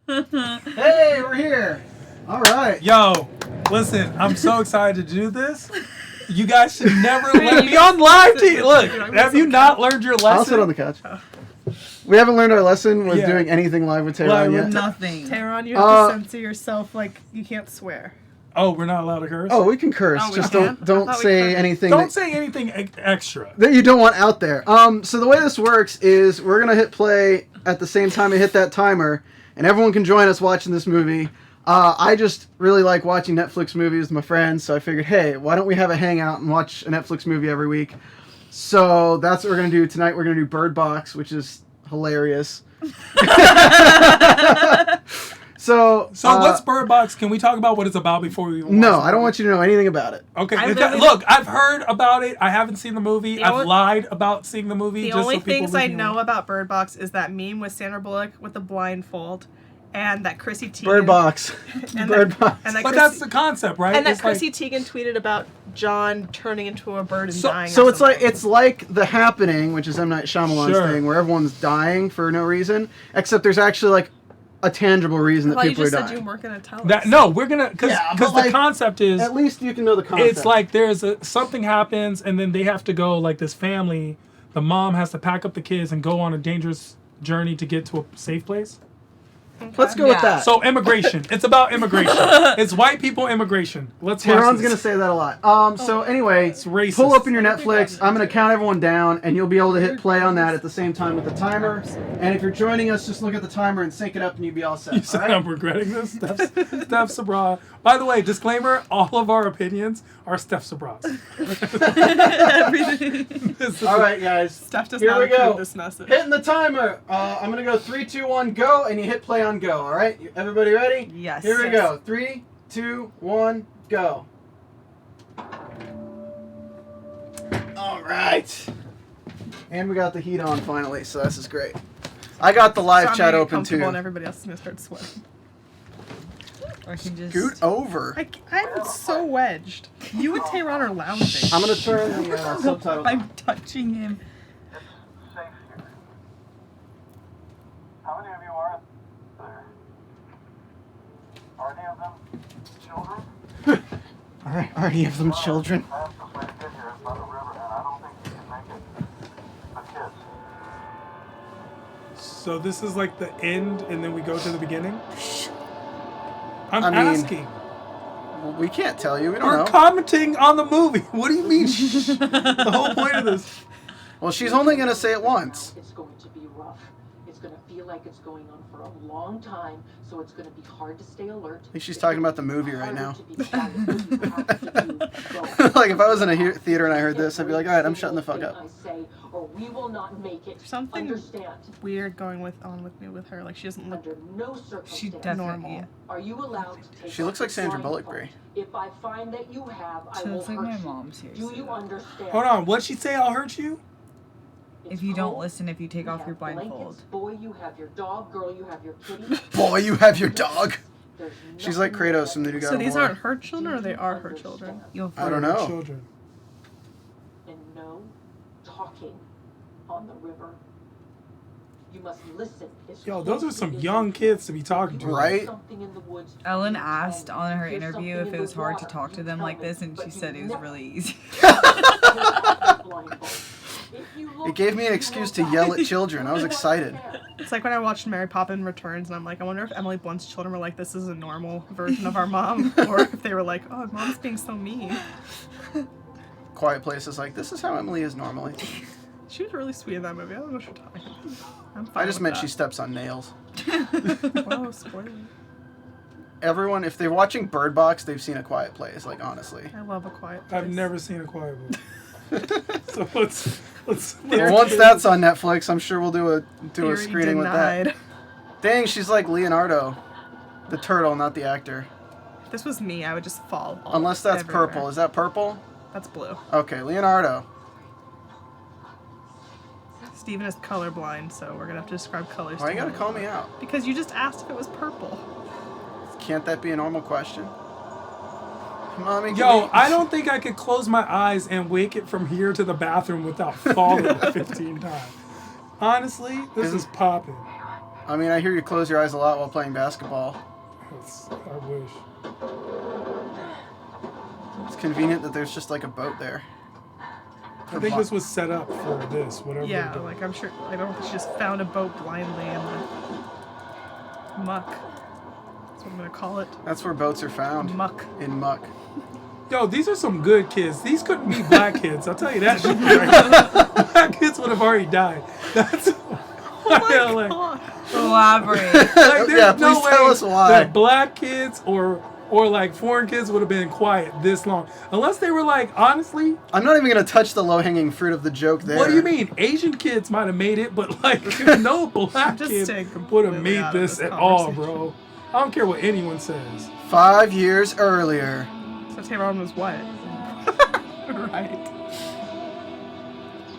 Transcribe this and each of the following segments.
Hey, we're here. All right. Yo, listen, I'm so excited to do this. You guys should never let me on live TV. Look, have you not learned your lesson? I'll sit on the couch. We haven't learned our lesson with doing anything live with Tehran yet. Nothing. Tehran, you have to censor yourself. Like, you can't swear. Oh, we're not allowed to curse? Oh, we can curse. Just don't say anything. Don't say anything extra that you don't want out there. So the way this works is we're gonna hit play at the same time we hit that timer, and everyone can join us watching this movie. I just really like watching Netflix movies with my friends, so I figured, hey, why don't we have a hangout and watch a Netflix movie every week? So that's what we're gonna do tonight. We're gonna do Birdbox, which is hilarious. So what's Birdbox? Can we talk about what it's about before we watch No, I don't want you to know anything about it. Okay. Look, I've heard about it. I haven't seen the movie. I've lied about seeing the movie. The only things I know about Birdbox is that meme with Sandra Bullock with the blindfold, and that Chrissy Teigen. Birdbox. Birdbox. But that's the concept, right? And that Chrissy Teigen tweeted about John turning into a bird and dying. So it's like The Happening, which is M. Night Shyamalan's thing, where everyone's dying for no reason, except there's actually like a tangible reason that people are dying. You just said you weren't going to tell us. No, we're going to, because the concept is... At least you can know the concept. It's like something happens, and then they have to go, like this family, the mom has to pack up the kids and go on a dangerous journey to get to a safe place. Okay. Let's go with that. So immigration. It's about immigration. It's white people immigration. Let's watch Tehran's going to say that a lot. So anyway, it's racist. Pull up in your Netflix. I'm going to count everyone down, and you'll be able to hit play on that at the same time with the timer. And if you're joining us, just look at the timer and sync it up, and you'll be all set. You said I'm regretting this? Steph Sabra. By the way, disclaimer, all of our opinions are Steph Sabra's. Everything. All right, guys. Steph does not approve this message. Hitting the timer. I'm going to go 3, 2, 1, go, and you hit play on go, all right? Everybody ready? Yes. Here we go. 3, 2, 1, go. All right. And we got the heat on finally, so this is great. I got the live chat open too. And everybody else is going to start sweating. Or can just scoot over. I'm so wedged. You and Tehran are lounging. I'm going to turn the subtitles. I'm touching him. It's safe here. How many of you are there? Are any of them children? Are any of them children? The fastest way to get here is by the river, and I don't think you can make it. The kids. So this is like the end, and then we go to the beginning? I'm mean, asking. Well, we can't tell you. We don't know. We're commenting on the movie. What do you mean? The whole point of this. Well, she's only going to say it once. It's going to be rough. It's going to feel like it's going on for a long time, so it's going to be hard to stay alert. I think she's talking about the movie right now. Like, if I was in a theater and I heard this, I'd be like, all right, I'm shutting the fuck up. Or we will not make it. Something weird going on with me with her. Like, she doesn't look under no circumstance. She normal. Are you allowed to take She looks like Sandra Bullock, Brie. If I find that you have, I will looks like hurt my you. mom, seriously. Do you understand? Hold on. What'd she say? I'll hurt you? If you don't listen, if you take off your blindfold. Blankets, boy, you have your dog. Girl, you have your kitty. Boy, you have your dog. She's like Kratos from the new God So of these War. aren't her children, or they are her children? I don't know. Children. And no talking on the river. You must listen. Yo, those are some young kids to be talking to. Right? Ellen asked on her interview if it was hard to talk to them like this, and she said it was really easy. It gave me an excuse to yell at children. I was excited. It's like when I watched Mary Poppins Returns, and I'm like, I wonder if Emily Blunt's children were like, this is a normal version of our mom, or if they were like, oh, mom's being so mean. Quiet Place is like, this is how Emily is normally. She was really sweet in that movie. I don't know what you're talking about. I'm fine I just with meant that. she steps on nails. Whoa, spoiler. Everyone, if they're watching Bird Box, they've seen A Quiet Place, like, honestly. I love A Quiet Place. I've never seen A Quiet Place. So let's once that's on Netflix, I'm sure we'll do a screening denied. with that. Dang, she's like Leonardo, the turtle, not the actor. If this was me, I would just fall. Unless that's everywhere. purple. Is that purple? That's blue. Okay, Leonardo. Steven is colorblind, so we're gonna have to describe colors. Why to you gotta him. call me out? Because you just asked if it was purple. Can't that be a normal question? Mommy, Yo, I don't think I could close my eyes and wake it from here to the bathroom without falling 15 times. Honestly, this is popping. I mean, I hear you close your eyes a lot while playing basketball. I wish. It's convenient that there's just like a boat there. I think this was set up for this, whatever. Yeah, they're doing. like I'm sure. I don't think she just found a boat blindly in the muck. That's what I'm gonna call it. That's where boats are found. Muck. In muck. Yo, these are some good kids. These couldn't be black kids. I'll tell you that shit. Black kids would have already died. That's. Elaborate. Like, there's Yeah, please tell us why. That black kids or like foreign kids would have been quiet this long, unless they were like, honestly. I'm not even gonna touch the low-hanging fruit of the joke there. What do you mean? Asian kids might have made it, but like no black Just kid staying would have completely made out of this this at all, conversation. bro. I don't care what anyone says. 5 years earlier. So Tyrone was what? Right.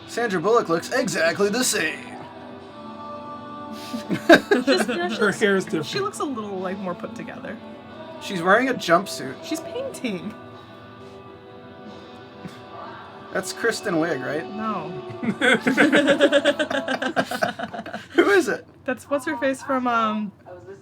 Sandra Bullock looks exactly the same. Her hair is different. She looks a little like more put together. She's wearing a jumpsuit. She's painting. That's Kristen Wiig, right? No. Who is it? That's what's her face from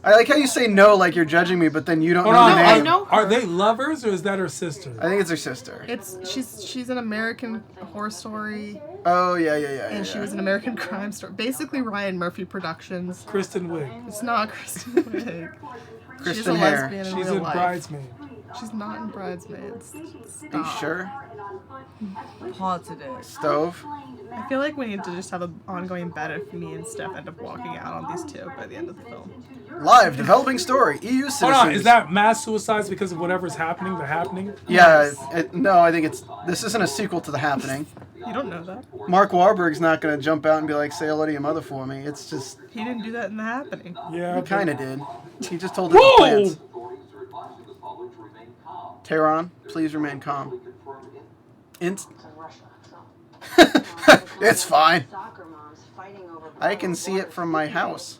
I like how you say no like you're judging me, but then you don't Hold know on, the I name. know Are her. they lovers or is that her sister? I think it's her sister. She's an American Horror Story, Oh, yeah. and she was an American Crime Story. Basically Ryan Murphy Productions. Kristen Wiig. It's not Kristen Wiig. She's a Kristen Hare. lesbian in She's real in life. Bridesmaid. She's not in Bridesmaids. Are you Stop. sure? Positive. Stove? I feel like we need to just have an ongoing bet if me and Steph end up walking out on these two by the end of the film. Live, developing story. EU citizens. Hold on, is that mass suicides because of whatever's happening? The happening? Yeah, no, I think this isn't a sequel to The Happening. You don't know that. Mark Wahlberg's not going to jump out and be like, say hello to your mother for me. It's just, He didn't do that in The Happening. Yeah. he but- kind of did. He just told it to Whoa! plants. Tehran, please remain calm. It's in Russia. It's fine. Soccer moms fighting over I can see it from my house.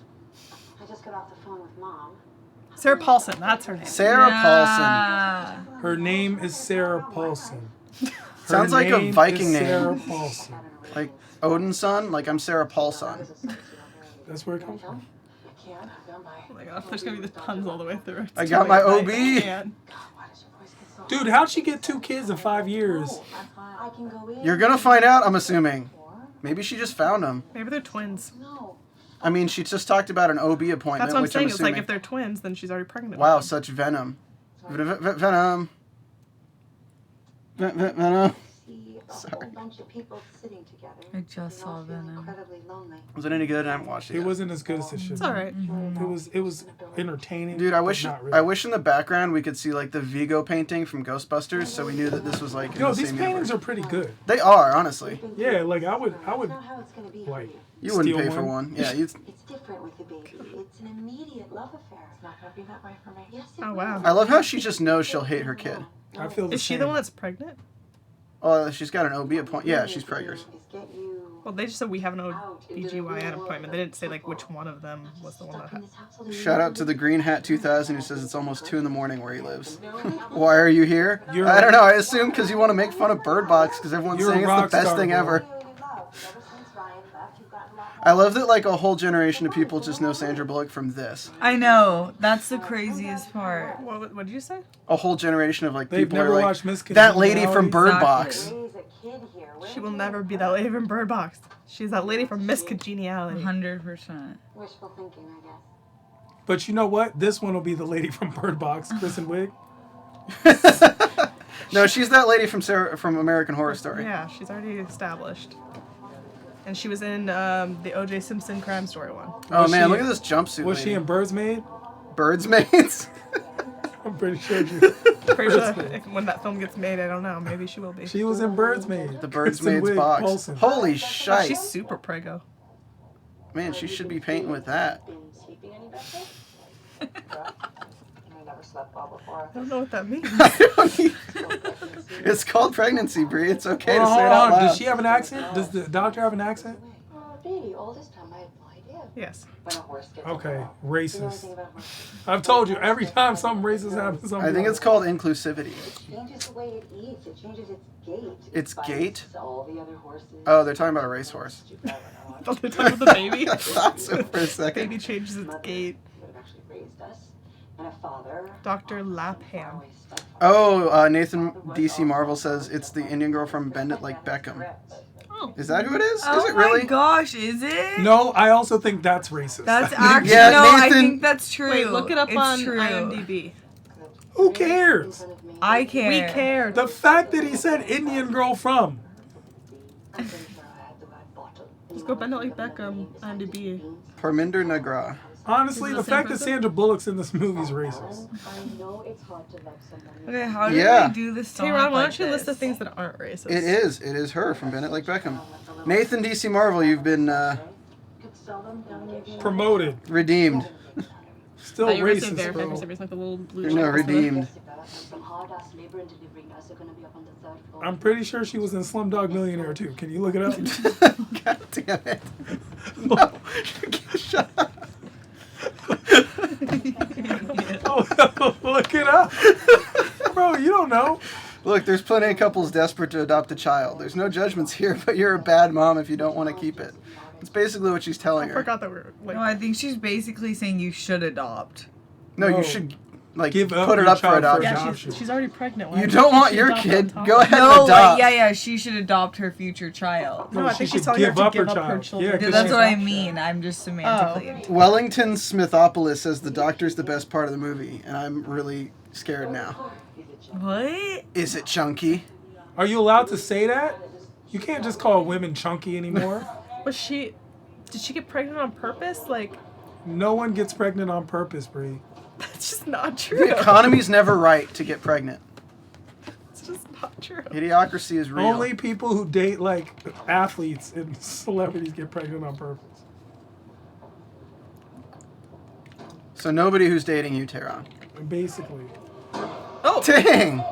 I just got off the phone with mom. Sarah Paulson, that's her name. Sarah Paulson. Ah. Her name is Sarah Paulson. Her Sounds like a name Viking is name. Sarah Paulson. Like Odin's son? Like I'm Sarah Paulson. That's where it comes from. I can't. I've gone by. Oh my god, there's gonna be the puns all the way through. I got my OB. Why does your voice get so Dude, how'd she get 2 kids in 5 years? I can go in. You're going to find out, I'm assuming. Maybe she just found him. Maybe they're twins. No. I mean, she just talked about an OB appointment, That's what I'm which saying. I'm It's assuming. like if they're twins, then she's already pregnant. Wow, with them. such venom. Venom. Venom. See a Sorry. whole bunch of people sitting together. I just They all saw feel Venom. incredibly lonely. Was it any good? I haven't watched it It yet. wasn't as good as it should It's be. alright. It was entertaining. Dude, I but wish not really. I wish in the background we could see like the Vigo painting from Ghostbusters, so we knew that this was like in Yo, the these same paintings universe. are pretty good. They are, honestly. Yeah, like I would It's not how it's gonna be for like you. You wouldn't steal pay for one. Yeah, you. It's different with the baby. It's an immediate love affair. It's not gonna be that way for me. Yes, it Oh will. wow. I love how she just knows she'll hate her kid. I feel the Is she same. the one that's pregnant? Oh, she's got an OB appointment. Yeah, she's preggers. Is get you Well, they just said we have an OBGYN appointment. They didn't say like which one of them was the one that stuck in had. this house all day. Shout out to the Green Hat 2000 who says it's almost 2 in the morning where he lives. Why are you here? You're- I don't know. I assume because you want to make fun of Birdbox because everyone's You're a saying it's the rock best star, thing bro. ever. Ever since Ryan left, you've gotten a lot I love that like a whole generation of people just know Sandra Bullock from this. I know. That's the craziest part. What did you say? A whole generation of like They've people are never like watched Miss that lady from Congeniality. Bird Box. Raise a kid here. Where She will never be that lady from Bird Box. She's that lady from Miss Congeniality. 100%. Wishful thinking, I guess. But you know what? This one will be the lady from Bird Box, Kristen Wiig. No, she's that lady from American Horror Story. Yeah, she's already established. And she was in the O.J. Simpson crime story one. Oh Was man, she- look at this jumpsuit. Was she lady. in Birdsmaid? Birdsmaids? I'm pretty sure Pretty sure when that film gets made, I don't know. Maybe she will be. she was in Birdsmaid. The Kristen Birdsmaids Wiig box. Paulson. Holy Oh, shite. she's super prego. Man, she should be painting with that. Been sleeping any better? Yeah. And I never slept well before. I don't know what that means. It's called pregnancy, Brie. It's okay Hold to say it on, out hold on. loud. Does she have an accent? Does the doctor have an accent? Baby, all this time I had no idea. Yes. when a horse gets Okay, a ball. You know racist. anything about horses? I've told you every time something racist happens. I think it's called inclusivity. It changes the way it eats. It changes its gait. It's gait? Bites all the other horses. Oh, they're talking about a racehorse. Don't they talk about the baby? I thought so for a second. Baby changes its gait. Who have actually raised us, and a father. Dr. Lapham. always stuck for Oh, Nathan DC Marvel says it's the Indian girl from Bend It Like Beckham. Is that who it is? Oh Is it really? my gosh, is it? No, I also think that's racist. That's actually Yeah, no. I Nathan- think that's true. Wait, look it up It's on true. IMDb. Who cares? I care. We care. The fact that he said Indian girl from. Just go Bend It Like Beckham, IMDb. Parminder Nagra. Honestly, Is it the the same fact that person? Sandra Bullock's in this movie is racist. I know it's hard to love somebody. Okay, how do Yeah. we do this song? Hey Ron, why like don't you list the this? things that aren't racist? It is. It is her from Bend It Like Beckham. Nathan DC Marvel, you've been Could sell them down there. Promoted. redeemed. Still Oh, you were saying racist, verified bro. for some reason, like the little blue No, check. redeemed. Some hard-ass labor and delivery guys are gonna be up on the 3rd floor. I'm pretty sure she was in Slumdog Millionaire too. Can you look it up? God damn it. No. Shut up. Oh, look it up. Bro, you don't know. Look, there's plenty of couples desperate to adopt a child. There's no judgments here, but you're a bad mom if you don't want to keep it. It's basically what she's telling I her. forgot that we were like. No, I think she's basically saying you should adopt. No, No. you should like Give up put it your up for child for adoption. yeah, adoption. she's already pregnant. Why You would don't want she your adopt on kid. top Go of it? ahead No, and adopt. like yeah, she should adopt her future child. No, I she think should she's telling her give to up give her up her child. children. Yeah, Yeah, 'cause that's she's- what I mean. I'm just semantically. Wellington Smithopolis says the doctor's the best part of the movie, and I'm really scared now. What? Is it chunky? Are you allowed to say that? You can't just call women chunky anymore. Was she? Did she get pregnant on purpose? Like, No one gets pregnant on purpose, Bree. that's just not The true. economy's never right to get pregnant. It's just not true. Idiocracy is real. Only people who date like athletes and celebrities get pregnant on purpose. So nobody who's dating you, Tehran. Basically. Oh, Dang!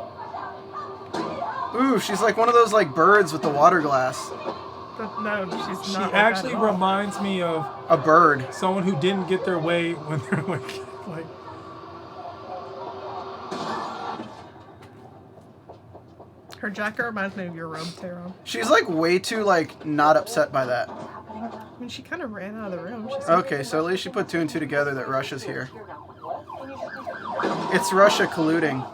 Ooh, she's like one of those like birds with the water glass. no, she's She not. like that actually at all. reminds me of A bird. someone who didn't get their way when they're like Her jacket reminds me of your robe, Tara. She's like way too like not upset by that. I mean, she kind of ran out of the room. She's Okay, so at least she put two and two together that Russia's here. It's Russia colluding.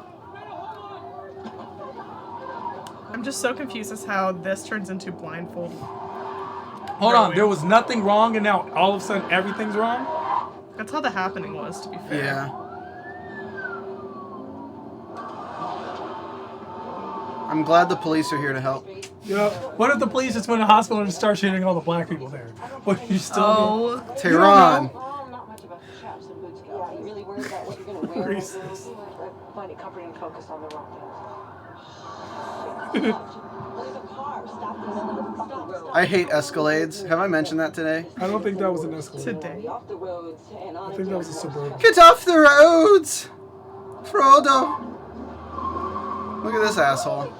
I'm just so confused as how this turns into blindfold. hold on, there was nothing wrong and now all of a sudden everything's wrong? That's how the happening was, to be fair. Yeah. I'm glad the police are here to help. Yeah. What if the police just went to the hospital and start shooting all the black people there? What you still Oh, Tehran. Well, not much about the chaps and boots. Yeah, you really worried about what you're gonna wear? Racist. I find it comforting to focus on the wrong things. I hate Escalades. Have I mentioned that today? I don't think that was an escalator. Today. Off the roads and on I think that was a suburban. Get off the roads! Frodo! Look at this asshole.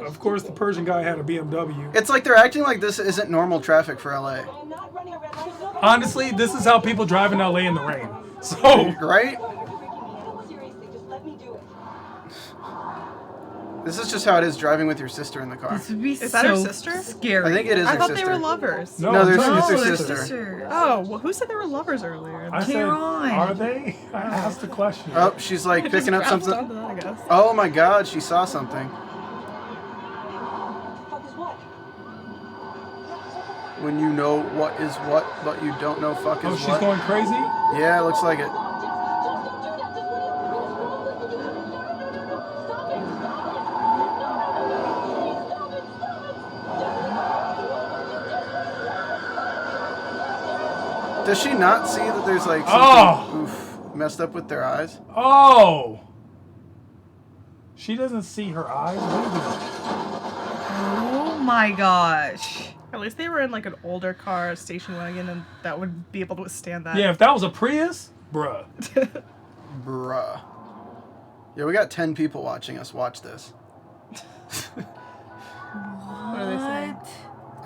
Of course, the Persian guy had a BMW. It's like they're acting like this isn't normal traffic for LA. Honestly, this is how people drive in LA in the rain. So, Right? Seriously, just let me do it. This is just how it is driving with your sister in the car. this would be Is that her so sister? scary. I think it is I her thought sister. they were lovers. no, No, they're no, it's her they're sister. sisters. Oh, well, who said they were lovers earlier? I said, Tehran. are they? I asked the question. Oh, she's like I just picking up grasped something. onto that, I guess. Oh my god, she saw something. Fuck is what? When you know what is what, but you don't know fuck is Oh, she's what. going crazy? Yeah, it looks like it. Does she not see that there's like something messed up with their eyes? Oh! She doesn't see her eyes. What is it? Oh my gosh. At least they were in like an older car, a station wagon, and that would be able to withstand that. Yeah, if that was a Prius, bruh. Bruh. Yeah, we got 10 people watching us watch this. What are they saying?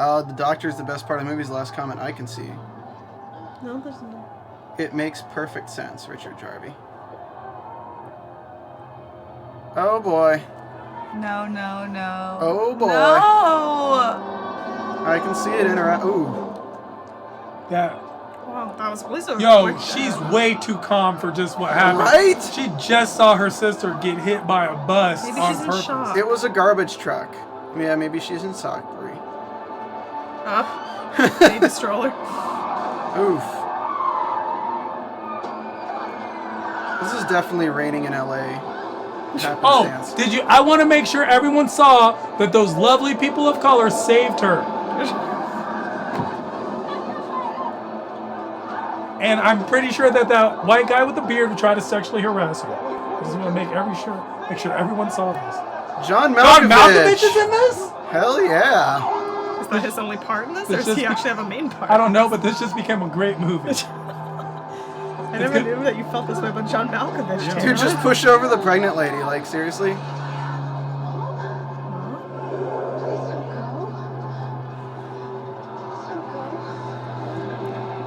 The doctor's the best part of the movie is the last comment I can see. No, there's no. It makes perfect sense, Richard Jarvie. Oh boy. No, no, no. Oh boy. No! I can see it interact. Ooh. That. Wow, that was really so Yo, quick. she's way too calm for just what happened. Right? She just saw her sister get hit by a bus Maybe on she's in purpose. shock. It was a garbage truck. Yeah, maybe she's in Stockbury. Baby stroller. Oof. This is definitely raining in LA. Oh, Happenstance. did you? I want to make sure everyone saw that those lovely people of color saved her. And I'm pretty sure that that white guy with the beard would try to sexually harass her. I just want to make sure everyone saw this. John John Malkovich. Malkovich is in this? Hell yeah. Is that his only part in this, or This does he just- actually have a main part? I don't know, but this just became a great movie. I never knew that you felt this way about John Malkovich. Yeah. Taylor. Dude, just push over the pregnant lady. Like, seriously?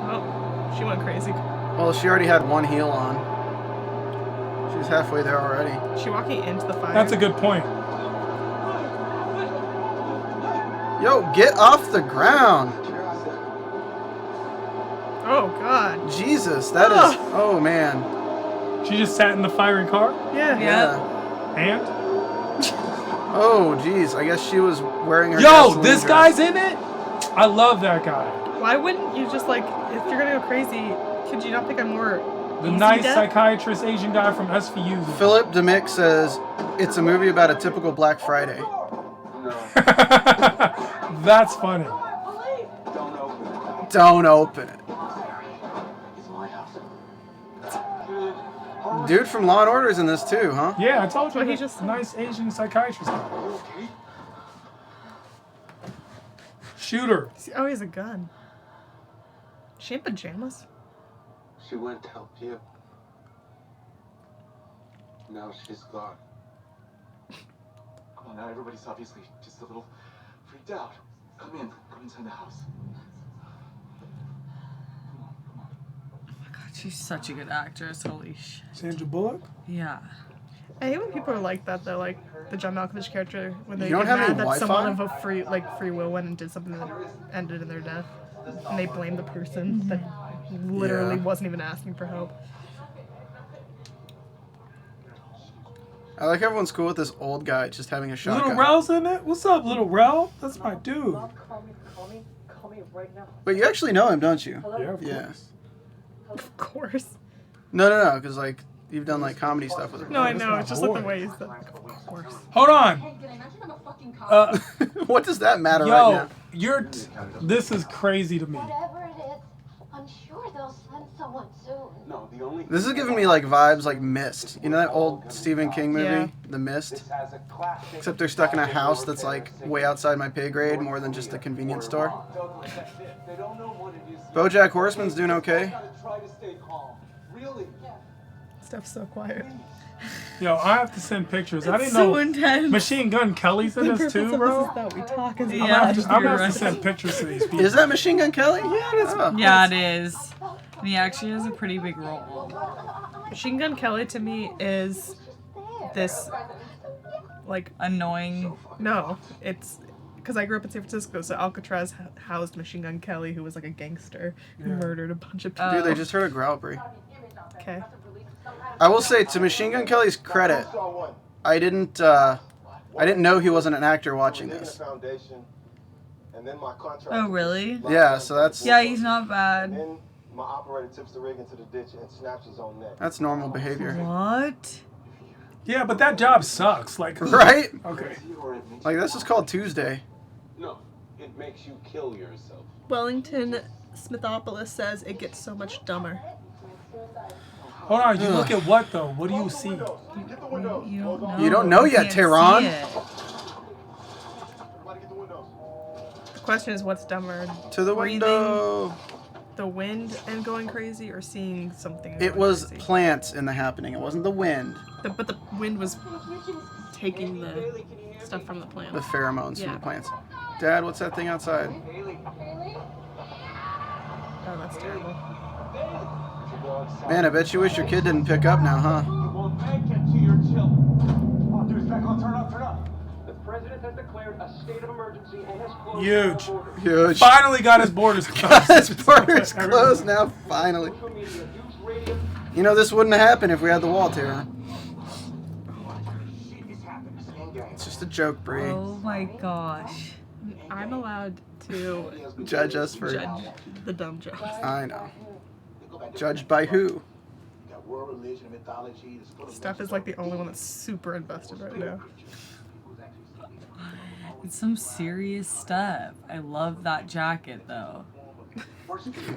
Oh, she went crazy. Well, she already had one heel on. She was halfway there already. She walking into the fire. That's a good point. Yo, get off the ground. Oh God. Jesus, that is... Oh, man. She just sat in the fiery car. Yeah. Yeah. And Oh, jeez. I guess she was wearing her yo, gasoline this dress. guy's in it. I love that guy. Why wouldn't you just like, if you're gonna go crazy, could you not pick a more The easy nice death? psychiatrist Asian guy from SVU. Philip DeMick says it's a movie about a typical Black Friday. That's funny. Don't open it. It's my house. Dude from Law & Order is in this too, huh? Yeah, I told you. Well, he He's just- just nice Asian psychiatrist guy. Okay. Shooter. Oh, he has a gun. She in pajamas? She went to help you. Now she's gone. Come on now, everybody's obviously just a little freaked out. Come inside the house. Come on. God, she's such a good actress. Holy shit. Sandra Bullock. Yeah. I hate when people are like that though, like the John Malkovich character, when they You don't get have any mad that someone of Wi-Fi? a free will went and did something that ended in their death, and they blame the person that literally Yeah. wasn't even asking for help. I like everyone's cool with this old guy just having a shotgun. Little Rel's in it. What's up, Little Rel? That's my dude. Call me right now. But you actually know him, don't you? Yeah, of Yeah. course. Of course. No, because like you've done like comedy stuff with him. No, I That's know. my It's just like the boy. way he's of course. Hold on. Can I mention I'm a fucking cop? What does that matter right Yo, now? this is crazy to me. Whatever it is, I'm sure they'll send someone soon. No, the only. This is giving me like vibes like Mist. You know that old Stephen King movie, Yeah. The Mist? This has a classic. Except they're stuck in a house that's like way outside my pay grade, more than just a convenience store. They don't know what it is. BoJack Horseman's doing okay. Gotta try to stay calm. Really? Stuff's so quiet. Yo, I have to send pictures. I didn't so know intense. Machine Gun Kelly's in The this purpose too, of this bro. is that we talk as Yeah. I'm gonna have to You're send right. pictures to these people. Is that Machine Gun Kelly? Yeah, it is. Oh. Yeah, it is. And he actually has a pretty big role. Machine Gun Kelly to me is this, like, Annoying. no, it's because I grew up in San Francisco, so Alcatraz housed Machine Gun Kelly, who was like a gangster who Yeah. murdered a bunch of people. Dude, they just heard a growl, Brie. Okay. I will say, to Machine Gun Kelly's credit, I didn't know he wasn't an actor watching this. Oh, really? Yeah, so that's Yeah, he's not bad. Then my operator tips the rig into the ditch and snaps his own neck. that's normal behavior, What? Yeah, but that job sucks. Like, right? okay. Like this is called Tuesday. No, it makes you kill yourself. Wellington Smithopoulos says it gets so much dumber. Hold on. You look at what though? What do you see? You don't know. You don't know yet, can't Tehran. see it. The question is, what's dumber? To the Breathing, window. the wind and going crazy, or seeing something? It going was crazy? plants in the happening. It wasn't the wind. But the wind was taking the stuff from the plant. The pheromones from Yeah. the plants. Dad, what's that thing outside? Oh, that's terrible. Man, I bet you wish your kid didn't pick up now, huh? Well, make it to your children. Come on, dude, back on, turn up, turn up. The president has declared a state of emergency and has closed Huge. all borders. Huge. Finally got his borders closed. His borders closed now, finally. Social media, huge radio. You know, this wouldn't have happened if we had the wall, Tara. It's just a joke, Bree. Oh my gosh. I'm allowed to Judge us for... judge the dumb jokes. I know. Judged by who? Steph is like the only one that's super invested right now. It's some serious stuff. I love that jacket though.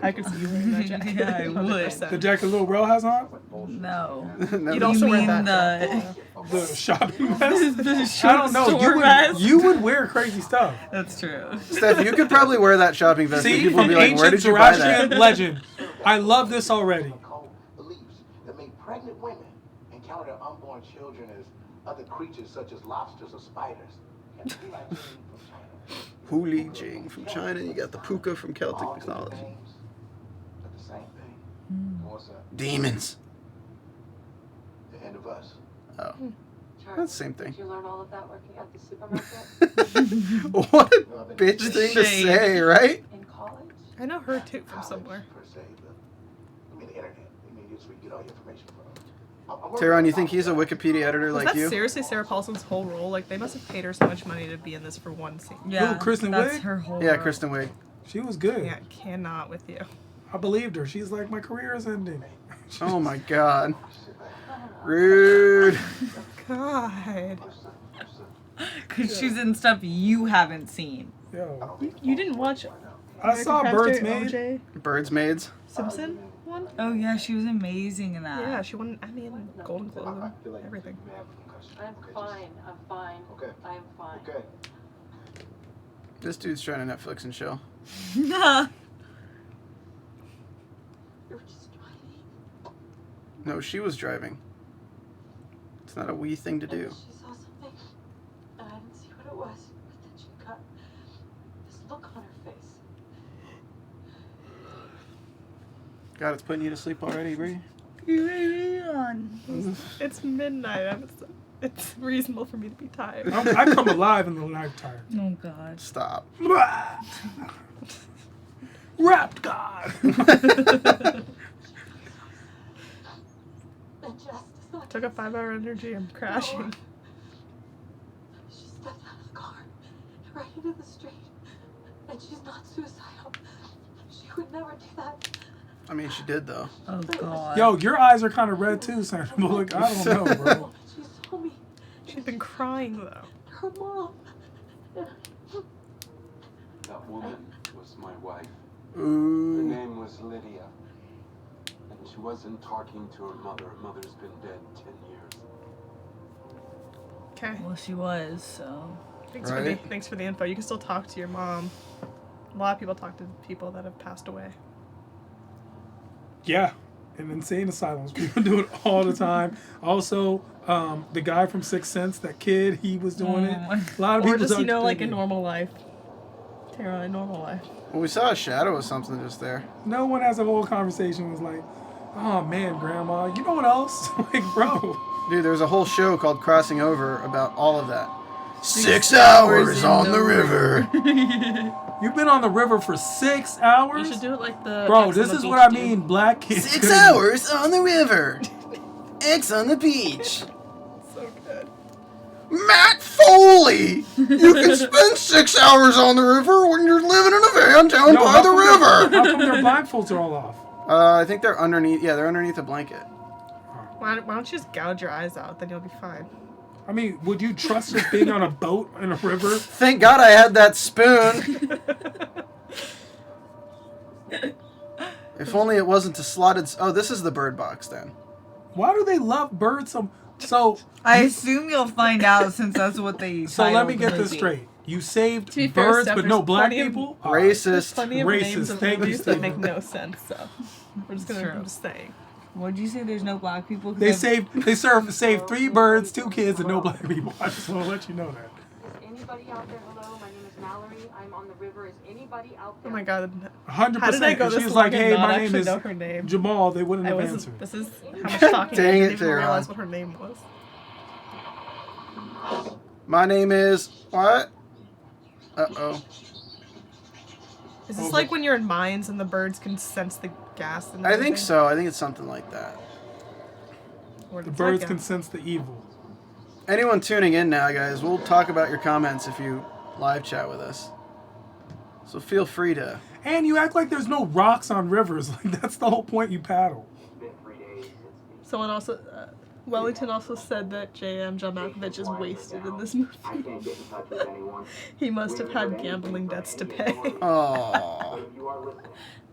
I could see you wearing that jacket. Yeah, I would. 100%. The jacket little bro has on? No. You'd also You wear mean that. the The shopping vest? the I short don't know. store vest? You would wear crazy stuff. That's true. Steph, you could probably wear that shopping vest and See, people would from be like, where ancient did you buy Zoroastrian that? legend. I love this already. Beliefs that make pregnant women encounter their unborn children as other creatures such as lobsters or spiders. Hu Li Jing from China. You got the puka from Celtic mythology. But the same thing. What's that? Demons. The end of us. Oh. Charles, That's the same thing. Did you learn all of that working at the supermarket? What a bitch thing to shade. say, right? In college? I know her too from somewhere. Per se, but I mean the internet. I mean it's where you get all your information from. Tehran, you think he's a Wikipedia editor Was like that you? seriously Sarah Paulson's whole role? Like, they must have paid her so much money to be in this for one scene. Yeah. Who, Kristen that's Wiig? her whole Yeah, role. Kristen Wiig. She was good. Yeah, cannot with you. I believed her. She's like, my career is ending. Oh my god. Rude. God. Because she's in stuff you haven't seen. Yo. You didn't watch I saw American Crime Birds Story, Maid. O.J. Birdsmaids. Simpson one? Oh yeah, she was amazing in that. Yeah, she won, I mean, Golden Globe and everything. I'm fine. I'm fine. Okay. I am fine. Okay. This dude's trying to Netflix and chill. Yeah. You were just driving. No, she was driving. It's not a wee thing to And do. she saw something, and I didn't see what it was. But then she got this look on her face. God, it's putting you to sleep already, Bree. It's midnight. It's reasonable for me to be tired. I come alive in the nighttime. Oh god. Stop. Wrapped God. And Jess does not. Took a 5-hour energy. I'm crashing. She stepped out of the car, right into the street, and she's not suicidal. She would never do that. I mean, she did, though. Oh god. Yo, your eyes are kind of red too, Sandra Bullock. I don't know, bro. She saw me. She's been crying though. Her mom. That woman was my wife. Her Ooh. name was Lydia. And she wasn't talking to her mother. Her mother's been dead 10 years. Okay. Well, she was, so. Thanks for the info. You can still talk to your mom. A lot of people talk to people that have passed away. Yeah, in insane asylums, people do it all the time. Also, the guy from Sixth Sense, that kid, he was doing it. A lot of Or people just, don't like think in it. normal life. Tara, in normal life. Well, we saw a shadow of something just there. No one has a whole conversation was like, oh man, grandma, you know what else? Like, bro. Dude, there's a whole show called Crossing Over about all of that. 6 hours on the river. You've been on the river for 6 hours? You should do it like the. Bro, Ex on this the is Beach what I do. mean, black kids. 6 hours on the river. X on the beach. So good. Matt Foley! You can spend 6 hours on the river when you're living in a van down Yo, by how the come river. How come their blindfolds are all off? I think they're underneath. Yeah, they're underneath a blanket. Why don't you just gouge your eyes out? Then you'll be fine. I mean, would you trust just being on a boat in a river? Thank God I had that spoon. If only it wasn't a slotted. Oh, this is the Birdbox then. Why do they love birds so? I assume you'll find out since that's what they. So let titled me the get this movie. straight. You saved To be fair, birds, Steph, but no there's black plenty of people. Racist. There's plenty of Racist. names of Thank you, movies that Steve. make no sense. So we're just gonna. True. I'm just saying. What'd you say? There's no black people. 'Cause They I've- saved 3 birds, 2 kids, and no black people. I just want to let you know that. Is anybody out there? Hello, my name is Mallory. I'm on the river. Is anybody out there? Oh my god. 100%. How did I go She this was long like, and hey, not my name actually is know her name? Jamal. They wouldn't I have was. answered. This is how much talking Dang I it, didn't even Tara. realize what her name was. My name is what? Uh-oh. Is this like when you're in mines and the birds can sense the gas? And I think everything? so. I think it's something like that. Or The does birds that can gas? sense the evil. Anyone tuning in now, guys, we'll talk about your comments if you live chat with us. So feel free to. And you act like there's no rocks on rivers. Like, that's the whole point you paddle. Someone also, Wellington also said that J.M. John Malkovich is wasted in this movie. He must have had gambling debts to pay. Oh,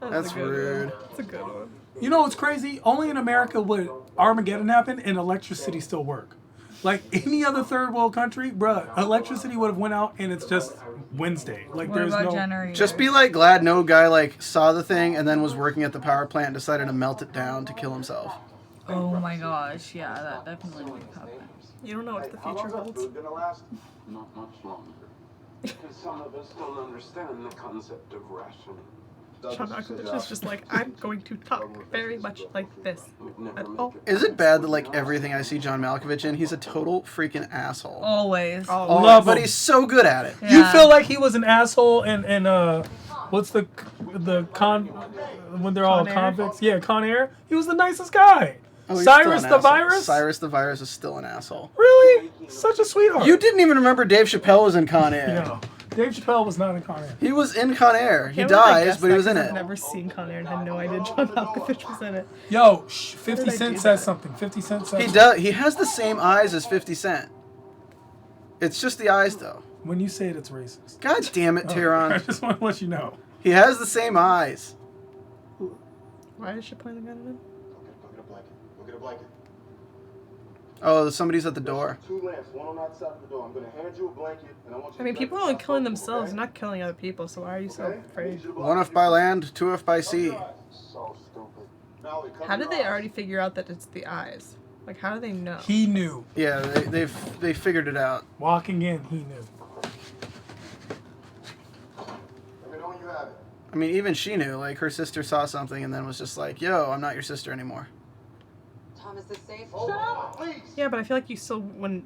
that's a good rude. one. That's a good one. You know what's crazy? Only in America would Armageddon happen and electricity still work. Like any other third world country, bruh, electricity would have went out and it's just Wednesday. Like What there's about no. generators? Just be like glad no guy like saw the thing and then was working at the power plant and decided to melt it down to kill himself. Oh my gosh, yeah, that definitely would happen. You don't know what the future holds. Gonna last? Not much longer. Because some of us don't understand the concept of rationing. John Malkovich is just like, I'm going to talk very much like this. Oh, Is it bad that like everything I see John Malkovich in, he's a total freaking asshole? Always. Oh, Love but him. he's so good at it. You Yeah. feel like he was an asshole and what's the con when they're all Con Air? convicts? Yeah, Con Air. He was the nicest guy. Oh, he's still Cyrus an the asshole. Virus? Cyrus the Virus is still an asshole. Really? Such a sweetheart. You didn't even remember Dave Chappelle was in Con Air. No. Dave Chappelle was not in Con Air. He was in Con Air. He can't believe I dies, guessed but he that was in 'cause it. I've never seen Con Air and had no idea John Malkovich was in it. Yo, did 50 I Cent do says that? something. 50 Cent says He something. does. He has the same eyes as 50 Cent. It's just the eyes, though. When you say it, it's racist. God damn it, I Tehran. just want to let you know. He has the same eyes. Why is she pointing the gun at him? Go get a blanket. Go get a blanket. Oh, somebody's at the door. Two lamps, one on that side of the door. I'm gonna hand you a blanket, and I want you I mean, to people are only killing themselves, they're not killing other people, so why are you so afraid? One off by land, two off by sea. So stupid. Mallory, cover How did your they eyes. already figure out that it's the eyes? Like, how do they know? He knew. Yeah, they figured it out. Walking in, he knew. Let me know when you have it. I mean, even she knew. Like, her sister saw something and then was just like, yo, I'm not your sister anymore. Tom, is this safe? Hold on, please. Yeah, but I feel like you still when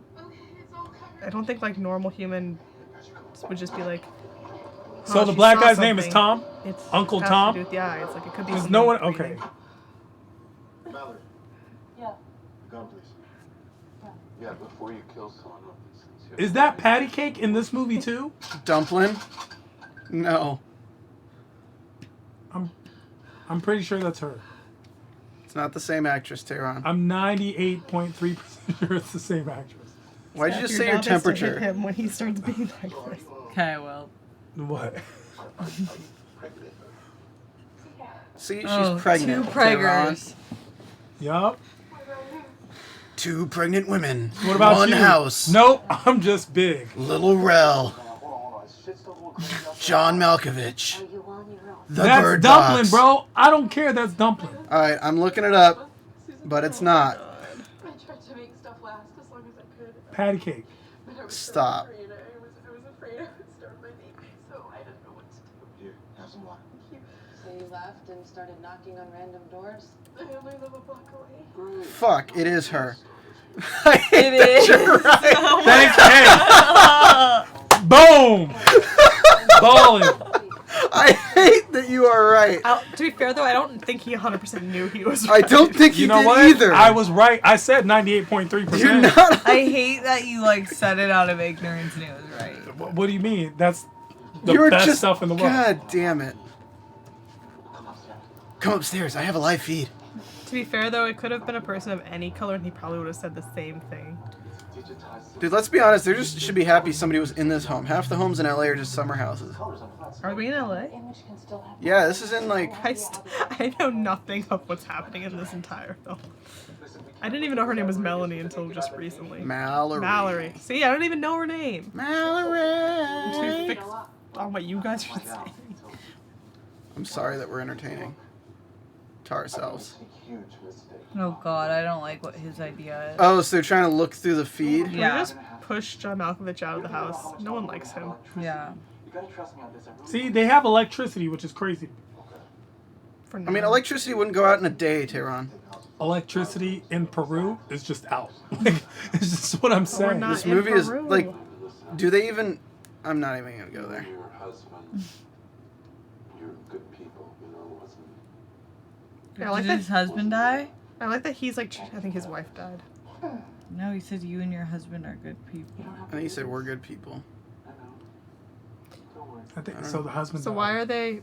I don't think like normal human would just be like. So "Oh, the she black saw guy's name is something." Tom? It's Uncle has Tom? To do with the eyes. Like it could be. There's something no one. breathing. Okay. Mallory, Yeah. gun, please. Yeah, before you kill someone with this. Is that patty cake in this movie too? Dumpling? No. I'm pretty sure that's her. It's not the same actress, Tehran. I'm 98.3% sure it's the same actress. Why'd you just Your say your job is to hit temperature? him when he starts being like this. Okay, well. What? See, she's Oh, pregnant. two Tehran. preggers. Yup. Two pregnant women. What about One you? house. Nope, I'm just big. Little Rel. Hold on. Shit's still going crazy outside. John Malkovich. Are you on your own? The That's Bird dumpling, Box. bro. I don't care. That's dumpling. All right, I'm looking it up, but it's not. I tried to make stuff last as long as I could. Patty cake. But I was so Stop. afraid. I was afraid I would start my baby, so I didn't know what to do. Here, have some water. So you left and started knocking on random doors? I only live a block away. Fuck, it is her. I hate It that is. you're right. Thanks. Hey. Boom. Balling. I hate that you are right. To be fair though, I don't think he 100% knew he was. I Right. don't think you You know did what? either. I was right. I said 98.3%. You're not. I hate that you like said it out of ignorance and it was right. What do you mean? That's the You're best just stuff in the world. God damn it. Come upstairs. I have a live feed. To be fair though, it could have been a person of any color and he probably would have said the same thing. Dude, let's be honest. They just should be happy somebody was in this home. Half the homes in LA are just summer houses. Are we in LA? Image can still have Yeah, this is in like. I know nothing of what's happening in this entire film. I didn't even know her name was Melanie until just recently. Mallory. Mallory. See, I don't even know her name. I'm too Mallory. fixed on what you guys are saying. I'm sorry that we're entertaining to ourselves. Huge mistake. Oh god, I don't like what his idea is. Oh, so they're trying to look through the feed? Can we Yeah. just push John Malkovich out of the house? No one likes him. Yeah. gotta trust me on this. See, they have electricity, which is crazy. For I mean, now. electricity wouldn't go out in a day, Tehran. Electricity in Peru is just out. Like, it's just what I'm saying. not This in movie is Peru. like, do they even? I'm not even gonna go there. Your husband, you're good people, you know, wasn't Yeah, I like Did that. his husband die? I like that he's like. I think his wife died. No, he said you and your husband are good people. I think he said we're good people. I know. Don't worry. I think so. The husband. So why are they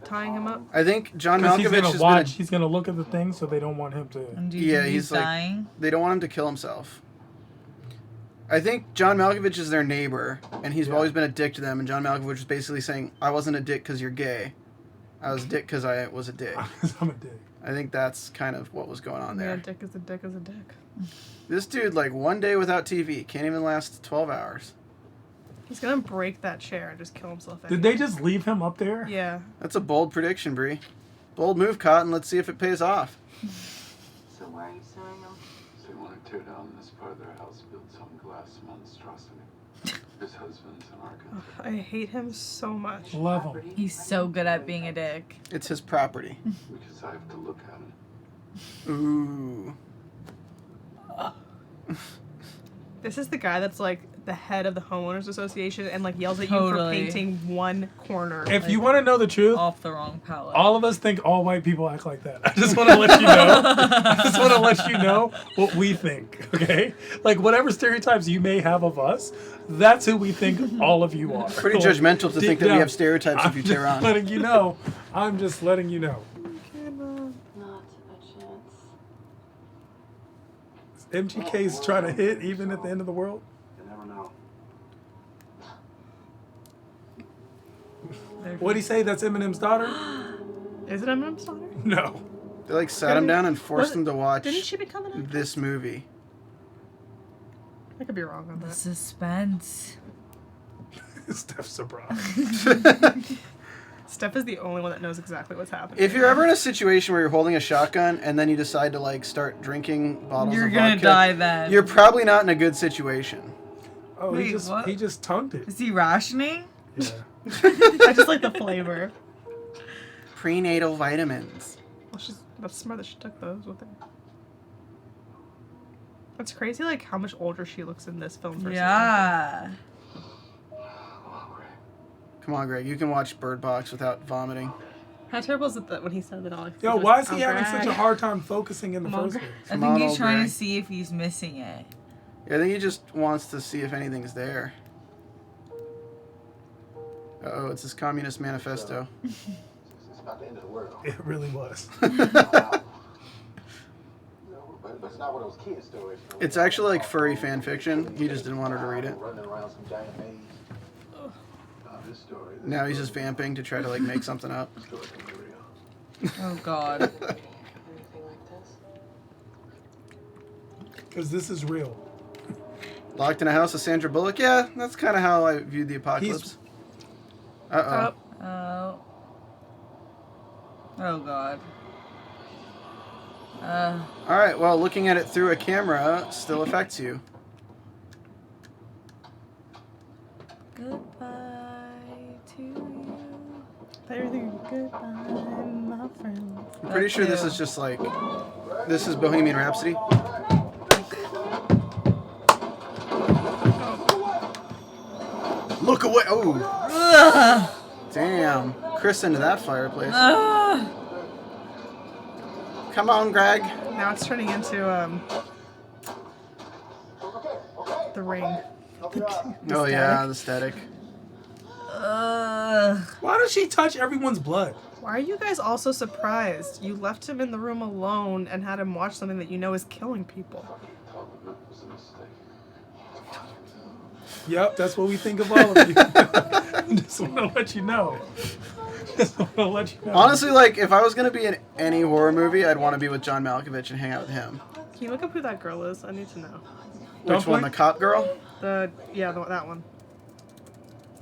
tying him up? I think John Because he's Malkovich gonna has watch. been. He's gonna look at the thing, so they don't want him to. And do you Yeah, think he's he's like- dying? They don't want him to kill himself. I think John Malkovich is their neighbor, and he's Yeah. always been a dick to them. And John Malkovich was basically saying, "I wasn't a dick because you're gay. I was a dick because I was a dick." I'm a dick. I think that's kind of what was going on Yeah, there. dick is a dick is a dick. This dude, like, one day without TV, can't even last 12 hours. He's gonna break that chair and just kill himself. Did they just leave him up there? Yeah. That's a bold prediction, Bree. Bold move, Cotton. Let's see if it pays off. So why are you suing them? So you want to tear down this part of their house, build some glass monstrosity. His husband's an architect. I hate him so much. Love him. He's so good at being a dick. It's his property. Because I have to look at it. Ooh. This is the guy that's like the head of the homeowners association and like yells at you for Totally. painting one corner. If you want to know the truth, Off the wrong palette. all of us think all white people act like that. I just want to let you know. I just want to let you know what we think, okay? Like, whatever stereotypes you may have of us, that's who we think all of you are. Pretty Like, judgmental to deep think that we down, have stereotypes of I'm you, just Tehran. letting you know. I'm just letting you know. Not a chance. MGK's trying to hit even at the end of the world. You never know. What'd he say? That's Eminem's daughter? Is it Eminem's daughter? No. They, like, sat him down and forced What- him to watch Didn't she become an actress? this movie. I could be wrong on The that. suspense. Steph surprised. Steph is the only one that knows exactly what's happening. If you're ever in a situation where you're holding a shotgun and then you decide to, like, start drinking bottles You're of gonna vodka, die then. you're probably not in a good situation. Oh, Wait, he what? just tongued it. Is he rationing? Yeah. I just like the flavor. Prenatal vitamins. Well, that's smart that she took those with her. It's crazy, like how much older she looks in this film versus. Yeah. Come on, Greg. You can watch Bird Box without vomiting. How terrible is it that when he said that all? Yo, why is he having such a hard time focusing in the Come on, first Greg. place? I Come think on, he's old trying Greg. to see if he's missing it. Yeah, I think he just wants to see if anything's there. Uh-oh, it's his Communist Manifesto. It's about the end of the world. It really was. But it's not one of those kid stories. It's actually like furry fan fiction. He just didn't want her to read it. Running around some giant maze. This story. Now he's just vamping to try to, like, make something up. This story can be real. Oh God. Anything like this? Because this is real. Locked in a house with Sandra Bullock? Yeah, that's kind of how I viewed the apocalypse. Uh-oh. Oh. Oh God. Alright, well, looking at it through a camera still affects you. Goodbye to you. Goodbye, my friend. I'm pretty sure this is just like... This is Bohemian Rhapsody. Look away! Oh! Ugh. Damn. Chris into that fireplace. Ugh. Come on, Greg. Now it's turning into the Ring. Oh yeah, the static. Ugh. Why does she touch everyone's blood? Why are you guys also surprised? You left him in the room alone and had him watch something that you know is killing people. Yep, that's what we think of all of you. Just want to let you know. Just want to let you know. Honestly, like, if I was gonna be in any horror movie, I'd want to be with John Malkovich and hang out with him. Can you look up who that girl is? I need to know. Which one, the cop girl? That one.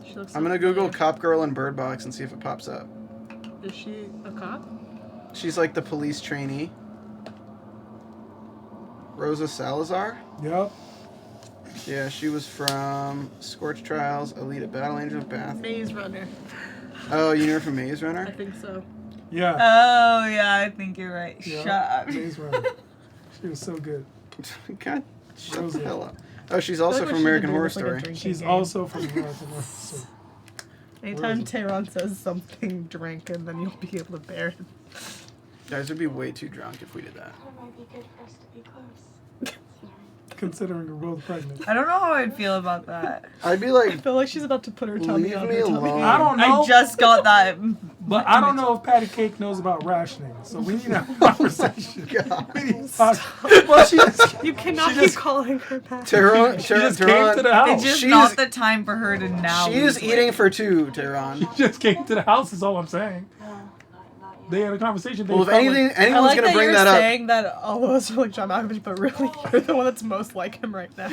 She looks. I'm gonna Google cop girl and Bird Box and see if it pops up. Is she a cop? She's like the police trainee. Rosa Salazar? Yep. Yeah, she was from Scorch Trials, Elite at Battle Angel of Bath. Maze Runner. Oh, you knew her from Maze I Runner? think so. Yeah. Oh, yeah, I think you're right. Yeah. Shut up. Maze Runner. She was so good. God, shut Rosie. the hell up. Oh, she's I feel also like from we should American do Horror this like a Story. drinking She's game. also from American Horror Story. Anytime Tehran says something, drink, and then you'll be able to bear it. Guys would be way too drunk if we did that. It might be good for us to be close. Considering we're both pregnant. I don't know how I'd feel about that. I'd be I like, feel like she's about to put her tummy leave on me her tummy. alone. I don't know. I just got that. But I don't know if Patty Cake knows about rationing, so we need to have a conversation. God. We need to talk. Well, she just, You cannot She keep just- calling her back. Tehran, she just came Tehran, to the It's house. just She's- not the time for her to now. she is lose weight. eating for two, Tehran. She just came to the house is all I'm saying. They had a conveation. They Well, if felt anything, like, I anyone's like gonna that bring you're that up. saying that all of us are like John Malkovich, but really you're the one that's most like him right now.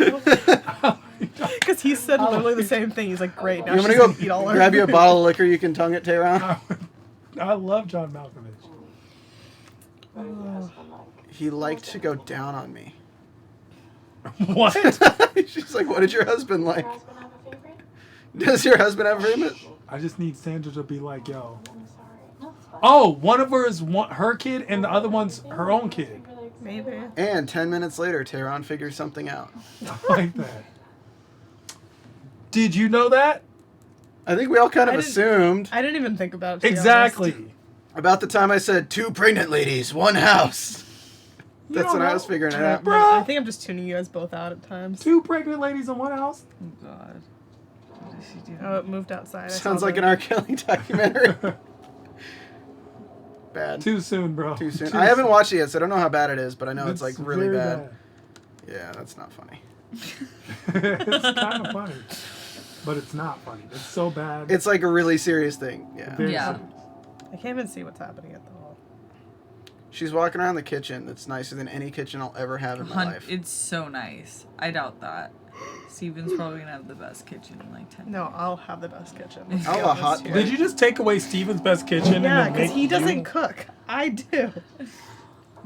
Because he said literally the same thing. He's like, great, now You she's want me to gonna eat all go her grab you a food. bottle of liquor you can tongue it, Tehran? I love John Malkovich. He liked to go down on me. What? She's like, what did your husband like? Your husband have a favorite? Does your husband have a favorite? I just need Sandra to be like, yo. I'm sorry. No, it's fine. Oh, one of her is her kid, and the other one's her own kid. Maybe. And 10 minutes later, Tehran figures something out. I like that. Did you know that? I think we all kind of I didn't- assumed. I didn't even think about it. To be Exactly. honest. About the time I said, 2 pregnant ladies, 1 house. You That's don't when I know. was figuring it out. Bruh. I think I'm just tuning you guys both out at times. 2 pregnant ladies in one house? Oh God. What did she do? Oh, it moved outside. I Sounds saw like the- an R. Kelly documentary. Bad. Too soon, bro. Too soon. I haven't watched it yet, so I don't know how bad it is, but I know it's like It's really very bad. Yeah, that's not funny. It's kind of funny. But it's not funny. It's so bad. It's like a really serious thing. Yeah. Very Yeah. serious. I can't even see what's happening at the hall. She's walking around the kitchen. That's nicer than any kitchen I'll ever have in my life. It's so nice. I doubt that. Steven's probably gonna have the best kitchen in like 10 No, I'll have the best kitchen. Let's I'll be have a honest hot here. Did you just take away Steven's best kitchen Yeah, and then because make he you- doesn't cook. I do.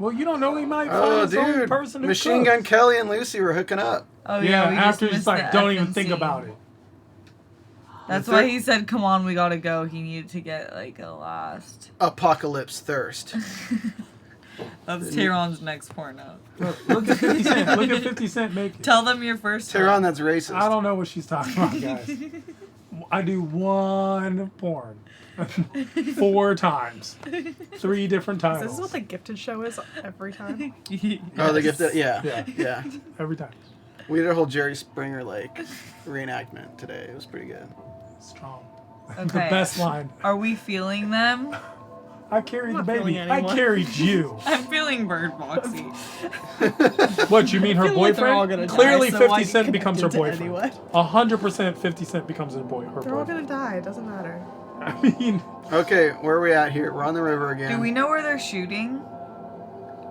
Well, you don't know, he might find Oh, his own dude. person who Machine cooks. Gun Kelly and Lucy were hooking up. Oh Yeah, we after just he's missed like, the don't F even and think C. about it. That's The why thir- he said, "Come on, we gotta go." He needed to get like a last. Apocalypse Thirst. That's Tehran's next porno. Look at 50 Cent. Look at 50 Cent make it. Tell them your first. Tehran, one. that's racist. I don't know what she's talking about, guys. I do one porn. 4 times. 3 different Is titles. this what the gifted show is every time? Oh, they get that? Yeah. Yeah. Yeah. Every time. We did a whole Jerry Springer, like, reenactment today. It was pretty good. Strong. Okay. The best line. Are we feeling them? I carried the not baby. feeling I anyone. carried you. I'm feeling Birdboxy. What, you mean her feel like they're all boyfriend? gonna Clearly die, so why 50 Cent get becomes her connected to boyfriend. anyone? 100% 50 Cent becomes her They're all boyfriend. gonna die. It doesn't matter. I mean, Okay, where are we at here? We're on the river again. Do we know where they're shooting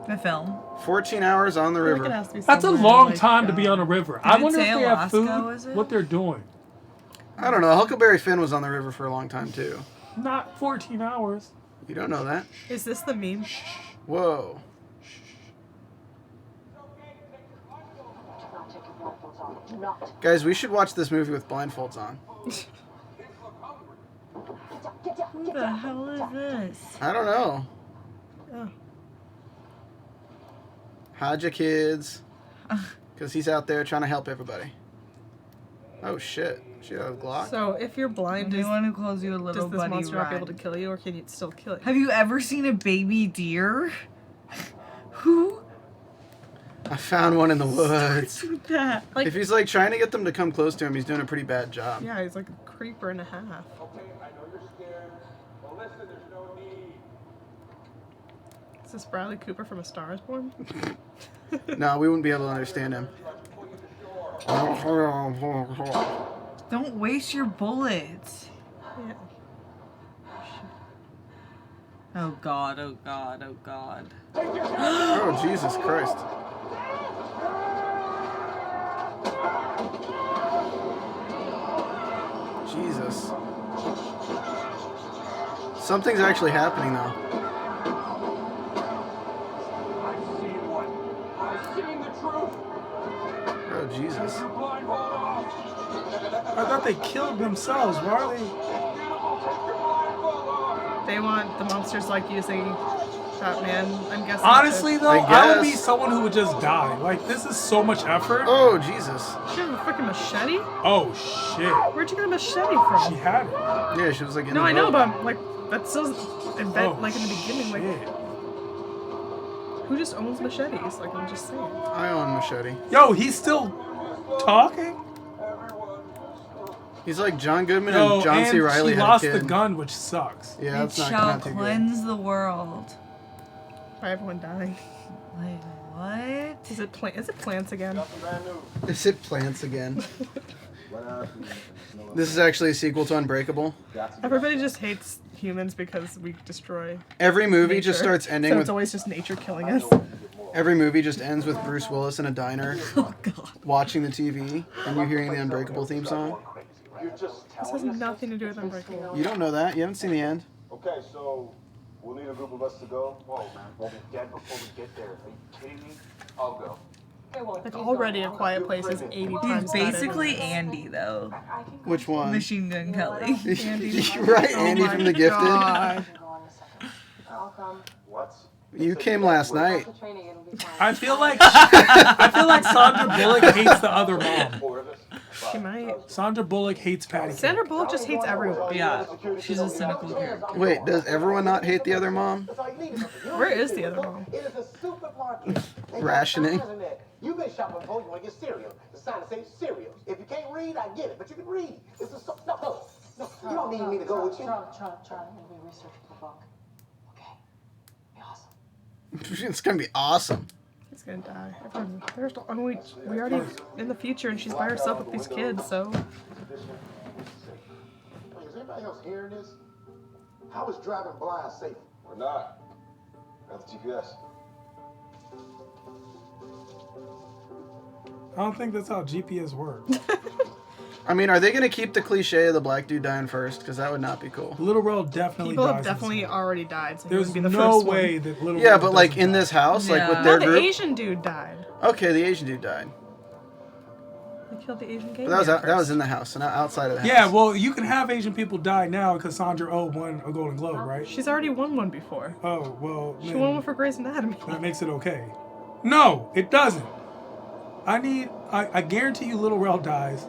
the film? 14 hours on the I feel like it river. has to be that's a somewhere, long like, time to be on a river. Did I it wonder say if they have Alaska, food, was it? what they're doing. I don't know. Huckleberry Finn was on the river for a long time, too. Not 14 hours. You don't know that? Is this the meme? Whoa. Not take your blindfolds off. Do not. Guys, we should watch this movie with blindfolds on. Get down. What the hell is this? I don't know. Oh. Hide your kids. Because he's out there trying to help everybody. Oh, shit. She had a Glock? So if you're blind, does, Anyone who calls you a little does this buddy monster not be run. able to kill you, or can it still kill you? Have you ever seen a baby deer? Who? I found one in the woods. Do that? Like, If he's like trying to get them to come close to him, he's doing a pretty bad job. yeah, he's like a creeper and a half. Okay, I know you're scared. Well, listen, there's no need. Is this Bradley Cooper from A Star Is Born? No, we wouldn't be able to understand him. Don't waste your bullets. Yeah. Oh god, oh god, oh god. Oh, Jesus Christ. Jesus. Something's actually happening, though. I've seen one. I've seen the truth. Oh, Oh, Jesus. I thought they killed themselves. Why are they? They want the monsters like using Batman, I'm guessing. Honestly, though, I I would be guess. someone who would just die. Like, this is so much effort. Oh, Jesus. She have a freaking machete? Oh, shit. Where'd you get a machete from? She had it. Yeah, she was like in No, the I know, boat. but like that's still like in the beginning. Like, Shit. who just owns machetes? Like, I'm just saying. I own machete. Yo, he's still talking? He's like John Goodman Yo, and John C. and Reilly she had lost a kid. the gun, which sucks. Yeah, It that's not shall coming out too good. cleanse the world. By everyone dying. Like, what? Is it plants again? Is it plants again? This is actually a sequel to Unbreakable. Everybody just hates humans because we destroy Every movie nature. just starts ending so with it's always just nature killing us. every movie just ends with Bruce Willis in a diner Oh, God. watching the TV and you hearing the Unbreakable theme song. This has nothing to do with Unbreakable. You don't know that? You haven't seen the end? Okay, so we'll need a group of us to go. Whoa, man, we'll be dead before we get there. Are you kidding me? I'll go. Like already A Quiet Place is 80 He's times better. basically Andy, though. Which one? Machine Gun Kelly. Right, Andy from The Gifted. God. I'll come. What? You came last night. The training, it'll be fine. I feel like Sandra Bullock hates the other mom. She might. Sandra Bullock hates Patty. Sandra Bullock just hates everyone. Yeah, she's a cynical character. Wait, does everyone not hate the other mom? Where is the other one? It is a supermarket. Rationing. You've been shopping before you want to get cereal. The sign says cereals. If you can't read, I get it, but you can read. It's a no. You don't need me to go with you. Charlie, we researched the book. Okay. Be awesome. It's gonna be awesome. He's gonna die. We already in the future, and she's by herself with these kids. So Wait, is anybody else hearing this? How is driving blind safe? We're not. Got the GPS. I don't think that's how GPS works. I mean, are they gonna keep the cliche of the black dude dying first? Because that would not be cool. Little Rel definitely people dies. have in definitely this already died. So he There's would be the no first way one. that Little Yeah, Rel but like doesn't in die. this house, like with Yeah. their No, the group. Asian dude died. Okay, the Asian dude died. They killed the Asian gay But that man was first. in the house, so not outside of the house. Yeah, well, you can have Asian people die now because Sandra Oh won a Golden Globe, right? She's already won one before. Oh, well, She then won one for Grey's Anatomy. that makes it okay. No, it doesn't. I guarantee you Little Rel dies.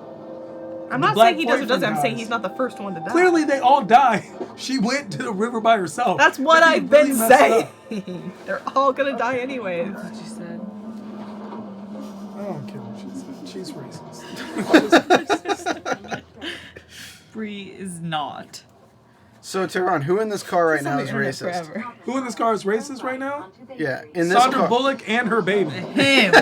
I'm The not black saying he doesn't. I'm boyfriend saying dies. he's not the first one to die. Clearly, they all die. She went to the river by herself. That's what That'd I've be really been messed saying. up. They're all gonna die anyways. That's what she said. I don't care what she said. She's racist. Bree is not. So Tehran, who in this car right It's now on the is internet racist? forever. Who in this car is racist right now? Yeah, in this Sandra car. Bullock and her baby. Him.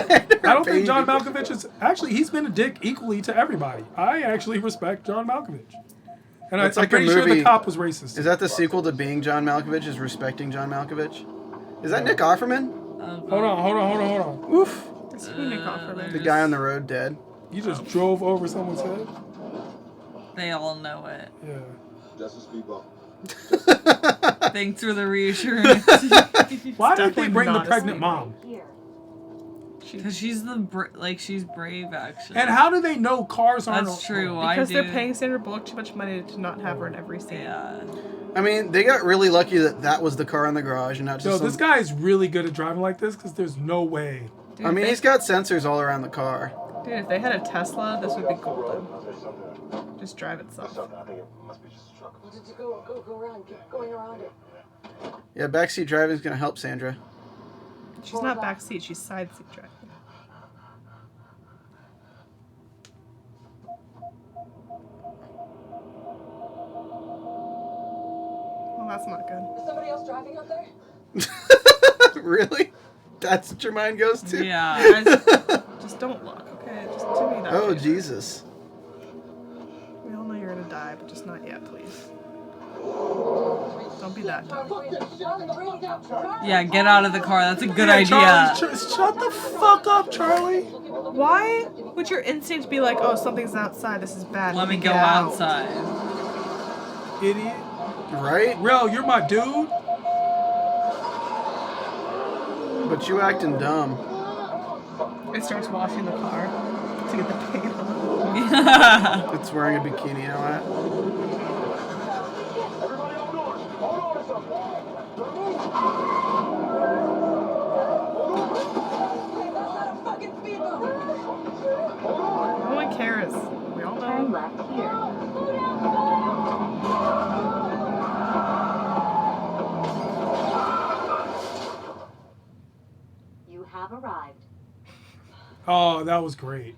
I don't think John Baby. Malkovich is... Actually, he's been a dick equally to everybody. I actually respect John Malkovich. And It's I'm like a pretty sure movie- the cop was racist. Is that the sequel to Being John Malkovich? Is respecting John Malkovich? Is that Nick Offerman? Hold on. Oof. It's who Nick Offerman. The guy on the road dead. You just drove over someone's head? They all know it. Yeah. Just a speed bump. Thanks for the reassurance. Why did they definitely bring the not a pregnant speed mom? Because she's she's brave, actually. And how do they know cars aren't... That's true. Why Because they're do- paying Sandra Bullock too much money to not have her in every scene. Yeah. I mean, they got really lucky that was the car in the garage and not just Yo, some... this guy is really good at driving like this because there's no way. Dude, I mean, if he's got sensors all around the car. Dude, if they had a Tesla, this would be golden. Just drive itself. I think it must be just a truck. Just go around, keep going around it. Yeah, backseat driving is going to help Sandra. She's not backseat, she's side seat driving. Well, that's not good. Is somebody else driving out there? Really? That's what your mind goes to? Yeah. Just don't look, okay? Just do me that Oh, favor. Jesus. We all know you're gonna die, but just not yet, please. Don't be that dumb. Yeah, get out of the car. That's a good Yeah, idea. Charlie, shut the fuck up, Charlie. Why would your instinct be like, oh, something's outside, this is bad? Let me get go out. outside. Idiot. Right? Rel, you're my dude. But you acting dumb. It starts washing the car. to get the paint on. It's wearing a bikini now. Everybody outdoors. Hold on to something. No one cares. We all Turn know. left here. You have arrived. Oh, that was great.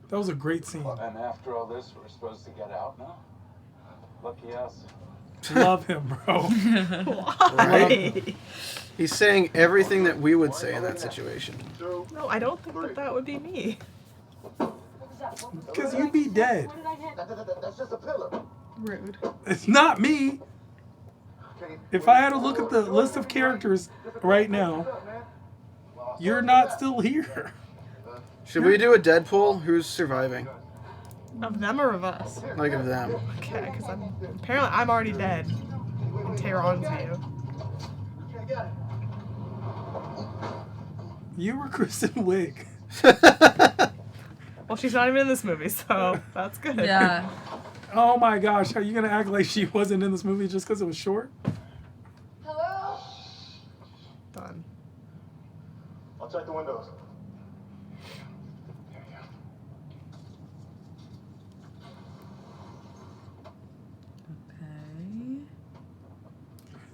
That was a great scene. And after all this, we're supposed to get out now? Lucky us. Love him, bro. Right? He's saying everything that we would say in that situation. No, I don't think that would be me. Because you'd be dead. That's just a pillar. Rude. It's not me. If I had to look at the list of characters right now, you're not still here. Should we do a Deadpool? Who's surviving? Of them or of us? Like of them. Okay, because apparently I'm already dead. Tehran's view. You were Kristen Wiig. Well, she's not even in this movie, so that's good. Yeah. Oh my gosh, are you going to act like she wasn't in this movie just because it was short? Hello? Done. I'll check the windows. Okay.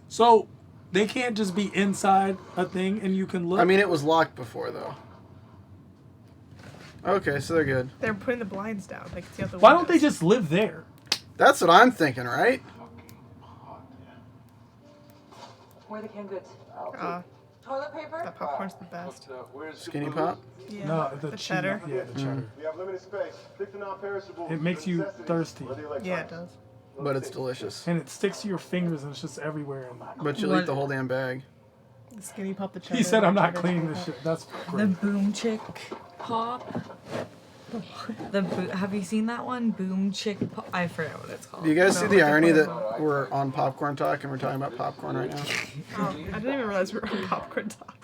So, they can't just be inside a thing and you can look? I mean, it was locked before, though. Okay, so they're good. They're putting the blinds down. They can see out the Why windows. don't they just live there? That's what I'm thinking, right? Where are the canned goods? Toilet paper? That popcorn's the best. Skinny pop? Yeah. No, the cheese- cheddar. Yeah, the cheddar. We have limited space. Pick the non-perishable. It makes you necessities, thirsty. whether you like Yeah, it fries. does. But it's delicious. And it sticks to your fingers and it's just everywhere. But you'll eat the whole damn bag. The skinny pop, the cheddar. He said, I'm not cheddar, cleaning cheddar. this shit. That's The great. Boom Chick Pop. Have you seen that one? Boom Chick Pop. I forget what it's called. Do you guys see No, the I irony think that we're on Popcorn Talk and we're talking about popcorn right now? Oh, I didn't even realize we were on popcorn talk.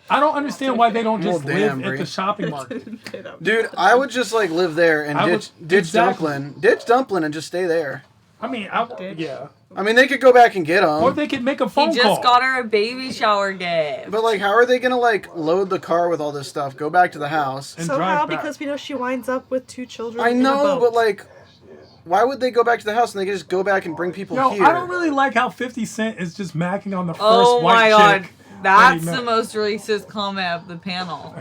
I don't understand why they don't just Well, damn, live at Bree. the shopping market. Didn't say that. Dude, I would just like live there and I would- ditch exactly. Dumplin'. Ditch Dumplin' and just stay there. I mean, yeah. I mean, they could go back and get Or them. they could make a He phone just call. got her a baby shower gift. But like, how are they gonna like load the car with all this stuff, go back to the house? And Somehow, drive back. because we know she winds up with 2 children. I in a know, boat. but like, why would they go back to the house and they can just go back and bring people Yo, here? I don't really like how 50 Cent is just macking on the first Oh white my god. chick. That's that he the met. most racist comment of the panel.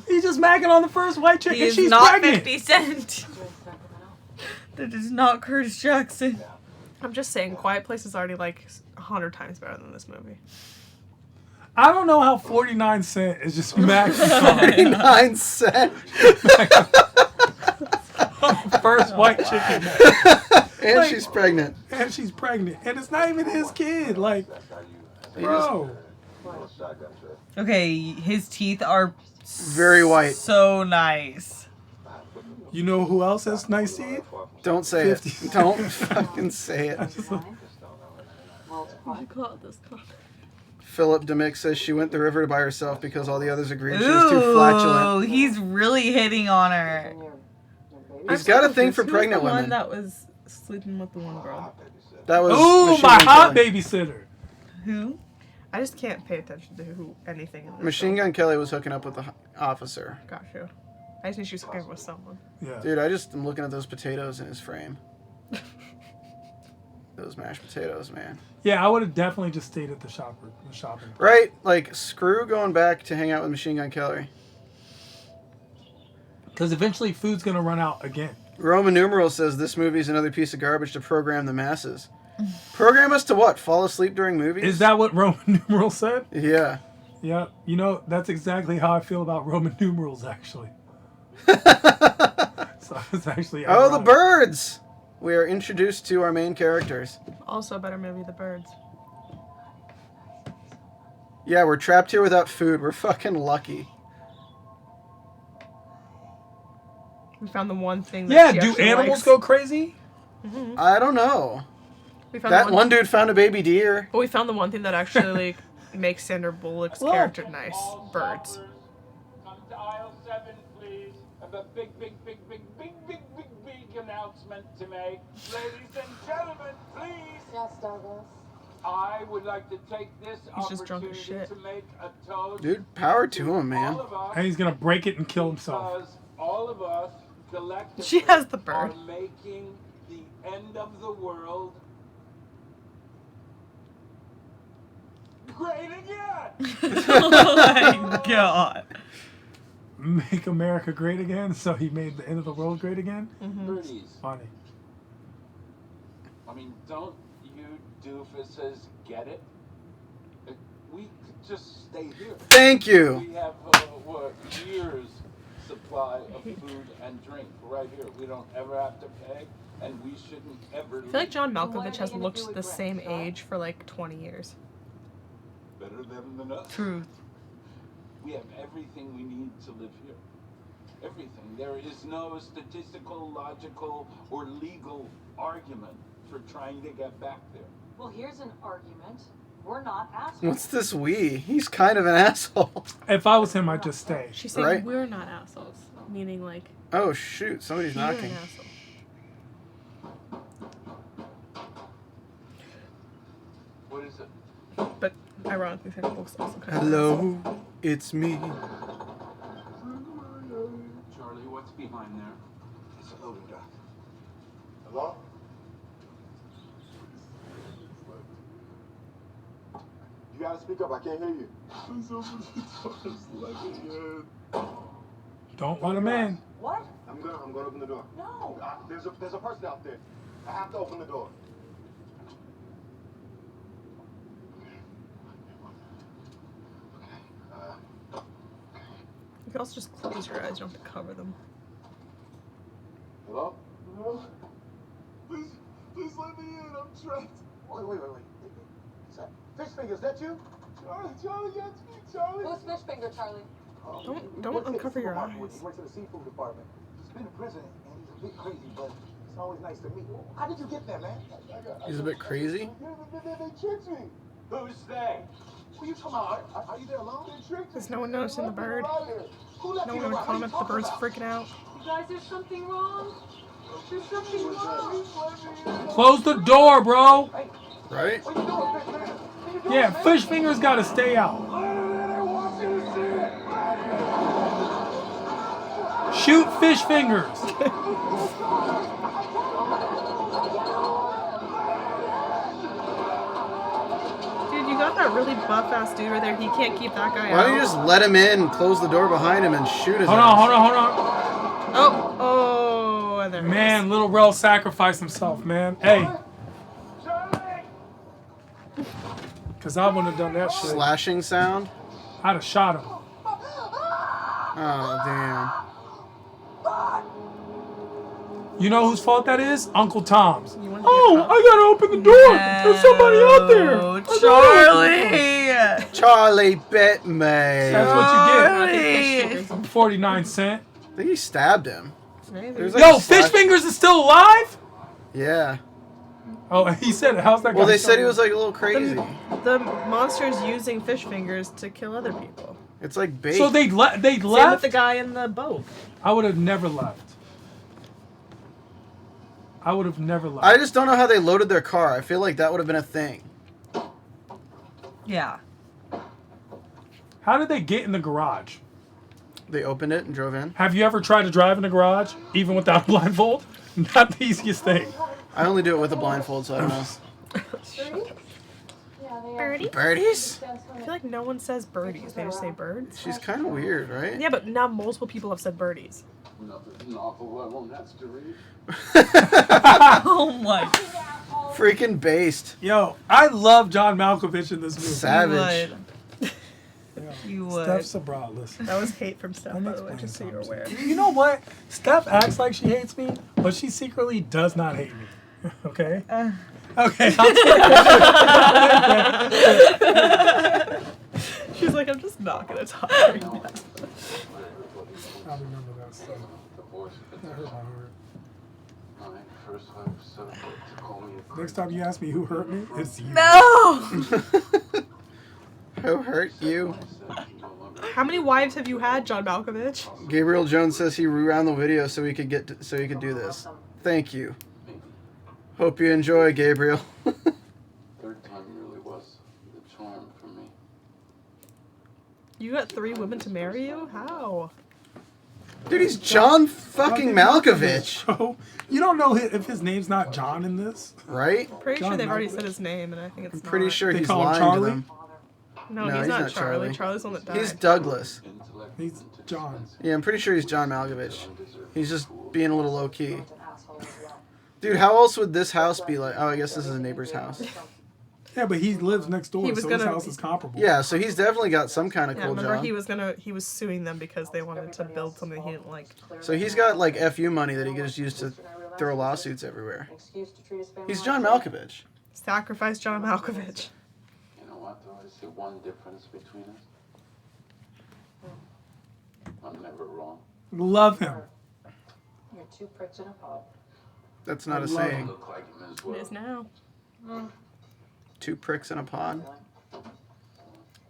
He's just macking on the first white chick He and is she's not pregnant. 50 Cent. That is not Curtis Jackson. I'm just saying, Quiet Place is already like 100 times better than this movie. I don't know how 49 Cent is just macking on 49 cents. first white chick he met. And Like- she's pregnant. And she's pregnant. And it's not even his kid. Like, He just- bro. Okay, his teeth are Very white. so nice. You know who else has nice teeth? Don't say it. 50. Don't fucking say it. What do you call it this comment? Philip Demick says she went the river by herself because all the others agreed she was too flatulent. Ooh, he's really hitting on her. He's got a thing for Who was pregnant the one women. that was sleeping with the one girl? That was Ooh, Machine my Gun hot Kelly. babysitter. Who? I just can't pay attention to anything in this. Machine Gun Kelly was hooking up with the officer. Got you. I just knew she was hooking up with someone. Yeah. Dude, I just am looking at those potatoes in his frame. Those mashed potatoes, man. Yeah, I would have definitely just stayed at the shopping. Right? Like, screw going back to hang out with Machine Gun Kelly. Because eventually food's going to run out again. Roman numeral says this movie's another piece of garbage to program the masses. Program us to what? Fall asleep during movies? Is that what Roman numeral said? Yeah. Yeah. You know, that's exactly how I feel about Roman numerals, actually. So it's actually Oh, the ironic. birds! We are introduced to our main characters. Also a better movie, The Birds. Yeah, we're trapped here without food. We're fucking lucky. We found the one thing that Yeah, she do actually animals likes. go crazy? I don't know. We found That the one dude found a baby deer. But we found the one thing that actually like makes Sandra Bullock's Well- character nice. Birds. Come to aisle 7, please. have a big announcement to make. Ladies and gentlemen, please. Yes, Douglas. I would like to take this He's just drunk as opportunity shit. to make a toast. Dude, power to him, man. All of us, And he's gonna break it and kill himself. because all of us collectively She has the bird. are making the end of the world great again. Oh my god. Make America great again. So he made the end of the world great again. Birdies. Funny. I mean, don't you doofuses get it? We could just stay here. Thank you. We have what, years supply of food and drink right here. We don't ever have to pay, and we shouldn't ever. I feel like John What are Malkovich they has gonna do looked with the Rex, same huh? age for like 20 years. Better them than us. Truth. We have everything we need to live here. Everything. There is no statistical, logical, or legal argument for trying to get back there. Well, here's an argument. We're not assholes. What's this we? He's kind of an asshole. If I was him, I'd just stay. She's saying Right. we're not assholes, meaning like Oh shoot, somebody's you're an knocking. asshole. What is it? But ironically, it looks also kind of Hello, it's me. Charlie, what's behind there? It's a loading dock. Hello? You gotta speak up, I can't hear you. Don't let him in. What? I'm gonna open the door. No. There's a person out there. I have to open the door. You can also just close your eyes, you don't have to cover them. Hello? Hello? Please let me in. I'm trapped. Wait. Is that Fish Finger? Is that you? Charlie, yeah, it's me, Charlie. Who's fish finger, Charlie? Don't Works at the uncover your supermarket. eyes. He works in the seafood department. He's been in prison and he's a bit crazy, but it's always nice to meet. How did you get there, man? He's a bit crazy. They tricked me. Who's they? What are you talking about? Are you there alone? They tricked me. Is no one noticing the bird? Who left No you one would around? comment the bird's freaking out. You guys, there's something wrong. There's something wrong. Close the door, bro. Right? What are you doing, Fish Finger? What you doing, Yeah, man? fish fingers gotta stay out. I want you to see it. Shoot fish fingers. Dude, you got that really buff ass dude right there. He can't keep that guy Why out. don't you just let him in, close the door behind him, and shoot his Hold ass? on. Oh, and there he Man, little Rel sacrificed himself, man. Hey. Cause I wouldn't have done that shit. Slashing sound? I'd have shot him. Oh, damn. You know whose fault that is? Uncle Tom's. You want to Oh, get I gotta open the door. There's somebody out there. Oh, Charlie! Charlie bit me. That's what you get. 49 cent. I think he stabbed him. Maybe. There's like Yo, a Fish slash- Fingers is still alive? Yeah. Oh, he said it. How's that guy? Well, they said he still was like a little crazy. The monster's using fish fingers to kill other people. It's like bait. So they Same with left? the guy in the boat. I would have never left. I would have never left. I just don't know how they loaded their car. I feel like that would have been a thing. Yeah. How did they get in the garage? They opened it and drove in. Have you ever tried to drive in a garage, even without a blindfold? Not the easiest thing. I only do it with a blindfold, so I don't know. Yeah, they are. Birdie? Birdies? I feel like no one says birdies. They just say birds. She's kind of weird, right? Yeah, but now multiple people have said birdies. Nothing awful I won't have to read. Oh my. Freaking based. Yo, I love John Malkovich in this movie. Savage. You would. Steph's a broad, listen. That was hate from Steph, Let me by the way, explain just so you're aware. something. You know what? Steph acts like she hates me, but she secretly does not hate me. Okay? Okay. She's like, I'm just not gonna talk right now. I remember that stuff. That hurt my heart. My first wife set up to call me a Next time you ask me who hurt me, it's you. No! Who hurt you? I said she no longer How many wives have you had, John Malkovich? Gabriel Jones says he rewound the video so he could do this. Thank you. Hope you enjoy, Gabriel. Third time really was the charm for me. You got 3 women to marry you? How? Dude, he's John fucking Malkovich. Bro, you don't know if his name's not John in this, right? Pretty John sure they've already Malkovich. said his name, and I think it's I'm pretty not. sure They he's call him lying Charlie? to them. No, No, he's he's not not Charlie. Charlie. Charlie's the one that died. He's Douglas. He's John. Yeah, I'm pretty sure he's John Malkovich. He's just being a little low key. Dude, how else would this house be like? Oh, I guess this is a neighbor's house. Yeah, but he lives next door, He was so his gonna- house is comparable. Yeah, so he's definitely got some kind of Yeah, cool remember job. he was suing them because they wanted to build something he didn't like. So he's got like FU money that he can just use to throw lawsuits everywhere. An excuse to treat his family He's like John shit. Malkovich. Sacrifice John Malkovich. You know what, though? I see one difference between us. I'm never wrong. Love him. You're 2 pricks in a pod. That's not a I love saying. Look like him as It well. is now. 2 pricks in a pod.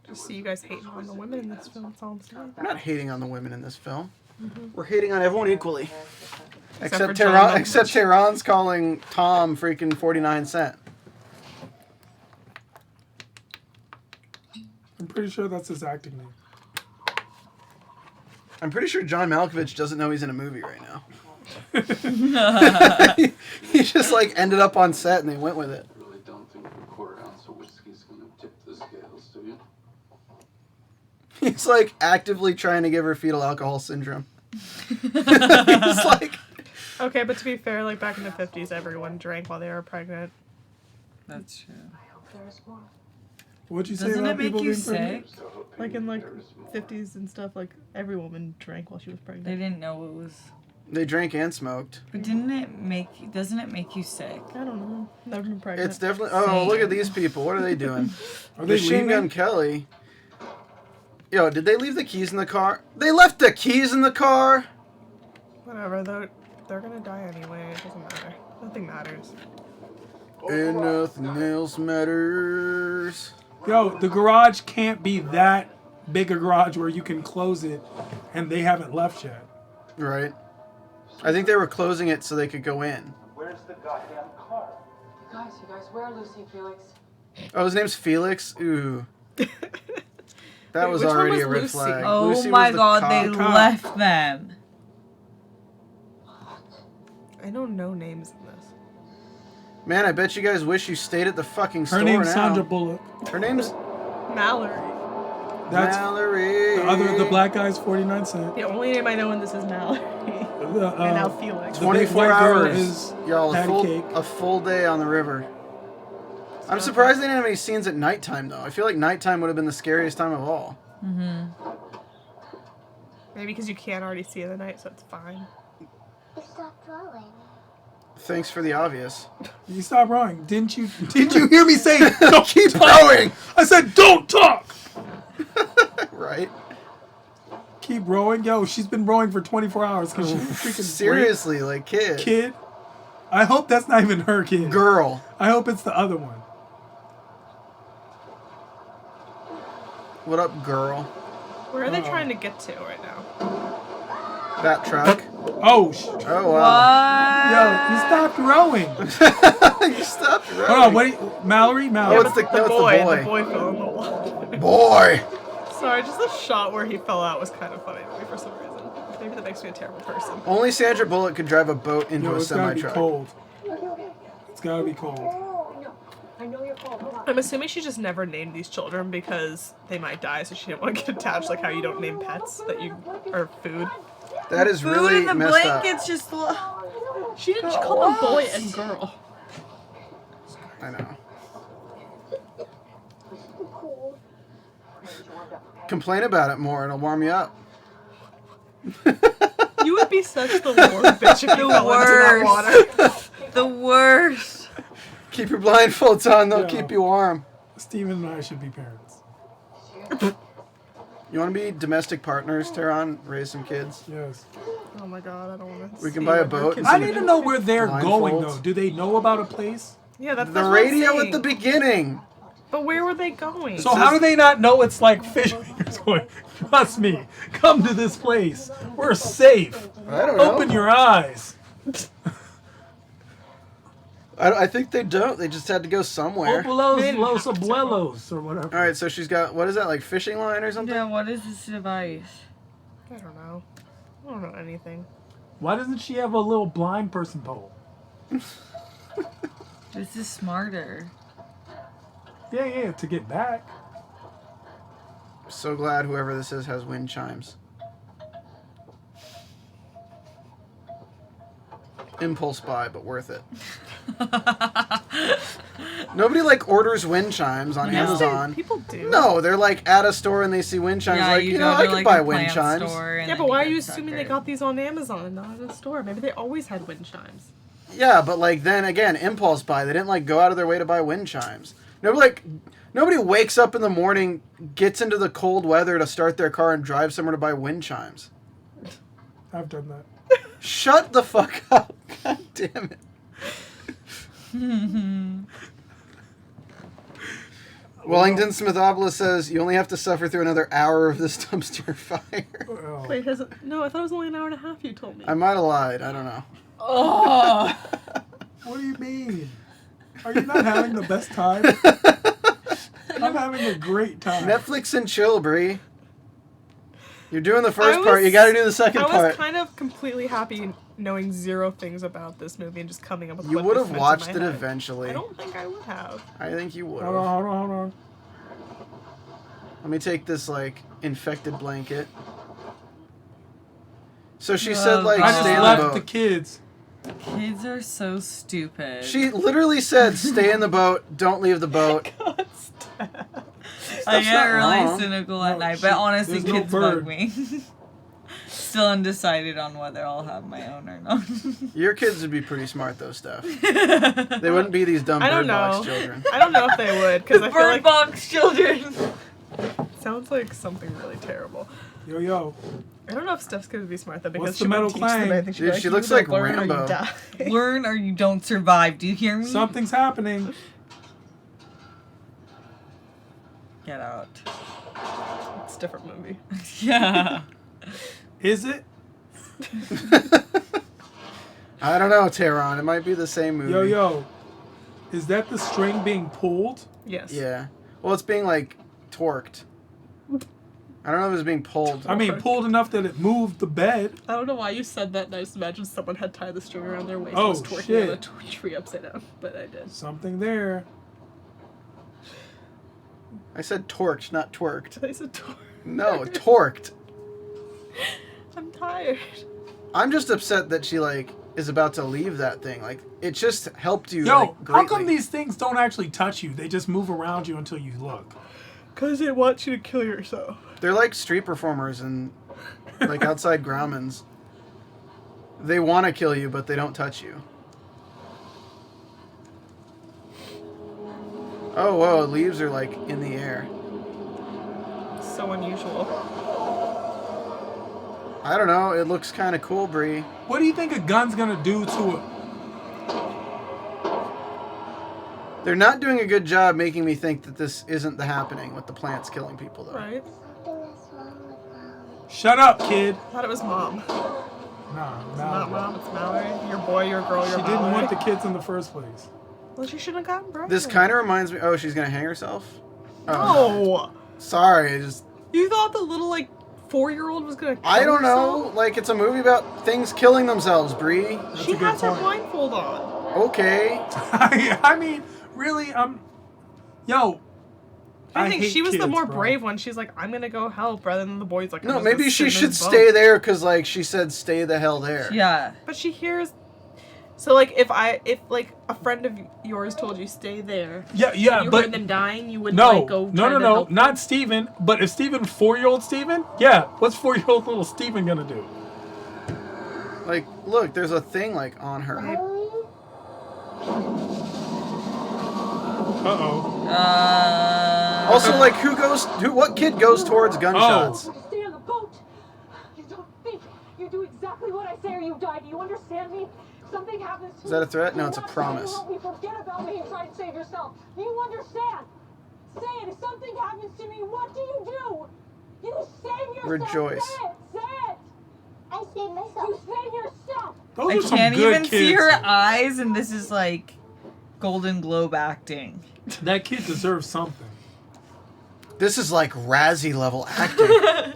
Just see you guys hating on the women in this film. That's all I'm saying. We're not hating on the women in this film. We're hating on everyone equally. for Except John Tehran, Malkovich. except Tehran's calling Tom freaking 49 cent. I'm pretty sure that's his acting name. I'm pretty sure John Malkovich doesn't know he's in a movie right now. He just like ended up on set and they went with it. I really don't think a quarter ounce of whiskey's gonna tip the scales, do you? He's like actively trying to give her fetal alcohol syndrome. He's like, Okay, but to be fair, like back in the 50s, everyone drank while they were pregnant. That's true. I hope there is more. What'd you say Doesn't about it make people you being pregnant? sick? So hoping Like in like there is more. 50s and stuff, like every woman drank while she was They pregnant. didn't know it was. they drank and smoked. But doesn't it make you sick? I don't know. Never been pregnant. It's definitely. Oh, look at these people. What are they doing? Are they Machine Gun leaving? Kelly. Yo, did they leave the keys in the car? They left the keys in the car. Whatever, they're gonna die anyway. It doesn't matter. Nothing matters. And nothing else matters. Yo, the garage can't be that big a garage where you can close it and they haven't left yet. Right. I think they were closing it so they could go in. Where's the goddamn car? You guys, where are Lucy and Felix? Oh, his name's Felix? Ooh. That Wait, was which one already was a red Lucy? flag. Oh Lucy my was the god, cop. they left them. I know no names in this. Man, I bet you guys wish you stayed at the fucking store Her name's now. Sandra Bullock. Her name's Mallory. That's Mallory. the black guy's 49 cent. The only name I know in this is Mallory. The, And now Felix. the big 24 white girl hours. is Y'all, Patty Cake. a full day on the river. I'm surprised they didn't have any scenes at nighttime, though. I feel like nighttime would have been the scariest time of all. Maybe because you can't already see in the night, so it's fine. It stopped rolling. Thanks for the obvious. You stop rowing. Didn't you hear me say don't Keep rowing! I said don't talk! Right? Keep rowing. Yo, she's been rowing for 24 hours because she's freaking Seriously, like, great kid. I hope that's not even her kid. Girl. I hope it's the other one. What up, girl? Where are they trying to get to right now? That truck. Oh, Oh, wow. yo, you stopped rowing. You stopped rowing. Hold on, wait, Mallory. Oh, it's the, The no, boy it's the boy. fell in the water. Boy! Sorry, just the shot where he fell out was kind of funny to me for some reason. Maybe that makes me a terrible person. Only Sandra Bullock could drive a boat into Yo, a it's gotta be semi-truck. cold. Okay. It's gotta be cold. No, I know you're cold. Hold on. I'm assuming she just never named these children because they might die, so she didn't want to get attached, like how you don't name pets that you or food. That is Food really in the messed up. blankets just. She didn't. She called them boy and girl. I know. Cool. Complain about it more, it'll warm you up. You would be such the worst bitch if you fell into that water. The worst. Keep your blindfolds on, they'll Yeah. keep you warm. Steven and I should be parents. You want to be domestic partners, Tehran? Raise some kids? Yes. Oh my god, I don't want to. We can buy a boat and I see need to know where they're going Blindfolds. though. Do they know about a place? Yeah, that's the that's what I'm radio at saying. the beginning. But where were they going? So how do they not know it's like fish fingers going, trust me, come to this place. We're safe. I don't know. Open your eyes. I think they don't. They just had to go somewhere. Opelos los abuelos or whatever. All right, so she's got, what is that, like fishing line or something? Yeah, what is this device? I don't know. I don't know anything. Why doesn't she have a little blind person pole? This is smarter. Yeah, to get back. So glad whoever this is has wind chimes. Impulse buy, but worth it. Nobody like orders wind chimes on Amazon. People do. No, they're like at a store and they see wind chimes. Yeah, like, you you go know, to I could like buy a wind plant chimes. store and Yeah, then but why are get you assuming they suckered. got these on Amazon and not at a store? Maybe they always had wind chimes. Yeah, but like then again, impulse buy. They didn't like go out of their way to buy wind chimes. Nobody wakes up in the morning, gets into the cold weather to start their car and drive somewhere to buy wind chimes. I've done that. Shut the fuck up. God damn it. Wellington Smithopolis says you only have to suffer through another hour of this dumpster fire. Oh. Wait, no, I thought it was only an hour and a half you told me. I might have lied. I don't know. Oh. What do you mean? Are you not having the best time? I'm having a great time. Netflix and chill, Bree. You're doing the first part. You got to do the second part. I was kind of completely happy knowing zero things about this movie and just coming up with You what would this have meant watched in it my head. eventually. I don't think I would have. I think you would have. Hold on. Let me take this, like, infected blanket. So she said, like, I stay just in the left boat. the kids. Kids are so stupid. She literally said, stay in the boat, don't leave the boat. I get not really wrong. cynical at No, night, but honestly, there's no kids bug bird. me. Still undecided on whether I'll have my own or not. Your kids would be pretty smart, though, Steph. They wouldn't be these dumb I don't Birdbox know. children. I don't know if they would, because I feel like Birdbox children. sounds like something really terrible. Yo. I don't know if Steph's gonna be smart though, because What's she the wouldn't metal teach them clang? anything. She'd be Dude, like, she you looks either like learn or you Rambo. die. Learn or you don't survive. Do you hear me? Something's happening. Get out. It's a different movie. Yeah. Is it? I don't know, Tehran. It might be the same movie. Yo. Is that the string being pulled? Yes. Yeah. Well, it's being, like, torqued. I don't know if it's being pulled. I mean, pulled enough that it moved the bed. I don't know why you said that, and I just imagined someone had tied the string around their waist Oh, and was twerking shit. on a tree upside down, but I did. Something there. I said torqued, not twerked. I said twerk. No, torqued. I'm tired. I'm just upset that she, like, is about to leave that thing. Like, it just helped you, Yo, like, how greatly. come these things don't actually touch you? They just move around you until you look. Because it wants you to kill yourself. They're like street performers and, like, outside growmans. They want to kill you, but they don't touch you. Oh, whoa, leaves are, like, in the air. So unusual. I don't know. It looks kind of cool, Bree. What do you think a gun's gonna do to it? They're not doing a good job making me think that this isn't the happening with the plants killing people, though. Right? Shut up, kid. I thought it was mom. Nah, It's not mom, it's Mallory. Your boy, your girl, your She didn't Mallory. want the kids in the first place. Well, she shouldn't have gotten pregnant. This kind of reminds me... Oh, she's going to hang herself? No! Sorry, I just... You thought the little, like, 4-year-old was gonna kill I don't know. herself? Like, it's a movie about things killing themselves, Bree. She a good has her point. blindfold on. Okay. I mean, really, yo. I think hate she was the kids, more bro. brave one. She's like, I'm gonna go help, rather than the boy's like, I'm No, just gonna maybe sit she in should this boat. stay there because, like, she said stay the hell there. Yeah. But she hears. So, like, if like a friend of yours told you stay there, Yeah, you but heard them dying, you wouldn't no, like go. try to no, help not Steven. But if Steven, 4-year-old Steven, yeah, what's 4-year-old little Steven gonna do? Like, look, there's a thing, like, on her. Uh-oh. Also, like, what kid goes towards gunshots? Oh. Stay on the boat. You don't think. You do exactly what I say or you die. Do you understand me? If something happens to Is that a me, threat? No, you're it's a not promise. gonna help me. Forget about me and try and save yourself. Do you understand? Say it. If something happens to me, what do you do? You save yourself. Rejoice. Say it. Say it. I save myself. You save yourself. Those I are some can't good even kids. see her eyes, and this is like Golden Globe acting. That kid deserves something. This is like Razzie level acting.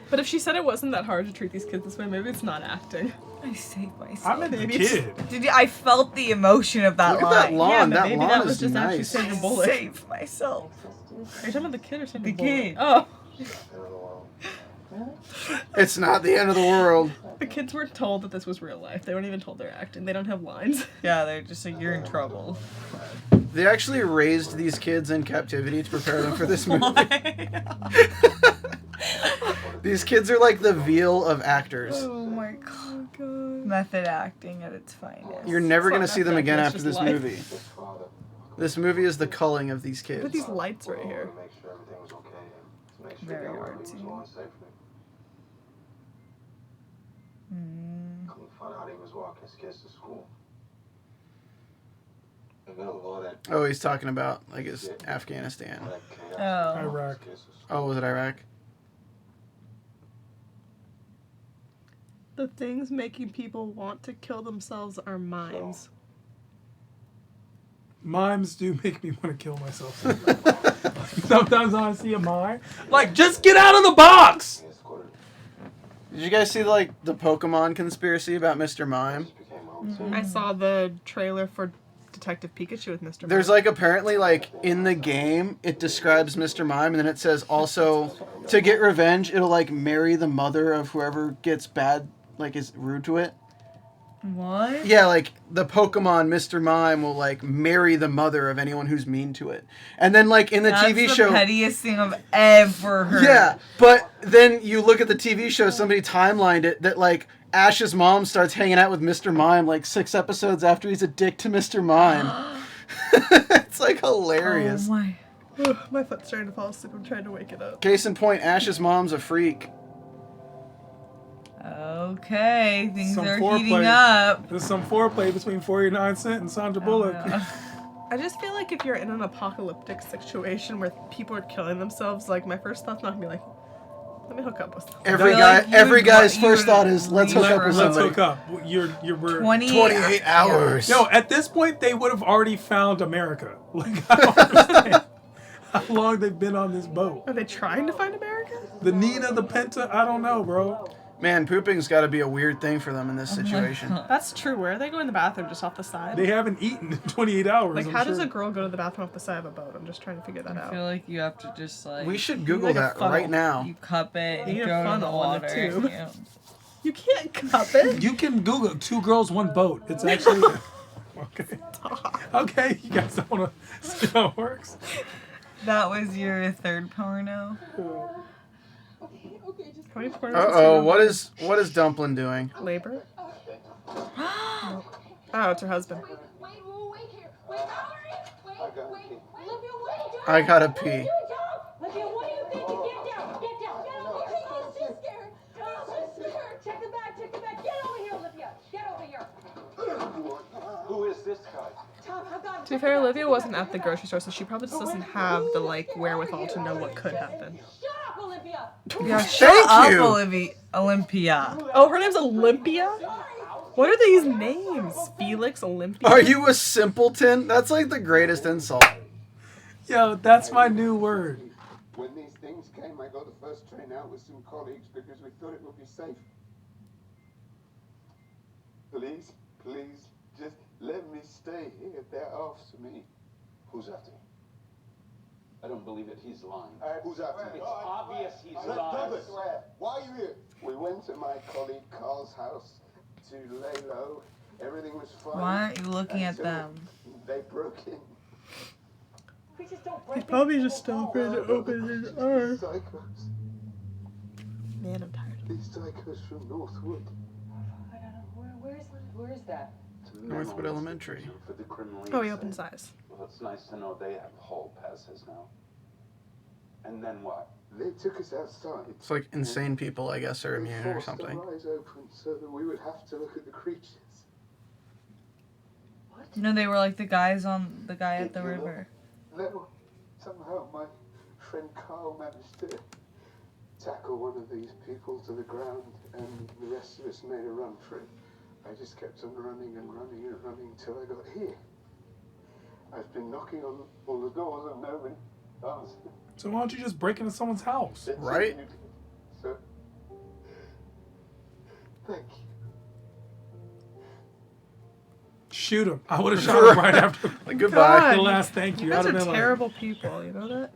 But if she said it wasn't that hard to treat these kids this way, maybe it's not acting. I saved myself. I meant the Maybe kid. I felt the emotion of that Look at line. that lawn. Yeah, but that maybe lawn that was is just actually nice. saying a I bullet. saved myself. Are you talking about the kid or something? The kid. Oh. It's not the end of the world. The kids weren't told that this was real life. They weren't even told they're acting. They don't have lines. Yeah, they're just like, you're in trouble. They actually raised these kids in captivity to prepare them for this movie. These kids are like the veal of actors. Oh my god. Method acting at its finest. You're never going to see them again That's after just this life. movie. This movie is the culling of these Look at kids. these lights right here. Make sure everything was okay. And make sure Very everyone artsy. was going safely. Couldn't find out he was walking his kids to school. In the middle of all that, Oh, he's talking about, I guess, Afghanistan. that chaos. Oh. Iraq. Oh, was it Iraq? The things making people want to kill themselves are mimes. Mimes do make me want to kill myself. Sometimes when I see a mime, like, just get out of the box! Did you guys see, like, the Pokemon conspiracy about Mr. Mime? I saw the trailer for Detective Pikachu with Mr. There's, Mime. like, apparently, like, in the game, it describes Mr. Mime, and then it says also, to get revenge, it'll, like, marry the mother of whoever gets bad, like, is rude to it. What? Yeah, like, the Pokemon Mr. Mime will, like, marry the mother of anyone who's mean to it. And then, like, in the That's TV the show... pettiest thing I've ever heard. Yeah, but then you look at the TV show, somebody timelined it, that, like, Ash's mom starts hanging out with Mr. Mime, like, 6 episodes after he's a dick to Mr. Mime. It's, like, hilarious. Oh my. My foot's starting to fall asleep. I'm trying to wake it up. Case in point, Ash's mom's a freak. Okay, things Some are foreplay. heating up. There's some foreplay between 49 Cent and Sandra Bullock. I just feel like if you're in an apocalyptic situation where people are killing themselves, like, my first thought's not gonna be like, let me hook up with them. Every feel guy, like you every would guy's want- first you thought would is, let's hook up with Let's somebody. hook up. We're 28 hours. No, at this point they would have already found America. Like, I don't understand how long they've been on this boat. Are they trying to find America? The Nina, the Penta, I don't know, bro. Man, pooping's got to be a weird thing for them in this situation. That's true. Where are they going to the bathroom? Just off the side? They haven't eaten in 28 hours. Like, I'm how does sure. a girl go to the bathroom off the side of a boat? I'm just trying to figure that I out. feel like you have to just like We should Google like a that funnel. right now. you cup it and You you need a go in the funnel and a water. tube. Yeah. You can't cup it. You can Google 2 girls, 1 boat. It's actually okay. Okay, you guys don't want to see how it works. That was your third porno. How many pornos Uh-oh, is what is Dumplin' doing? labor? Oh, it's her husband. Wait here. Wait, Olivia, wait. I gotta pee. Olivia, what are you thinking? Get down. Get over here. She's scared. She's scared. Check the bag. Get over here, Olivia. Get over here. Who is this guy? Tom, I've got To be fair, Olivia wasn't at the grocery store, so she probably just doesn't have the, like, wherewithal to know what could happen. Shut up, Olivia. Yeah, shut Thank up, you. Olympia. Oh, her name's Olympia? What are these names? Felix, Olympia? Are you a simpleton? That's like the greatest insult. Yo, that's my new word. When these things came, I got the first train out with some colleagues because we thought it would be safe. Please, just let me stay here. They're after me. Who's after me? I don't believe it. He's lying. Who's after me? It's obvious he's Let's lying. do this. Why are you here? We went to my colleague Carl's house to lay low. Everything was fine. Why aren't you looking at until them? They broke in. He's probably just still afraid to open his arm. Psychos. Man, I'm tired. These psychos from Northwood. I don't know. Where is that? It's a Northwood mental Elementary. institution for the criminally Oh, he insane. opened his eyes. Well, it's nice to know they have hall passes now. And then what? They took us outside. It's like insane people, I guess, are immune or Forced something. our eyes open so that we would have to look at the creatures. What? No, they were like the guy at the river. No, somehow my friend Carl managed to tackle one of these people to the ground, and the rest of us made a run for it. I just kept on running and running and running until I got here. I've been knocking on all the doors and nobody answered. So why don't you just break into someone's house? Right? So, thank you. Shoot him. I would have shot him right after. Goodbye. God. The last thank you. You guys I'd have are been like, terrible people, you know that?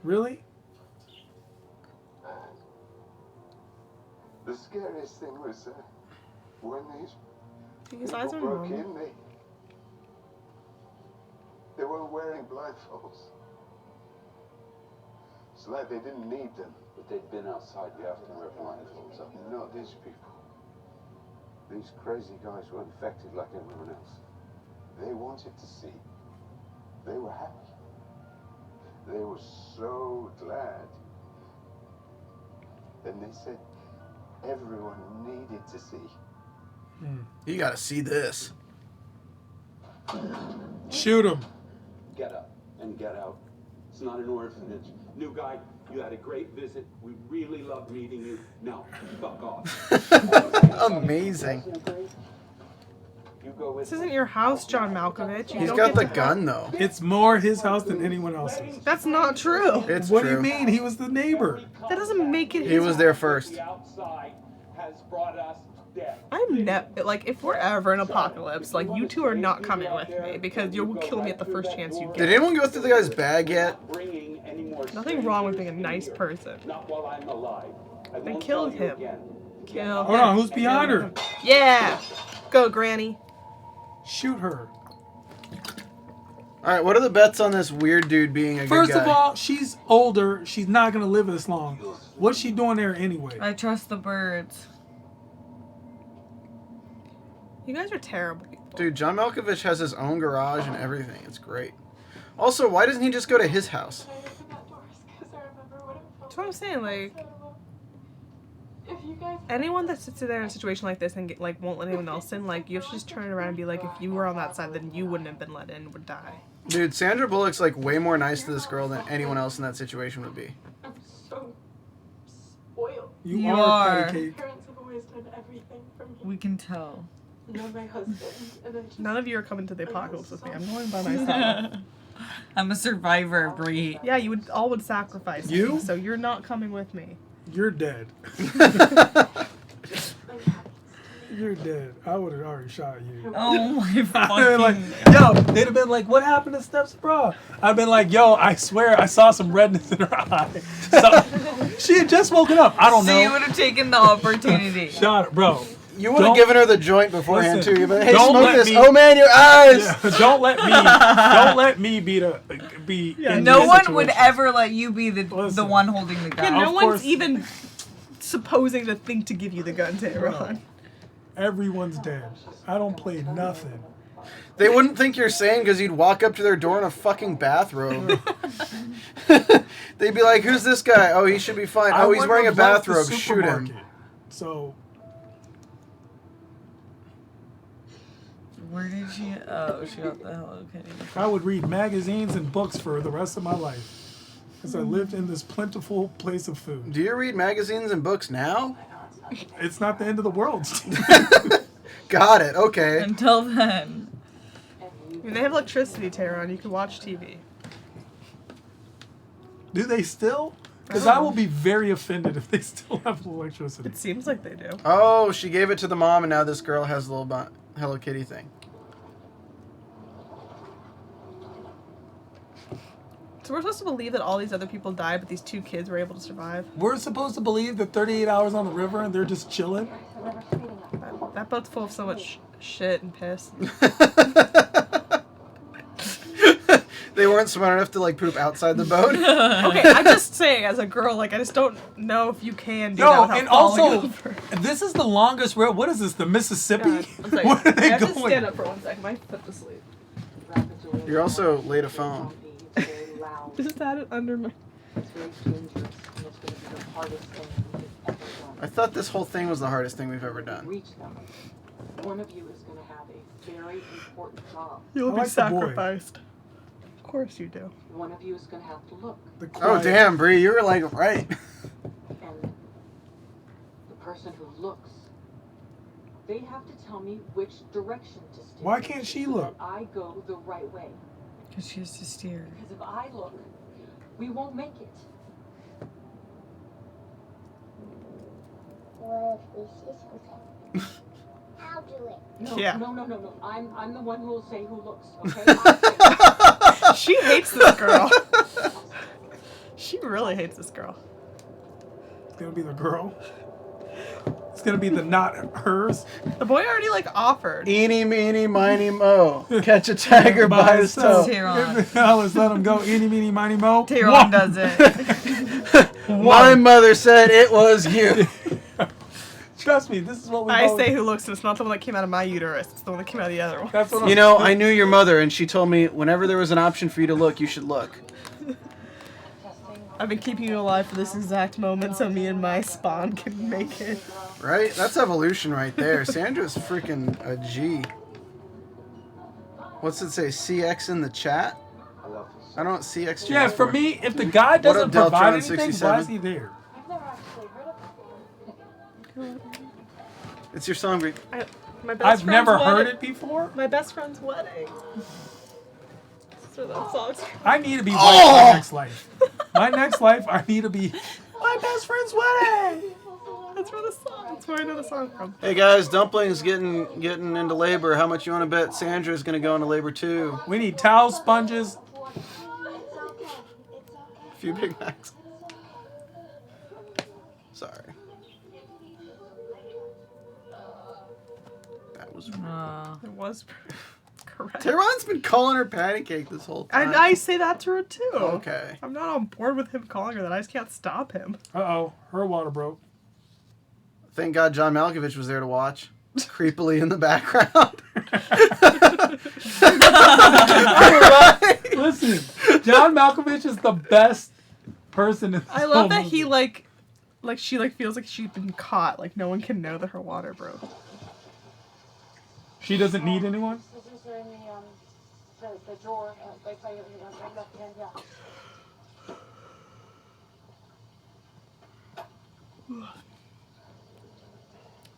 really? The scariest thing was when these His people eyes are broke normal. in, they weren't wearing blindfolds. It's like they didn't need them. But they'd been outside, you have to wear blindfolds up. Not these people. These crazy guys were infected like everyone else. They wanted to see. They were happy. They were so glad. And they said everyone needed to see. You gotta see this. Shoot him. Get up and get out. It's not an orphanage. New guy, you had a great visit. We really loved meeting you. Now, fuck off. Amazing. You go with This isn't your house, John Malkovich. You He's don't got get the to- gun though. It's more his house than anyone else's. That's not true. It's What true. do you mean? He was the neighbor. That doesn't make it He his was there first. The outside has brought us death. I'm like, if we're ever in apocalypse, like, you two are not coming with me because you will kill me at the first chance you Did get. anyone go through the guy's bag yet? Bringing any more Nothing wrong with being a nice person. Not while I'm alive. I They won't killed tell you him. again. Kill Hold on, who's behind her? Yeah! Go, Granny. Shoot her. Alright, what are the bets on this weird dude being a good First guy? of all, she's older. She's not going to live this long. What's she doing there anyway? I trust the birds. You guys are terrible people. Dude, John Malkovich has his own garage and everything. It's great. Also, why doesn't he just go to his house? I opened that doors because I remember what it felt That's what I'm saying, like, If you guys anyone that sits there in a situation like this and won't let anyone else in, like, you have to just turn it around and be like, if you were on that side, then you wouldn't have been let in, would die. Dude, Sandra Bullock's like way more nice to this girl than anyone else in that situation would be. I'm so spoiled. You are. are My patty cake. parents have always done everything for me. We can tell. Now my husband and I just None of you are coming to the apocalypse with me. I'm going by myself. I'm a survivor, Bree. Yeah, you would all would sacrifice You? me, so you're not coming with me. You're dead. You're dead. I would have already shot you. Oh my I'd been fucking... like, yo, they'd have been like, what happened to Steph's bra? I'd been like, yo, I swear I saw some redness in her eye. So, she had just woken up. I don't So you know. would have taken the opportunity. Shot her, bro. You would have Don't- given her the joint beforehand Listen, too. You'd be like, hey, don't smoke let this. me- Oh man, your eyes! Yeah, don't let me be in No this one would situation. ever let you be the Listen. one holding the Yeah, gun. no Of one's course. even supposing to think to give you the gun to Iran. Everyone's dead. I don't play nothing. They wouldn't think you're sane because you'd walk up to their door in a fucking bathrobe. They'd be like, who's this guy? Oh, he should be fine. I Oh, he's wouldn't wearing a have left the bathrobe. Shoot him. supermarket. So, Where did she... Oh, she got the Hello Kitty. I would read magazines and books for the rest of my life. Because I lived in this plentiful place of food. Do you read magazines and books now? It's not the end of the world. Got it. Okay. Until then. I mean, they have electricity, Tehran. You can watch TV. Do they still? Because I will be very offended if they still have electricity. It seems like they do. Oh, she gave it to the mom, and now this girl has a little Hello Kitty thing. So we're supposed to believe that all these other people died, but these two kids were able to survive? We're supposed to believe that 38 hours on the river and they're just chilling? That boat's full of so much shit and piss. They weren't smart enough to like poop outside the boat. Okay, I'm just saying, as a girl, like, I just don't know if you can do that No, without and falling also, over. this is the longest rail. What is this, the Mississippi? God, one second. Where are I they have to going? stand up for 1 second. My foot to sleep. You're also late a phone. It's very loud. Just had it under my... It's very dangerous, and it's going to be the hardest thing we've ever done. I thought this whole thing was the hardest thing we've ever done. Reach them. One of you is going to have a very important job. You'll I be like the boy. sacrificed. Of course you do. One of you is going to have to look. The Oh quiet- damn, Bree, you were like right. And the person who looks, they have to tell me which direction to steer. Why can't she so that look? I go the right way. Because she has to steer. Because if I look, we won't make it. What if we sister? I'll do it. No, Yeah. no. I'm the one who will say who looks, okay? She hates this girl. She really hates this girl. It's gonna be the girl. It's gonna be the not hers. The boy already like offered. Eeny, meeny, miny, mo. Catch a tiger by his toe. Tyron. Alice, let him go. Eeny, meeny, miny, mo. Tyron does it. My mother said it was you. Trust me, this is what we I both- say who looks, and it's not the one that came out of my uterus. It's the one that came out of the other one. That's what I'm You know, I knew your mother, and she told me whenever there was an option for you to look, you should look. I've been keeping you alive for this exact moment so me and my spawn can make it. Right? That's evolution right there. Sandra's freaking a G. What's it say? CX in the chat? I don't see X. Yeah, for me, if the guy doesn't What up, provide Deltron anything, 67? why is he there? I've never actually heard of it. It's your song, Bree. My best I've friend's never heard wedding- it before. My best friend's wedding. That's where that song's from. I need to be white my next life. My next life, I need to be my best friend's wedding. That's where the song. That's where I know the song from. Hey guys, Dumpling's getting into labor. How much you want to bet Sandra's gonna go into labor too? We need towels, sponges. It's okay. A few Big Macs. Sorry. That was. It was correct. Tehran's been calling her patty cake this whole time. I say that to her too. Okay. I'm not on board with him calling her that. I just can't stop him. Uh-oh, her water broke. Thank God John Malkovich was there to watch. Creepily in the background. Listen, John Malkovich is the best person in this I love whole that movie. he she feels like she's been caught. Like no one can know that her water broke. She doesn't need anyone? Scissors are in the drawer, right by your left hand, yeah.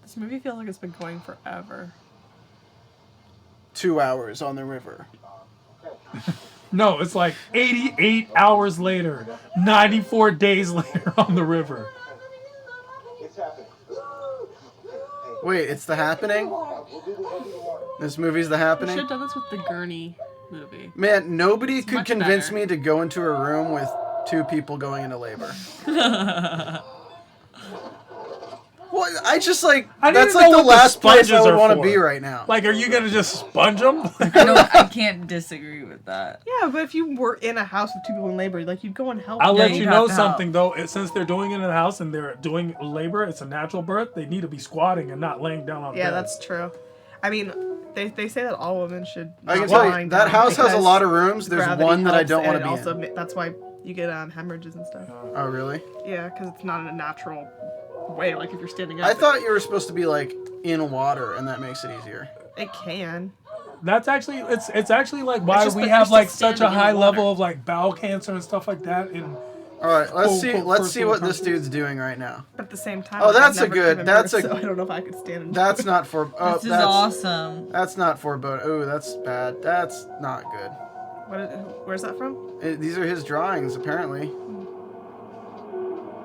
This movie feels like it's been going forever. 2 hours on the river. No, it's like 88 hours later, 94 days later on the river. It's happening. Wait, it's The Happening? This movie's The We Happening? should have done this with the Gurney movie. Man, nobody could much convince better. me to go into a room with 2 people going into labor. Well, I just like, I need that's to like know the what the last place I sponges would are want to for. be right now. Like, are you gonna just sponge them? I can't disagree with that. Yeah, but if you were in a house with 2 people in labor, like you'd go and help. I'll them. let you'd you have know to help. something though. Since they're doing it in the house and they're doing labor, it's a natural birth. They need to be squatting and not laying down on Yeah, bed. that's true. I mean, they say that all women should. I can not tell lie you, that down house has a because lot of rooms. There's gravity one that I helps, don't want and to be also in. that's why you get hemorrhages and stuff. Oh, really? Yeah, because it's not in a natural way. Like if you're standing up, I thought you were supposed to be like in water, and that makes it easier. it can. That's actually it's actually like why just we that have you're like still such a standing in high the level water. of like bowel cancer and stuff like that. In All right, let's Full- see. full Let's first see world what this countries. dude's doing right now. But at the same time, Oh, I've that's a never good- given that's birth, a- So I don't know if I could stand in. That's not for. Oh, This is that's awesome. That's not for. But oh, that's bad. That's not good. Where's that from? These are his drawings, apparently.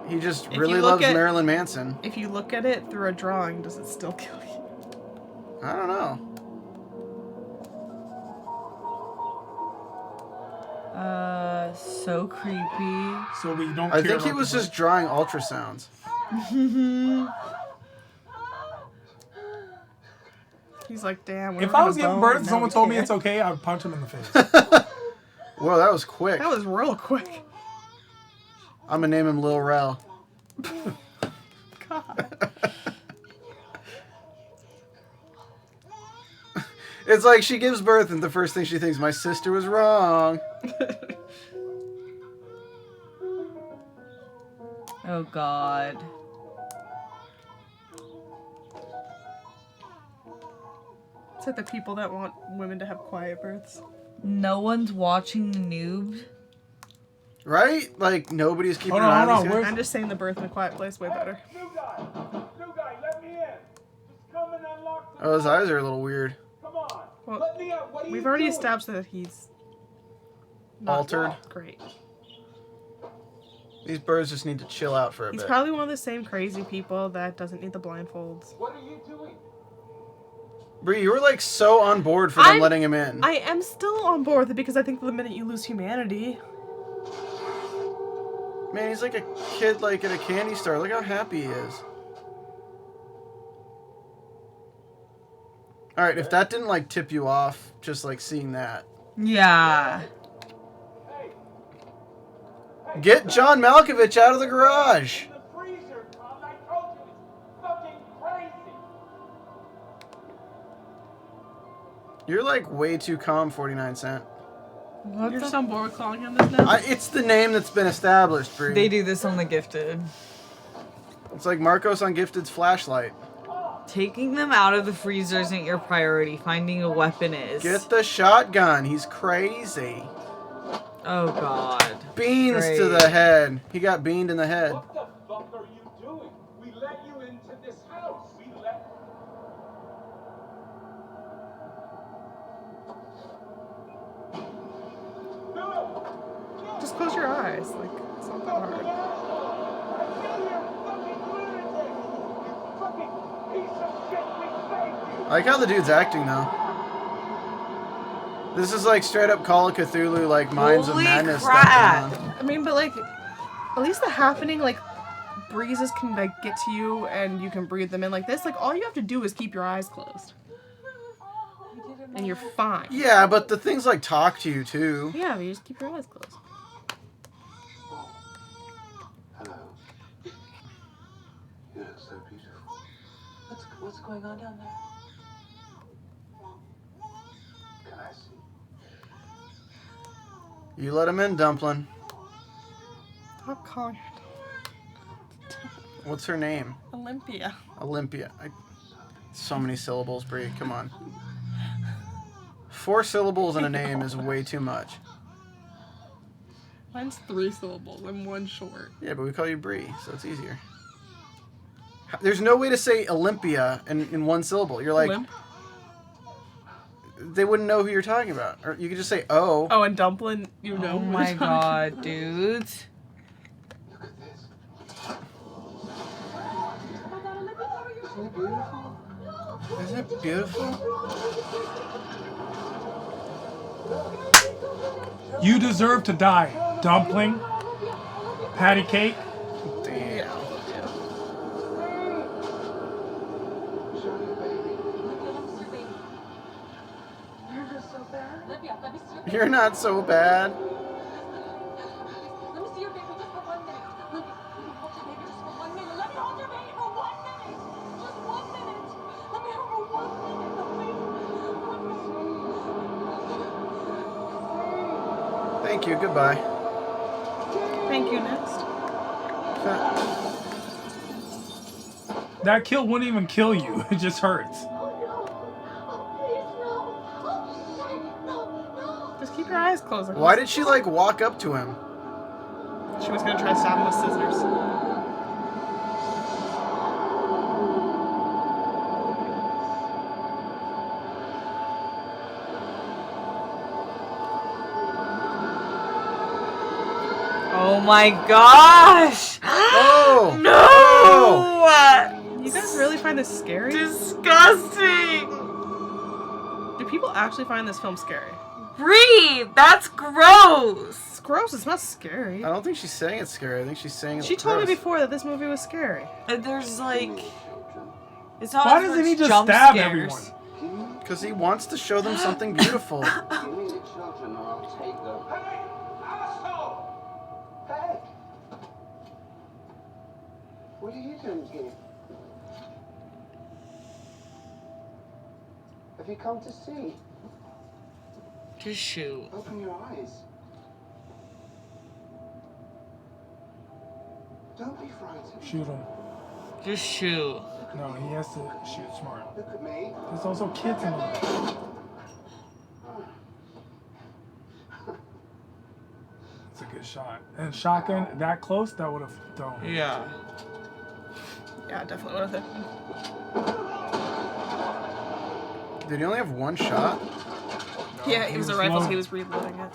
He just If really you look loves at- Marilyn Manson. If you look at it through a drawing, does it still kill you? I don't know. So creepy. so we don't. I care think he about was the just drawing ultrasounds. He's like, damn. If I was giving birth and someone told me it's okay, I would punch him in the face. Whoa, that was quick. That was real quick. I'm gonna name him Lil Rel. God. It's like she gives birth and the first thing she thinks, my sister was wrong. Oh God. It's like the people that want women to have quiet births. No one's watching the noobs. Right? Like, nobody's keeping Hold an eye on, on hold these on. guys. I'm just saying the birth in a quiet place way better. New guy, let me in. Just come and unlock the Oh, his eyes are a little weird. Come on. Well, Let me out. What are we've you already doing? established that he's not Altered. great. These birds just need to chill out for a He's bit. probably one of the same crazy people that doesn't need the blindfolds. What are you doing? Bree, you were like so on board for them letting him in. I am still on board with it because I think the minute you lose humanity. Man, he's like a kid like at a candy store. Look how happy he is. Alright, if that didn't like tip you off, just like seeing that. Yeah. Get John Malkovich out of the garage! The freezer, Tom. I told you it's fucking crazy. You're like way too calm, 49 Cent. You're just on board with calling him this now? It's the name that's been established, Bree. They do this on The Gifted. It's like Marcos on Gifted's flashlight. Taking them out of the freezer isn't your priority. Finding a weapon is. Get the shotgun. He's crazy. Oh, God. Beans Great. to the head. He got beamed in the head. What the fuck are you doing? We let you into this house. We let. No! Just close your eyes. Like, it's not that hard. I like how the dude's acting though. This is like straight up Call of Cthulhu, like Minds of Holy Madness crap. stuff going on. I mean, but like, at least the happening, like, breezes can like get to you and you can breathe them in like this. Like, all you have to do is keep your eyes closed. And you're fine. Yeah, but the things like talk to you too. Yeah, but you just keep your eyes closed. Hello. You look so beautiful. What's going on down there? Can I see? You let him in, Dumpling. Stop calling her What's her name? Olympia. Olympia. So many syllables, Bree. Come on. 4 syllables in a name is way too much. Mine's 3 syllables. I'm 1 short. Yeah, but we call you Bree, so it's easier. There's no way to say Olympia in 1 syllable. You're like, Olymp? they wouldn't know who you're talking about. Or you could just say oh. Oh, and Dumpling, you know. Oh who my we're talking God, dudes. Look at this. Isn't it beautiful? Isn't it beautiful? You deserve to die, dumpling, patty cake. Damn. Show your baby. Olivia, let me see your baby. You're not so bad. Let me see your baby just for 1 minute. Let me hold your baby just for 1 minute. Let me hold your baby for 1 minute. Just 1 minute. Let me hold her 1 minute. Thank you. Goodbye. Thank you, next. That kill wouldn't even kill you. It just hurts. Just keep your eyes closed. Like, Why did she like walk up to him? She was gonna try to stab him with scissors. Oh my gosh! Oh! No! Oh! You guys really find this scary? Disgusting! Do people actually find this film scary? Bree, that's gross! It's gross. It's not scary. I don't think she's saying it's scary. I think she's saying it's She told me gross. before that this movie was scary. And there's like... It's not Why as doesn't he much just jump stab scares. everyone? Because he wants to show them something beautiful. Give me the children or I'll take them. Hey, asshole! Hey! What are you doing here? Have you come to see? Just shoot. Open your eyes. Don't be frightened. Shoot him. Just shoot. No, he has to shoot smart. Look at me. There's also kids in there. It's a good shot. And shotgun that close, that would have thrown. Yeah. Yeah, definitely would have. Did he only have one shot? Yeah, it was a rifle, so he was reloading it.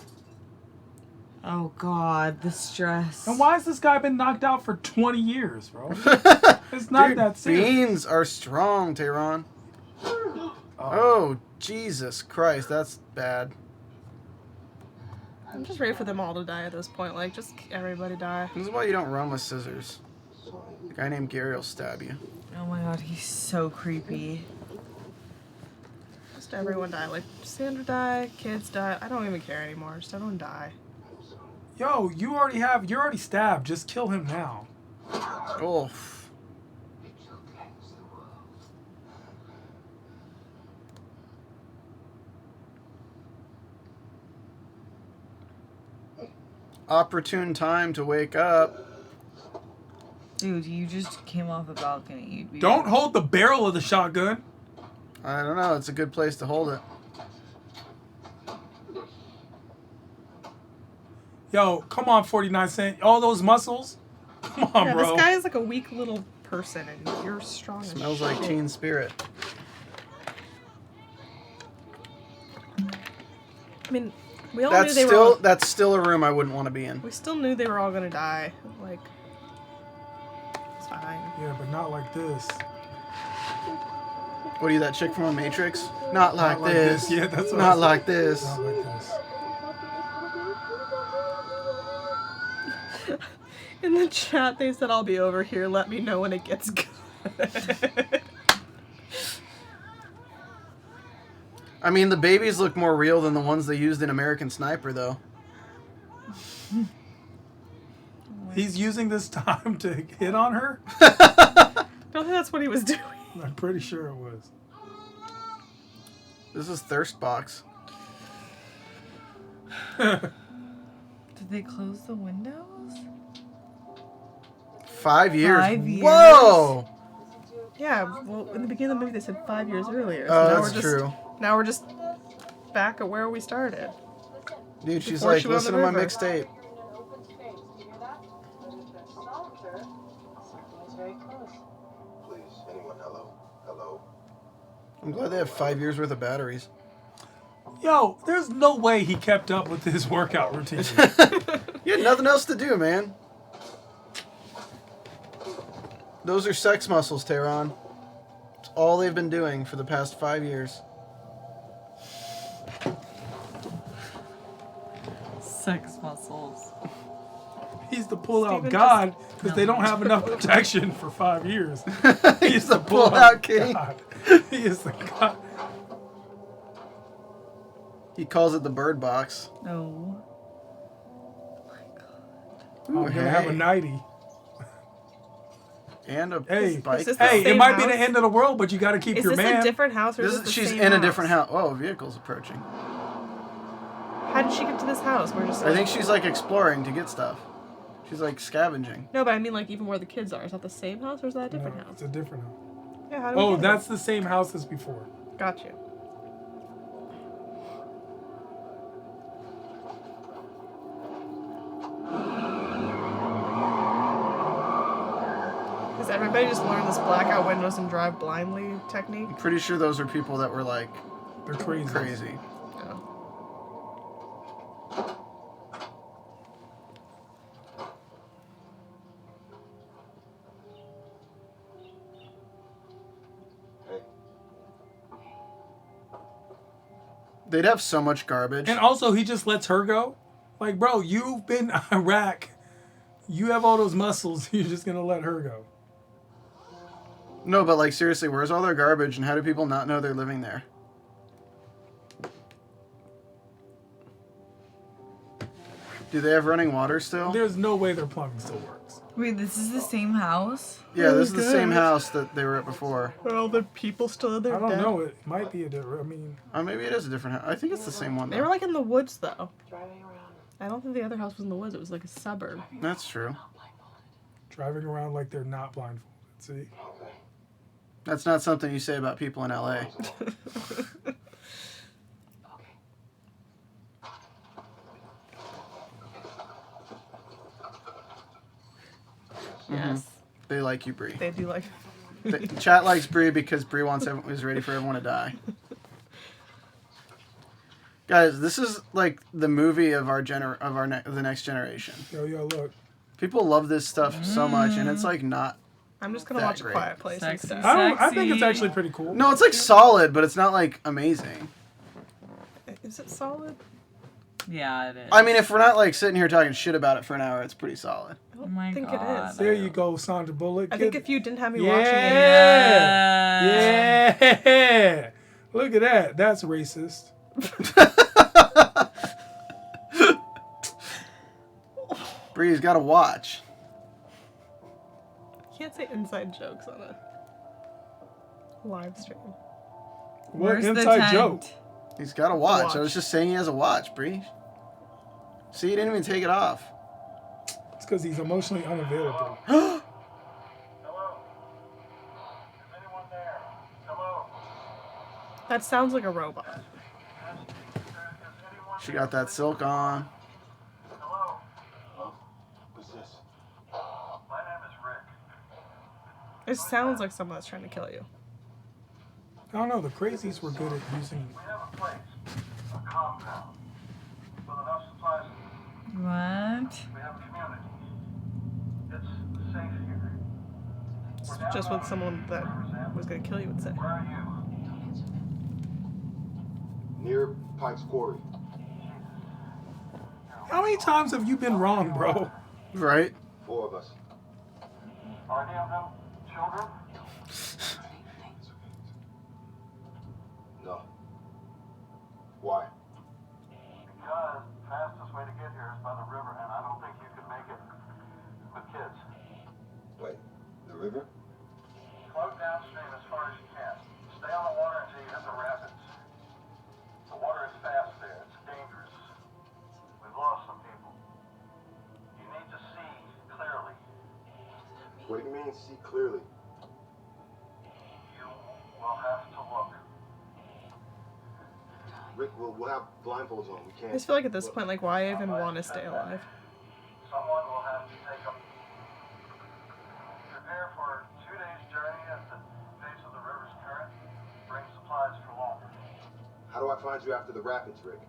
Oh God, the stress. And why has this guy been knocked out for 20 years, bro? It's not Dude, that serious. beans are strong, Tehran. Oh, Jesus Christ, that's bad. I'm just ready for them all to die at this point. Like, just everybody die. This is why you don't run with scissors. A guy named Gary will stab you. Oh my God, he's so creepy. Just everyone die. Like, Sandra die, kids die. I don't even care anymore. Just everyone die. Yo, you're already stabbed. Just kill him now. Oh. Opportune time to wake up. Dude, you just came off a balcony. You'd be Don't hold the barrel of the shotgun. I don't know. It's a good place to hold it. Yo, come on, 49 Cent. All those muscles. Come on, Yeah, bro. this guy is like a weak little person, and you're strong as Smells shit. like teen spirit. I mean, we all knew That's they were all, still a room I wouldn't want to be in. we still knew they were all gonna die. Like, it's fine. Yeah, but not like this. What are you, that chick from a Matrix? Not like like this. this. Yeah, that's what I Not said. like this. Not like this. In the chat, they said, "I'll be over here. Let me know when it gets good." I mean, the babies look more real than the ones they used in American Sniper, though. He's using this time to hit on her? I don't think that's what he was doing. I'm pretty sure it was. This is Thirst Box. Did they close the windows? 5 years. 5 years? Whoa! Yeah, well, in the beginning of the movie, they said 5 years earlier. Oh, now that's we're just, true. Now we're just back at where we started. Dude, she's Before like, she went listen on to the my river." mixtape. Open space. Do you hear that? But if there's soldier, something is very close. Please, anyone, hello? Hello? I'm glad they have 5 years worth of batteries. Yo, there's no way he kept up with his workout routine. You had nothing else to do, man. Those are sex muscles, Tehran. It's all they've been doing for the past 5 years. Sex muscles. He's the pull-out Steven god because they don't have enough protection for 5 years. He's the pull-out king. God. He is the god. He calls it the Birdbox. No. I'm gonna have a nightie. And a Hey, bike. Is this the Hey, it same might be the house? end of the world, but you got to keep Is your this man. a different house or is this the She's same in house? a different house. Oh, a vehicle's approaching. How did she get to this house? We're just. I think she's like exploring to get stuff. She's like scavenging. No, but I mean, like, even where the kids are. Is that the same house or is that a different No, house? it's a different house. Yeah, how do we Oh, get here? that's the same house as before. Got you. Does everybody just learn this blackout windows and drive blindly technique? I'm pretty sure those are people that were like They're crazy. crazy. No. Hey, They'd have so much garbage. And also, he just lets her go. Like, bro, you've been Iraq. You have all those muscles. You're just gonna let her go. No, but like seriously, where's all their garbage and how do people not know they're living there? Do they have running water still? There's no way their plumbing still works. Wait, this is the same house? Yeah, this is Oh, the same God. house that they were at before. Are all the people still in there? I don't dead? know. It might be a different. I mean, Maybe it is a different house. I think it's the same one They were though. like in the woods, though. Driving around. I don't think the other house was in the woods. It was like a suburb. That's true. driving around like they're not blindfolded. See? Okay. That's not something you say about people in LA. Yes. They like you, Bree. They do like. Chat likes Bree because Bree is ready for everyone to die. Guys, this is like the movie of the next generation. Yo, look. People love this stuff so much, and it's like not. I'm just gonna that watch great. Quiet Place Sexy. instead. I think it's actually pretty cool. No, it's like solid, but it's not like amazing. Is it solid? Yeah, it is. I mean, if we're not like sitting here talking shit about it for an hour, it's pretty solid. I don't Oh my think God. it is. There you go, Sandra Bullock. I think if you didn't have me Yeah. watching it, Yeah. Look at that. That's racist. Bree's got to watch. you can't say inside jokes on a live stream. What Where's the inside tent? joke? He's got to watch. Watch. I was just saying he has a watch, Bree. See, he didn't even take it off. It's because he's emotionally unavailable. Hello? Is anyone there? Hello? That sounds like a robot. She got that silk on. Hello? Who's this? My name is Rick. It sounds like someone that's trying to kill you. I don't know. The crazies were good at using. We have a place, a compound, with enough supplies. What? We have a community. It's safe here. It's just what someone that was gonna kill you would say. Where are you? Near Pike's Quarry. How many times have you been wrong, bro? Right? 4 of us. Are any of them children? No. Why? Because the fastest way to get here is by the river, and I don't think you can make it with kids. Wait, the river? Float downstream as far as you can. Stay on the water until you hit the rapids. The water is fast there. It's dangerous. We've lost some people. You need to see clearly. What do you mean, see clearly? You will have to look. Rick, we'll have blindfolds on. We I can't. just feel like at this point, like, why even want to stay alive? Someone will have to take them. Prepare for 2 days' journey at the pace of the river's current. Bring supplies for longer. How do I find you after the rapids, Rick?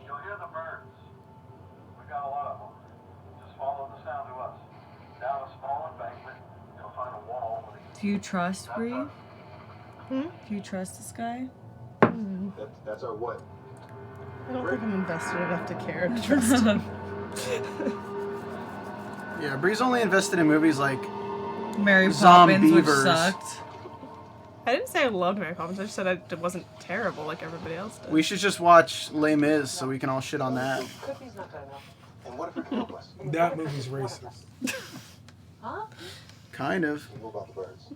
You'll hear the birds. We got a lot of them. Just follow the sound to us. Down a small embankment, you'll find a wall with a... Do you trust Bree? Hmm? Do you trust this guy? That's our what? I don't think I'm invested enough to care to trust him. Yeah, Bree's only invested in movies like Mary Poppins, which Zombievers. sucked. I didn't say I loved Mary Poppins. I just said it wasn't terrible like everybody else did. We should just watch Les Mis so we can all shit on that. Cookies not good enough. And what if it can help us? That movie's racist. Huh? Kind of. We know about the birds. Oh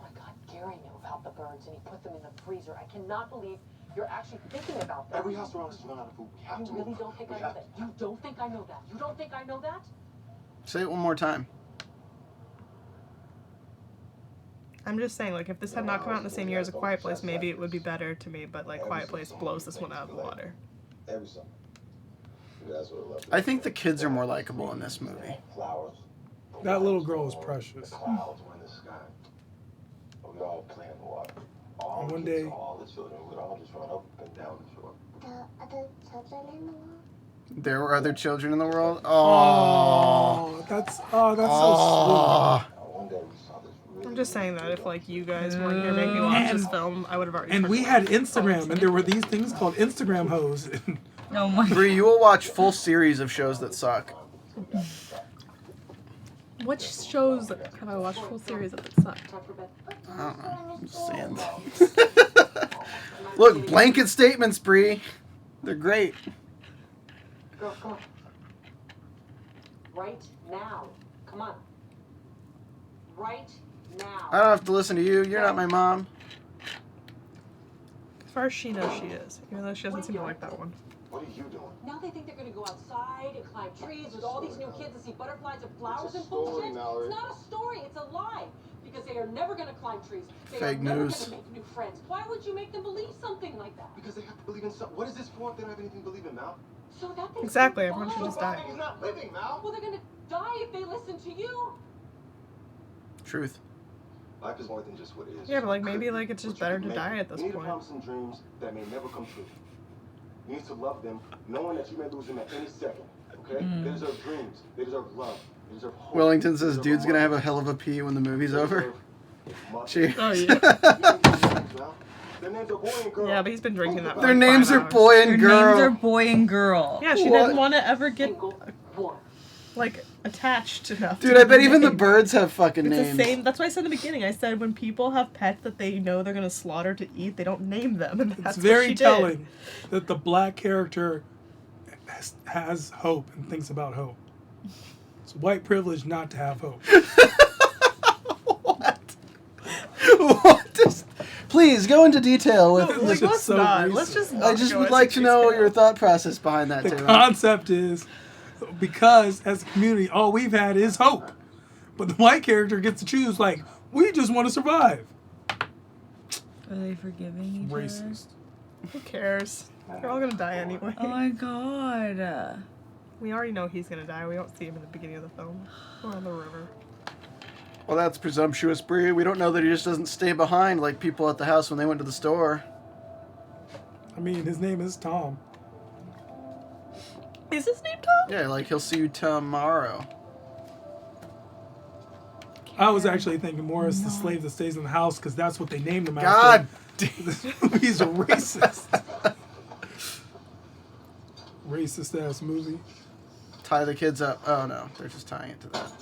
my God, Gary knew about the birds and he put them in the freezer. I cannot believe you're actually thinking about them. Every house around us is running out of food. We have You to really move. don't think We I know have that? You don't think I know that? You don't think I know that? Say it one more time. I'm just saying, like, if this had not come out in the same year as A Quiet Place, maybe it would be better to me, but, like, Quiet Place blows this one out of the water. Every summer. That's what I love. I think the kids are more likable in this movie. Flowers. That little girl is precious. The clouds were in the sky. We all play in the water. All And one kids, day- all the children would all just run up and down the shore. The other children in the world? There were other children in the world. Oh. Oh, that's so Oh. One day we saw this really I'm just saying that if, like, you guys weren't here making me watch this film, I would have already... sweet. And we had Instagram, and and there were these things called Instagram hoes. Oh my Bree, you will watch full series of shows that suck. Which shows have I watched full series of that suck? Time for bed. I don't know. I'm just saying. Look, blanket statements, Bree. They're great. Girl, come on. Right now. Come on. Right now. I don't have to listen to you. You're not my mom. As far as she knows, she is. Even though she doesn't seem to like that one. What are you doing? Now they think they're gonna go outside and climb trees with all these new kids and see butterflies and flowers It's a and bullshit. story, Mallory. It's not a story. It's a lie. Because they are never going to climb trees. They Fake are never news. going to make new friends. Why would you make them believe something like that? Because they have to believe in something. What is this for if they don't have anything to believe in, Mal? So that they Exactly, can everyone should die. just die. He's not living, Mal. Well, they're going to die if they listen to you. Truth. Life is more than just what it is. Yeah, but like maybe like it's just better to die at this You need to point. promise them dreams that may never come true. You need to love them, knowing that you may lose them at any second. Okay? They deserve dreams. They deserve love. They deserve hope. Wellington They says, deserve dude's gonna have a romance. hell of a pee when the movie's They over. deserve much. Cheers. Oh yeah. Their names are boy and girl. Yeah, but he's been drinking that for Their like names 5 are hours. boy Their and girl. names are boy and girl. Yeah, she What? didn't want to ever get Single one. like attached enough. Dude, to I bet the even the name. birds have fucking It's names. the same. That's why I said in the beginning. I said when people have pets that they know they're gonna slaughter to eat, they don't name them, and that's It's very what she telling did. that the black character has hope and thinks about hope. It's white privilege not to have hope. What? What is... Please go into detail with. No, It's like, just let's so not. racist. Let's just. I Not just go would into like to know detail. your thought process behind that The too. concept is because as a community, all we've had is hope. But the white character gets to choose, like, we just want to survive. Are they forgiving each other? Racist. Who cares? They're all gonna die anyway. Oh my god. We already know he's gonna die. We don't see him in the beginning of the film or on the river. Well, that's presumptuous, Bree. We don't know that he just doesn't stay behind like people at the house when they went to the store. I mean, his name is Tom. Is his name Tom? Yeah, like he'll see you tomorrow. I was actually thinking more as the slave that stays in the house because that's what they named him after. God This movie's a racist. Racist ass movie. Tie the kids up. Oh no, they're just tying it to that.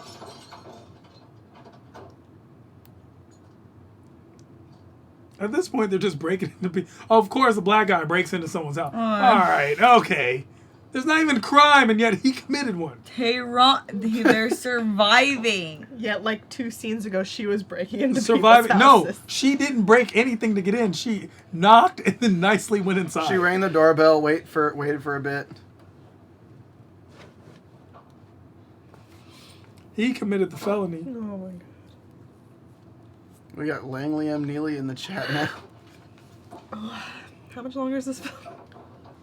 At this point, they're just breaking into people. Oh, of course, the black guy breaks into someone's house. Oh. All right, okay. There's not even a crime, and yet he committed one. They're surviving. Yet, like 2 scenes ago, she was breaking into Surviving? people's No, houses. she didn't break anything to get in. She knocked and then nicely went inside. She rang the doorbell. Waited for a bit. He committed the felony. Oh my god. We got Langley M. Neely in the chat now. How much longer is this film?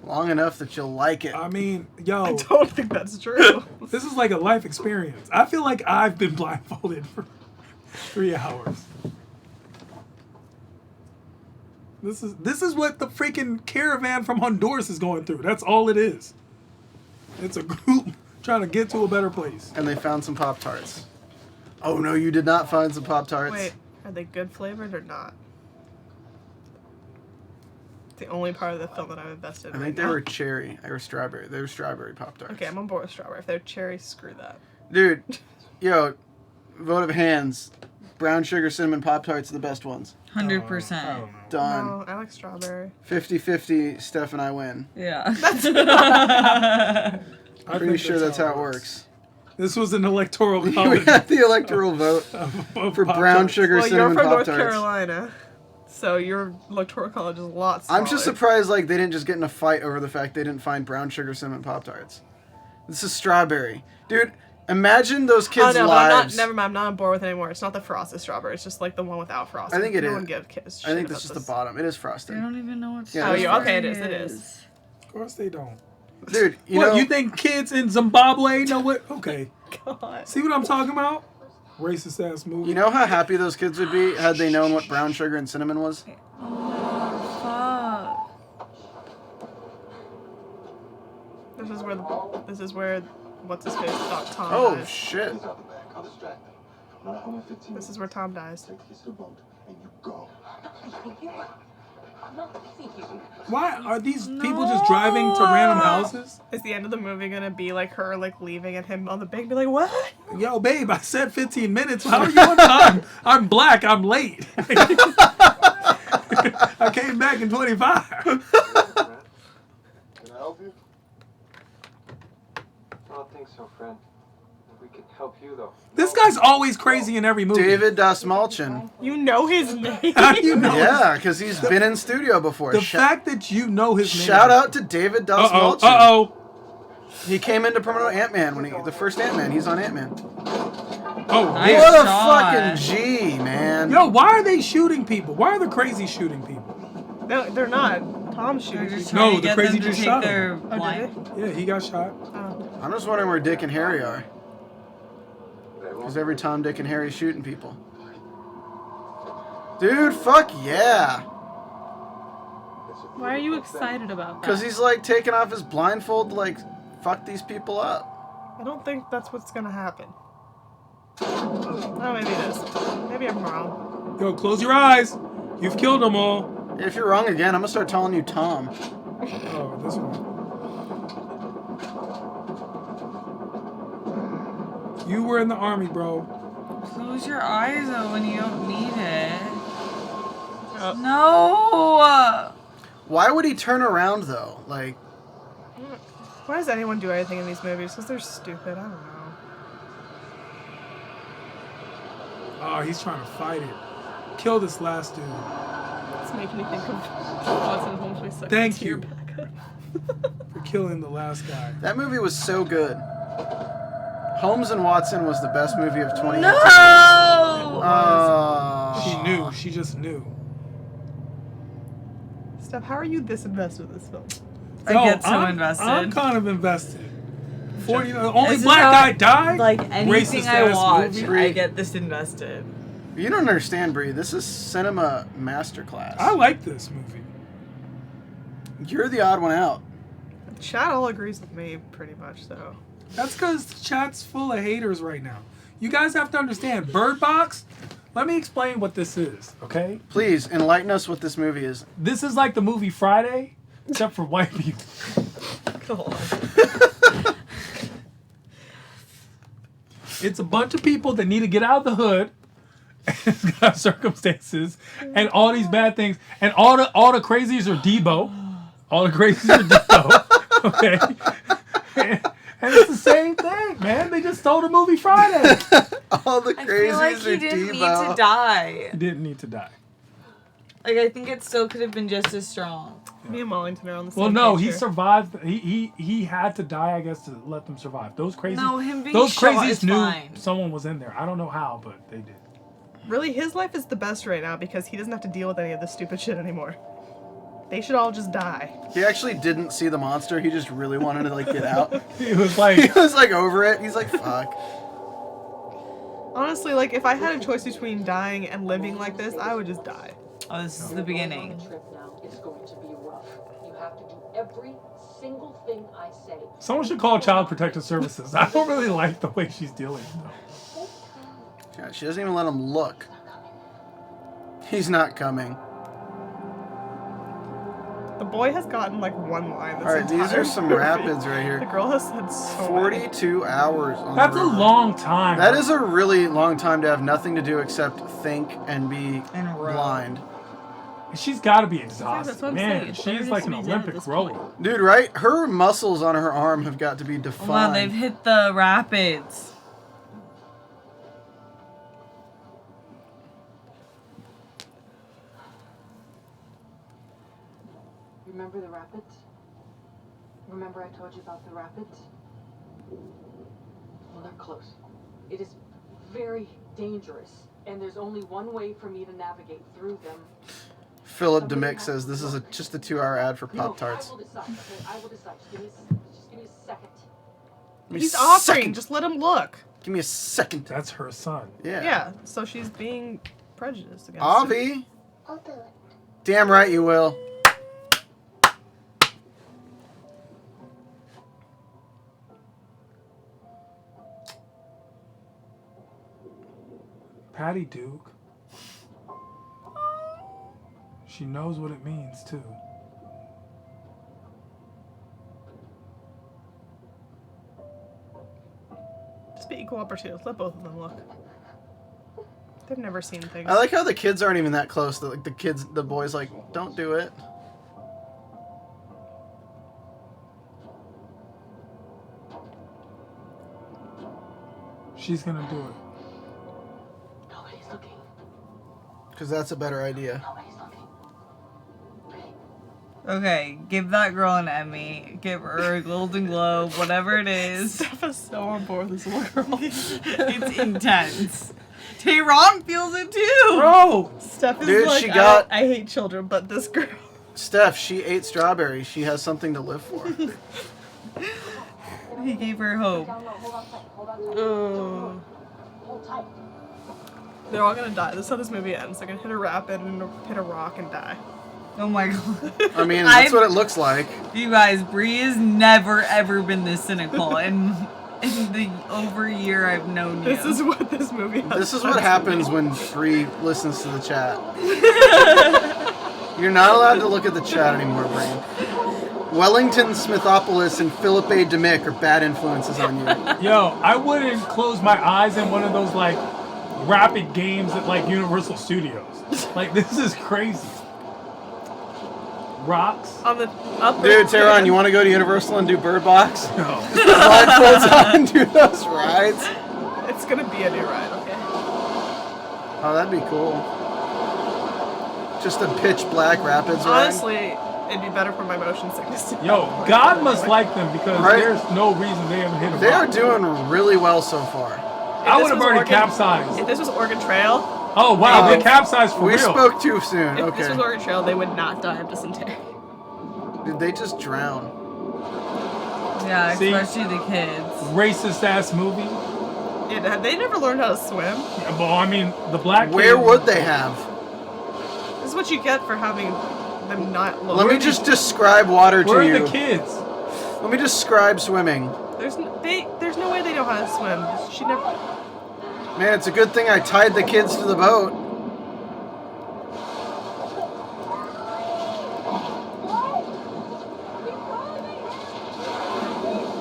Long enough that you'll like it. I mean, yo, I don't think that's true. this is like a life experience. I feel like I've been blindfolded for 3 hours. This is what the freaking caravan from Honduras is going through. That's all it is. It's a group trying to get to a better place. And they found some Pop-Tarts. Oh no, you did not find some Pop-Tarts. Wait, are they good flavored or not? It's the only part of the film that I'm invested in. I think they were cherry. They were strawberry. They were strawberry Pop-Tarts. Okay, I'm on board with strawberry. If they're cherry, screw that. Dude, yo, vote of hands. Brown sugar cinnamon Pop-Tarts are the best ones. 100%. I don't know. Done. No, I like strawberry. 50-50, Steph and I win. Yeah. I Pretty think sure that's how it works. This was an electoral We college had the electoral vote for brown sugar Well, you're cinnamon from North Pop-Tarts. Carolina, so your electoral college is a lot smaller. I'm just surprised like they didn't just get in a fight over the fact they didn't find brown sugar cinnamon Pop-Tarts. This is strawberry. Dude, imagine those kids' Oh no, but I'm not. lives. Never mind. I'm not on board with it anymore. It's not the frosted strawberry. It's just like the one without frosting. I think it no is. one gives kids I shit think about that's just this. the bottom. It is I frosted. don't even know what Yeah, Oh, that's yeah, okay, it strawberry is. Of course they don't. Dude, you What, know, you think kids in Zimbabwe know what? Okay. God. See what I'm talking about? Racist ass movie. you know how happy those kids would be had they known what brown sugar and cinnamon was? Fuck. This is where what's his face? Tom Oh dies. shit. He's out the back. I'll distract them. Not home in 15 This is where Tom dies. Take the kids to the boat, and you go. I'm not leaving you. Why are these people just driving to random houses? Is the end of the movie gonna be like her like leaving and him on the bank be like, what? Yo, babe, I said 15 minutes. How are you on time? I'm black. I'm late. I came back in 25. Can I help you? I don't think so, friend. We could help you, though. This guy's always crazy in every movie. David Dasmalchin. You know his name. How do you know? Yeah, because he's been in studio before. The fact that you know his name. Shout out to David Uh-oh. Dasmalchin. Uh-oh. He came in to promote Ant-Man the first Ant-Man. He's on Ant-Man. Oh, Nice What a shot. fucking G, man. Yo, why are they shooting people? Why are the crazy shooting people? No, they're not. Tom's shooting. They're just people. No, trying to the get crazy them to just take shot their him. Oh, blind. did Yeah, he got shot. Oh. I'm just wondering where Dick and Harry are. Because every time Dick and Harry's shooting people. Dude, fuck yeah. Why are you excited about that? Because he's like taking off his blindfold to like fuck these people up. I don't think that's what's gonna happen. Oh, maybe it is. Maybe I'm wrong. Yo, close your eyes. You've killed them all. If you're wrong again, I'm gonna start calling you Tom. Oh, this one. You were in the army, bro. Close your eyes though when you don't need it. Oh. No. Why would he turn around though? Like, Why does anyone do anything in these movies? Because they're stupid. I don't know. Oh, he's trying to fight it. Kill this last dude. It's making me think of Watson Holmes. My second Thank tier you. backup. For killing the last guy. that movie was so good. Holmes and Watson was the best movie of 2018. No. She knew. She just knew. Steph, how are you this invested in this film? I Yo, get so I'm invested. kind of invested. Only This is black how- guy died. Like anything Racist I ass watch, movie. I get this invested. You don't understand, Bree. This is cinema masterclass. I like this movie. You're the odd one out. Chat all agrees with me, pretty much, so. That's because the chat's full of haters right now. You guys have to understand. Birdbox. Let me explain what this is, okay? Please enlighten us what this movie is. This is like the movie Friday, except for white people. Go on. It's a bunch of people that need to get out of the hood. It's got circumstances and all these bad things, and all the crazies are Debo. All the crazies are Debo. Okay, and it's the same thing, man. They just stole the movie Friday. All the I crazies feel like are he didn't need Debo. to die. He didn't need to die. Like I think it still could have been just as strong. Me and Wellington are on the same Well, no, page he here. survived. He had to die, I guess, to let them survive. Those crazies. No, him being those shot crazies is knew fine. someone was in there. I don't know how, but they did. Really, his life is the best right now because he doesn't have to deal with any of this stupid shit anymore. They should all just die. He actually didn't see the monster. He just really wanted to like get out. He was He like, was like over it. He's like, fuck. Honestly, like, if I had a choice between dying and living like this, I would just die. Oh, this is the beginning. The trip now is going to be rough. You have to do every single thing I say. someone should call Child Protective Services. I don't really like the way she's dealing, though. Yeah, she doesn't even let him look. He's not coming. The boy has gotten like one line. This All right, these entire are some movie. rapids right The here. girl has said so 42 hours on That's the a river. long time. That is a really long time to have nothing to do except think and be And row. blind. She's got to be that's exhausted. what I'm Man, saying. It's better she's to like an be dead at Olympic this rower. point. Dude, right? Her muscles on her arm have got to be defined. Wow, they've hit the rapids. Remember the rapids? Remember I told you about the rapids? Well, they're close. It is very dangerous, and there's only one way for me to navigate through them. Philip DeMick says this is just a 2-hour ad for Pop-Tarts. I will decide. Okay, I will decide. Just give me a second. Give me He's a offering. second. Just let him look. Give me a second. That's her son. Yeah. Yeah. So she's being prejudiced against him. Avi. I'll do it. Damn right you will. Patty Duke. She knows what it means, too. Just be equal opportunities. Let both of them look. They've never seen things. I like how the kids aren't even that close. Like the boys like, don't do it. She's gonna do it. Nobody's looking. Because that's a better idea. Nobody's looking. Ready? Okay, give that girl an Emmy. Give her a Golden Globe, whatever it is. Steph is so on board with this little girl. It's intense. Tehran feels it too. Bro! Steph is Dude, like, she got- I hate children, but this girl. Steph, she ate strawberries. She has something to live for. He gave her hope. They're all gonna die. This is how this movie ends. They're gonna hit a rapid and hit a rock and die. Oh my god. I mean, that's what it looks like. You guys, Bree has never ever been this cynical in the over a year I've known you. This is what this movie has. This is what happens when Bree listens to the chat. You're not allowed to look at the chat anymore, Bree. Wellington Smithopolis and Philip A. Dimick are bad influences on you. Yo, I wouldn't close my eyes in one of those, like, rapid games at, like, Universal Studios. Like, this is crazy. Rocks? On the up. Dude, Tehran, you want to go to Universal and do Birdbox? No. Just blindfolds on and do those rides? It's gonna be a new ride, okay? Oh, that'd be cool. Just a pitch black rapids ride. Honestly, it'd be better for my motion sickness. Yo, God must like them because Right? there's no reason they haven't hit a They are rock. doing really well so far. I would have already capsized. If this was Oregon Trail. Oh, wow, they capsized for we real. We spoke too soon. If Okay. this was Oregon Trail, they would not die of dysentery. Did they just drown? Yeah, See? especially the kids. Racist ass movie. Yeah, they never learned how to swim. Yeah, well, I mean, the black Where kids- would they have? This is what you get for having them not lower. Let me just describe water to Where you. are the kids? Let me describe swimming. There's no way they know how to swim. She never. Man, it's a good thing I tied the kids to the boat.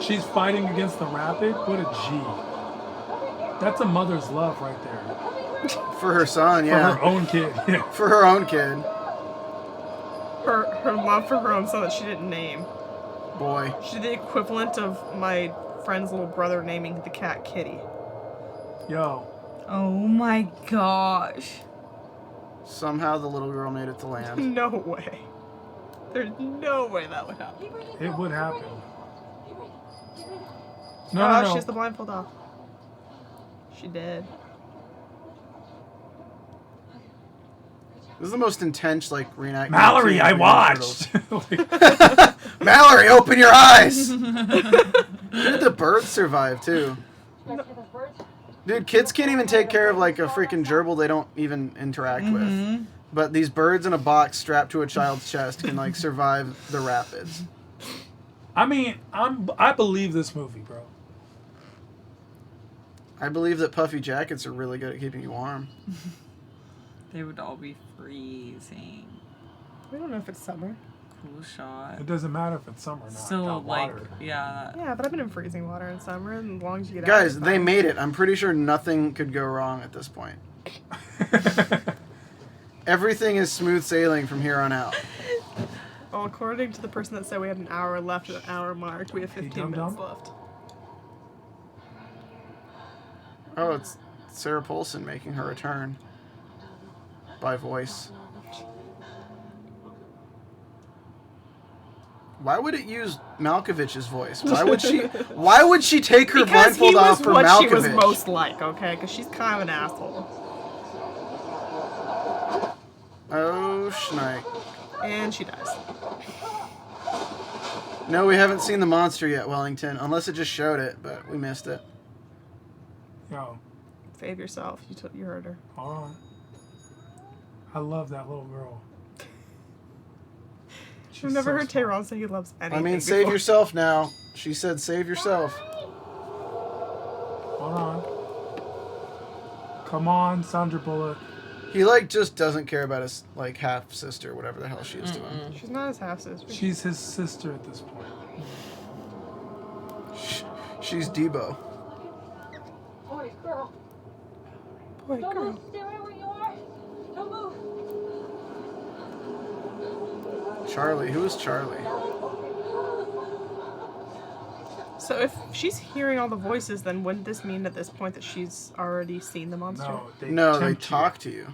She's fighting against the rapid? What a G. That's a mother's love right there. For her son, yeah. For her own kid. Yeah. For her own kid. Her love for her own son that she didn't name. Boy. She's the equivalent of my friend's little brother naming the cat Kitty. Yo. Oh my gosh. Somehow the little girl made it to land. No way. There's no way that would happen. It would happen. She has the blindfold off. She did. This is the most intense, like, reenactment. Mallory, I watched. Mallory, open your eyes. Did the birds survive too? Dude, kids can't even take care of like a freaking gerbil they don't even interact with. But these birds in a box strapped to a child's chest can like survive the rapids. I mean, I believe this movie, bro. I believe that puffy jackets are really good at keeping you warm. They would all be freezing. We don't know if it's summer. Cool shot. It doesn't matter if it's summer or not. Still, Got like, water. yeah. Yeah, but I've been in freezing water in summer, and as long as you get Guys, out. they made it. I'm pretty sure nothing could go wrong at this point. Everything is smooth sailing from here on out. Well, according to the person that said we had an hour left at the hour mark, we have 15 minutes left. Oh, it's Sarah Paulson making her return. By voice. Why would it use Malkovich's voice? Why would she take her Because blindfold he was off for what Malkovich? she was most like, okay? Because she's kind of an asshole. Oh, Schneik. And she dies. No, we haven't seen the monster yet, Wellington. Unless it just showed it, but we missed it. Yo. Save yourself. You heard her. Hold on. I love that little girl. I've never heard Tehran say he loves anything. I mean, save yourself now. She said save yourself. Hold on. Come on, Sandra Bullock. He, like, just doesn't care about his, like, half-sister, whatever the hell she is to him. She's not his half-sister. She's his sister at this point. She's Debo. Boy, girl. Boy, Don't girl. move. Stay right where you are. Don't move. Charlie. Who is Charlie? So if she's hearing all the voices, then wouldn't this mean at this point that she's already seen the monster? No, they talk to you.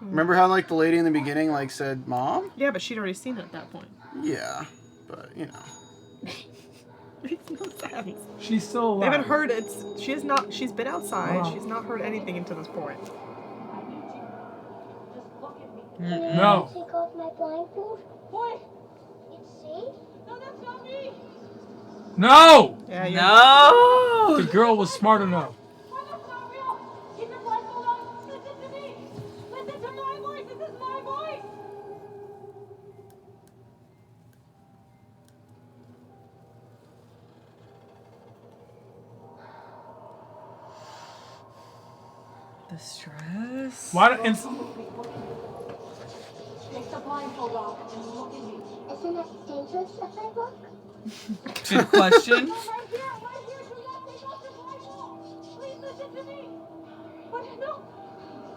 Remember how, like, the lady in the beginning, like, said, Mom? Yeah, but she'd already seen it at that point. Yeah, but you know. Makes no sense. She's still They alive. haven't heard it. She's been outside. She's not heard anything until this point. No. Take off my blindfold. Boy! It's safe. No, that's not me! No! Yeah, No! The girl was smart enough. Oh, that's not real! Keep your blindfold on! Listen to me! Listen to my voice! This is my voice! The stress. Why don't Take the blindfold off and look at me. Isn't it dangerous if I look? Good question. Right here! Do not take off your blindfold! Please listen to me! What? No!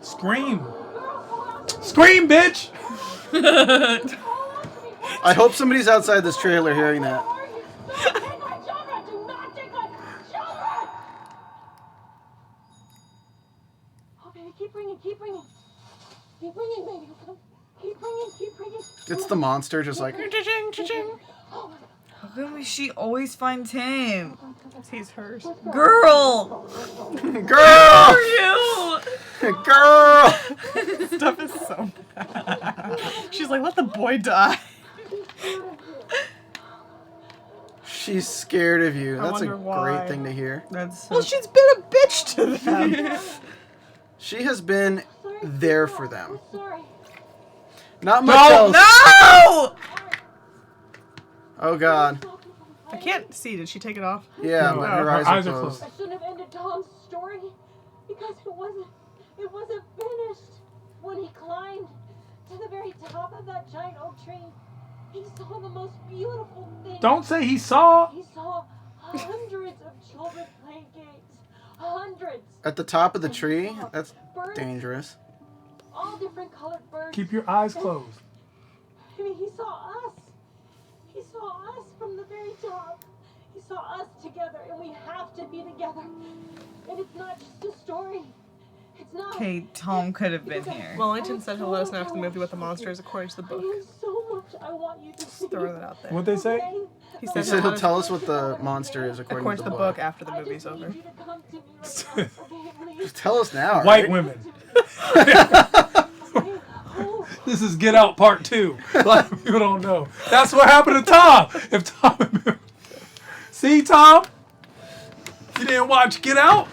scream? Girl, hold on to me! Scream, bitch! Hold on to me! I hope somebody's outside this trailer hearing that. Where are you? Don't take my children! Do not take my children! Oh, baby, keep bringing, keep bringing. Keep bringing, baby. Keep bringing, keep bringing. It's the monster just like. Oh, How come she always finds him? He's hers. Girl! Girl! Who are you? Girl! Stuff is so bad. She's like, let the boy die. She's scared of you. I That's a wonder why. great thing to hear. That's Well, she's been a bitch to them. She has been there for them. I'm sorry. Not much else. No! Oh god. I can't see. Did she take it off? Yeah, No, but her her eyes eyes are are closed. I shouldn't have ended Tom's story because it wasn't finished. When he climbed to the very top of that giant oak tree, he saw the most beautiful thing. Don't say he saw. He saw hundreds of children playing games. Hundreds. At the top of the tree? That's Birds, dangerous. all different colored birds. Keep your eyes closed. I mean, he saw us. He saw us from the very top. He saw us together, and we have to be together. And it's not just a story. It's not. Okay, Tom could have been here. Wellington said he'll let us know after the movie what the monster is according to the book. There's so much I want you to see. Just throw that out there. What'd they say? He He said said he'll let us- tell us what the monster is according to the book. after the movie's over. Just tell us now. White right? women. This is Get Out Part 2. A lot of people don't know. That's what happened to Tom. If Tom, see Tom, you didn't watch Get Out.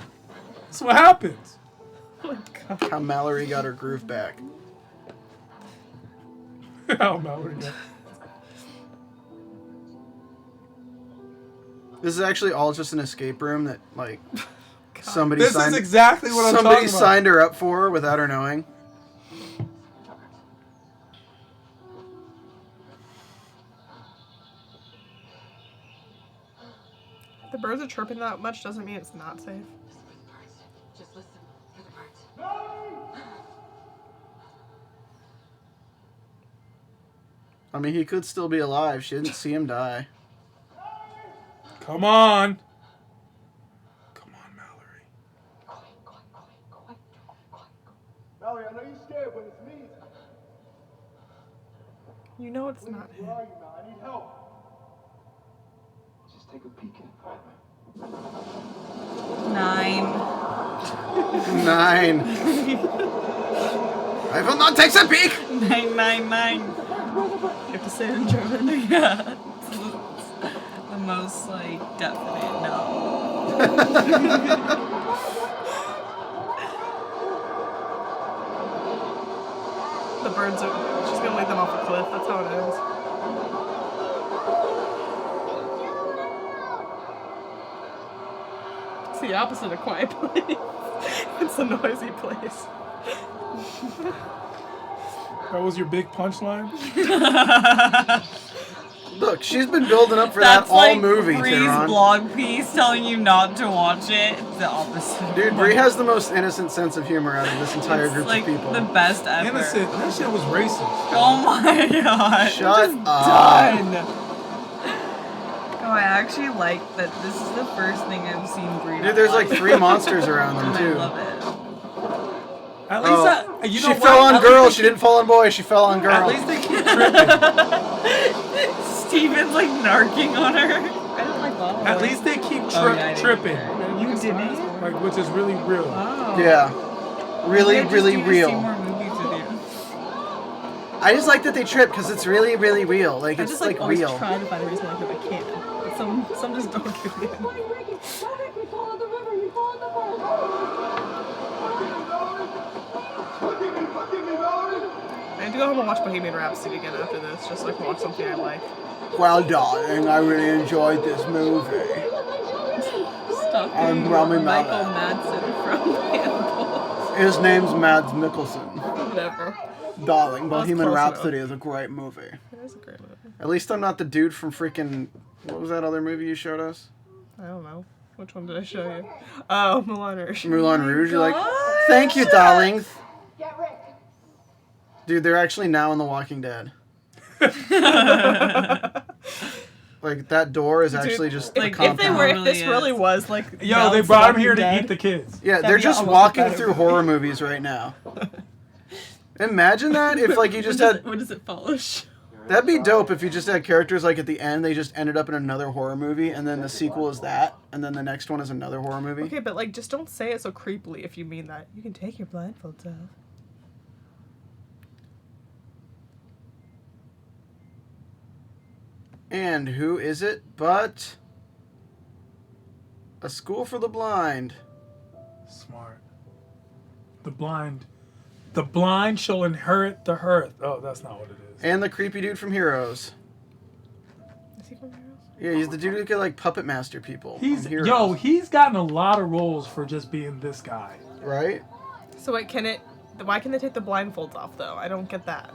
That's what happens. How Mallory got her groove back. How Mallory got- This is actually all just an escape room that, like, somebody This signed. is exactly what I'm somebody talking about. signed her up for without her knowing. The birds are chirping that much doesn't mean it's not safe. Just listen for the birds. I mean, he could still be alive. She didn't see him die. Come on. Come on, Mallory. Mallory, I know you're scared, but it's me. You know it's not him. Where are you, Mal? I need help. Just take a peek in. 9. 9. I will not take a peek! 999. You have to say it in German. Yeah. The most, like, definite no. The birds are. She's gonna lead them off a cliff. That's how it ends. It's the opposite of quiet place. It's a noisy place. That was your big punchline? Look, she's been building up for That's that all like movie, Bree's Tehran. blog piece telling you not to watch it. It's the opposite. Dude, Bree has the most innocent sense of humor out of this entire It's group like of people. the best ever. Innocent. That shit was racist. Oh my god. Shut up. Done. Oh, I actually like that this is the first thing I've seen Bree. Dude, there's like 3 monsters around them, I too. love it. At least Oh, you she know fell what? on At girl. least She didn't fall on boy. She fell on girl. At least they keep tripping. Steven's like narking on her. I don't like Bob. At least they keep tripping. You didn't? Like, which is really real. Oh. Yeah. Really, I just really need to real. see more movies with you. I just like that they trip because it's really, really real. Like, I it's just like always real. try to find a reason like that I can't. But some just don't do it. Don't make me fall in the river. You fall in the I need to go home and watch Bohemian Rhapsody again after this, just like watch something I like. Well, darling, I really enjoyed this movie. Stop I'm being Rami Michael Malek. Madsen from Hannibal. His name's Mads Mikkelsen. Whatever. Darling, That was Bohemian close Rhapsody is a great movie. It is a great movie. At least I'm not the dude from freaking... What was that other movie you showed us? I don't know. Which one did I show you? Oh, Moulin Rouge. Moulin Rouge. You're like, thank you, darling. Get Rick. Dude, they're actually now in The Walking Dead. Like, that door is actually just like a if they were, if Really this is. really was like, Yo, now they it's brought him Walking here to Dead. eat the kids. Yeah, That'd they're be just a lot walking better. through horror movies right now. Imagine that if, like, you just had... What does it follow? That'd be dope if you just had characters, like, at the end, they just ended up in another horror movie, and then the sequel is that, and then the next one is another horror movie. Okay, but like, just don't say it so creepily if you mean that. You can take your blindfolds off. And who is it but... A School for the Blind. Smart. The blind shall inherit the earth. Oh, that's not what it is. And the creepy dude from Heroes. Is he from Heroes? Yeah, he's the dude who could, like, puppet master people. He's from Heroes. yo, he's gotten a lot of roles for just being this guy. Right? So wait, why can they take the blindfolds off though? I don't get that.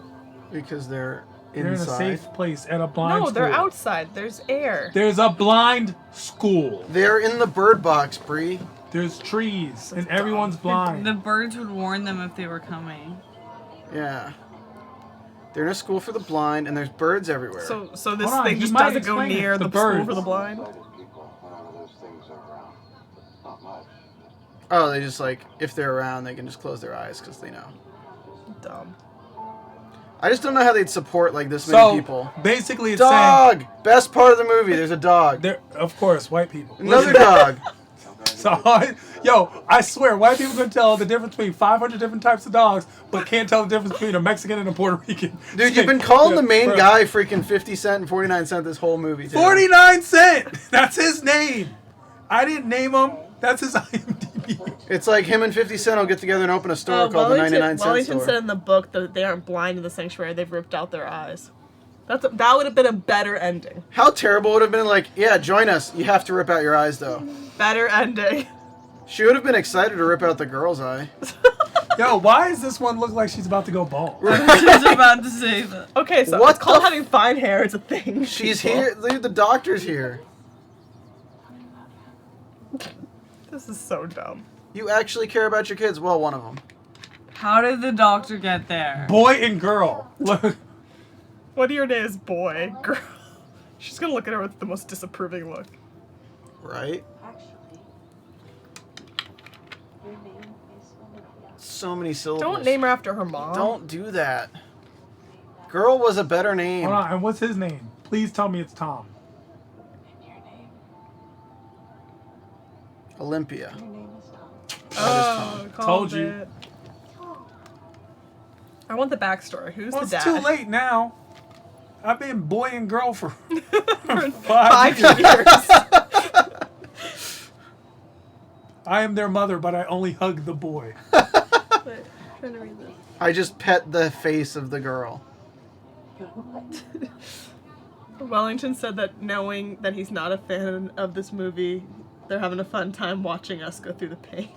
Because they're They're in a inside. safe place at a blind No, school. they're outside. There's air. There's a blind school. They're in the Birdbox, Bree. There's trees, and everyone's blind. The birds would warn them if they were coming. Yeah. They're in a school for the blind, and there's birds everywhere. So this Hold on, thing he just might doesn't go explain it. near The the school birds. for the blind. People, whenever those things are around. Not much. Oh, they just, like, if they're around, they can just close their eyes because they know. Dumb. I just don't know how they'd support, like, this many people. Basically, it's Dog! Best part of the movie, there's a dog. saying, of course, white people. Another dog. So, I swear, white people can tell the difference between 500 different types of dogs, but can't tell the difference between a Mexican and a Puerto Rican. Dude, you've been calling the main Bro. guy freaking 50 Cent and 49 Cent this whole movie. Today. 49 Cent! That's his name. I didn't name him. That's his IMDb. It's like him and 50 Cent will get together and open a store called the 99 Cent Wellington Store. said in the book that they aren't blind in the sanctuary. They've ripped out their eyes. That would have been a better ending. How terrible would it have been, like, yeah, join us. You have to rip out your eyes, though. Better ending. She would have been excited to rip out the girl's eye. Yo, why does this one look like she's about to go bald? I was just about to say that. Okay, so What it's called the having fine hair. It's a thing. She's people. here. Dude, the doctor's here. This is so dumb. You actually care about your kids? Well, one of them. How did the doctor get there? Boy and girl. Look. What are your names, boy, girl? She's gonna look at her with the most disapproving look. Right? Actually, your name is Olivia. So many syllables. Don't name her after her mom. Don't do that. Girl was a better name. Hold on, and what's his name? Please tell me it's Tom. And your name? Olympia. Your name is Tom. Oh, Told called you. it. I want the backstory. Who's Well, the it's dad? too late now. I've been boy and girl for For 5 years. years. I am their mother, but I only hug the boy. Wait, trying to read this. I just pet the face of the girl. Wellington said that knowing that he's not a fan of this movie, they're having a fun time watching us go through the pain.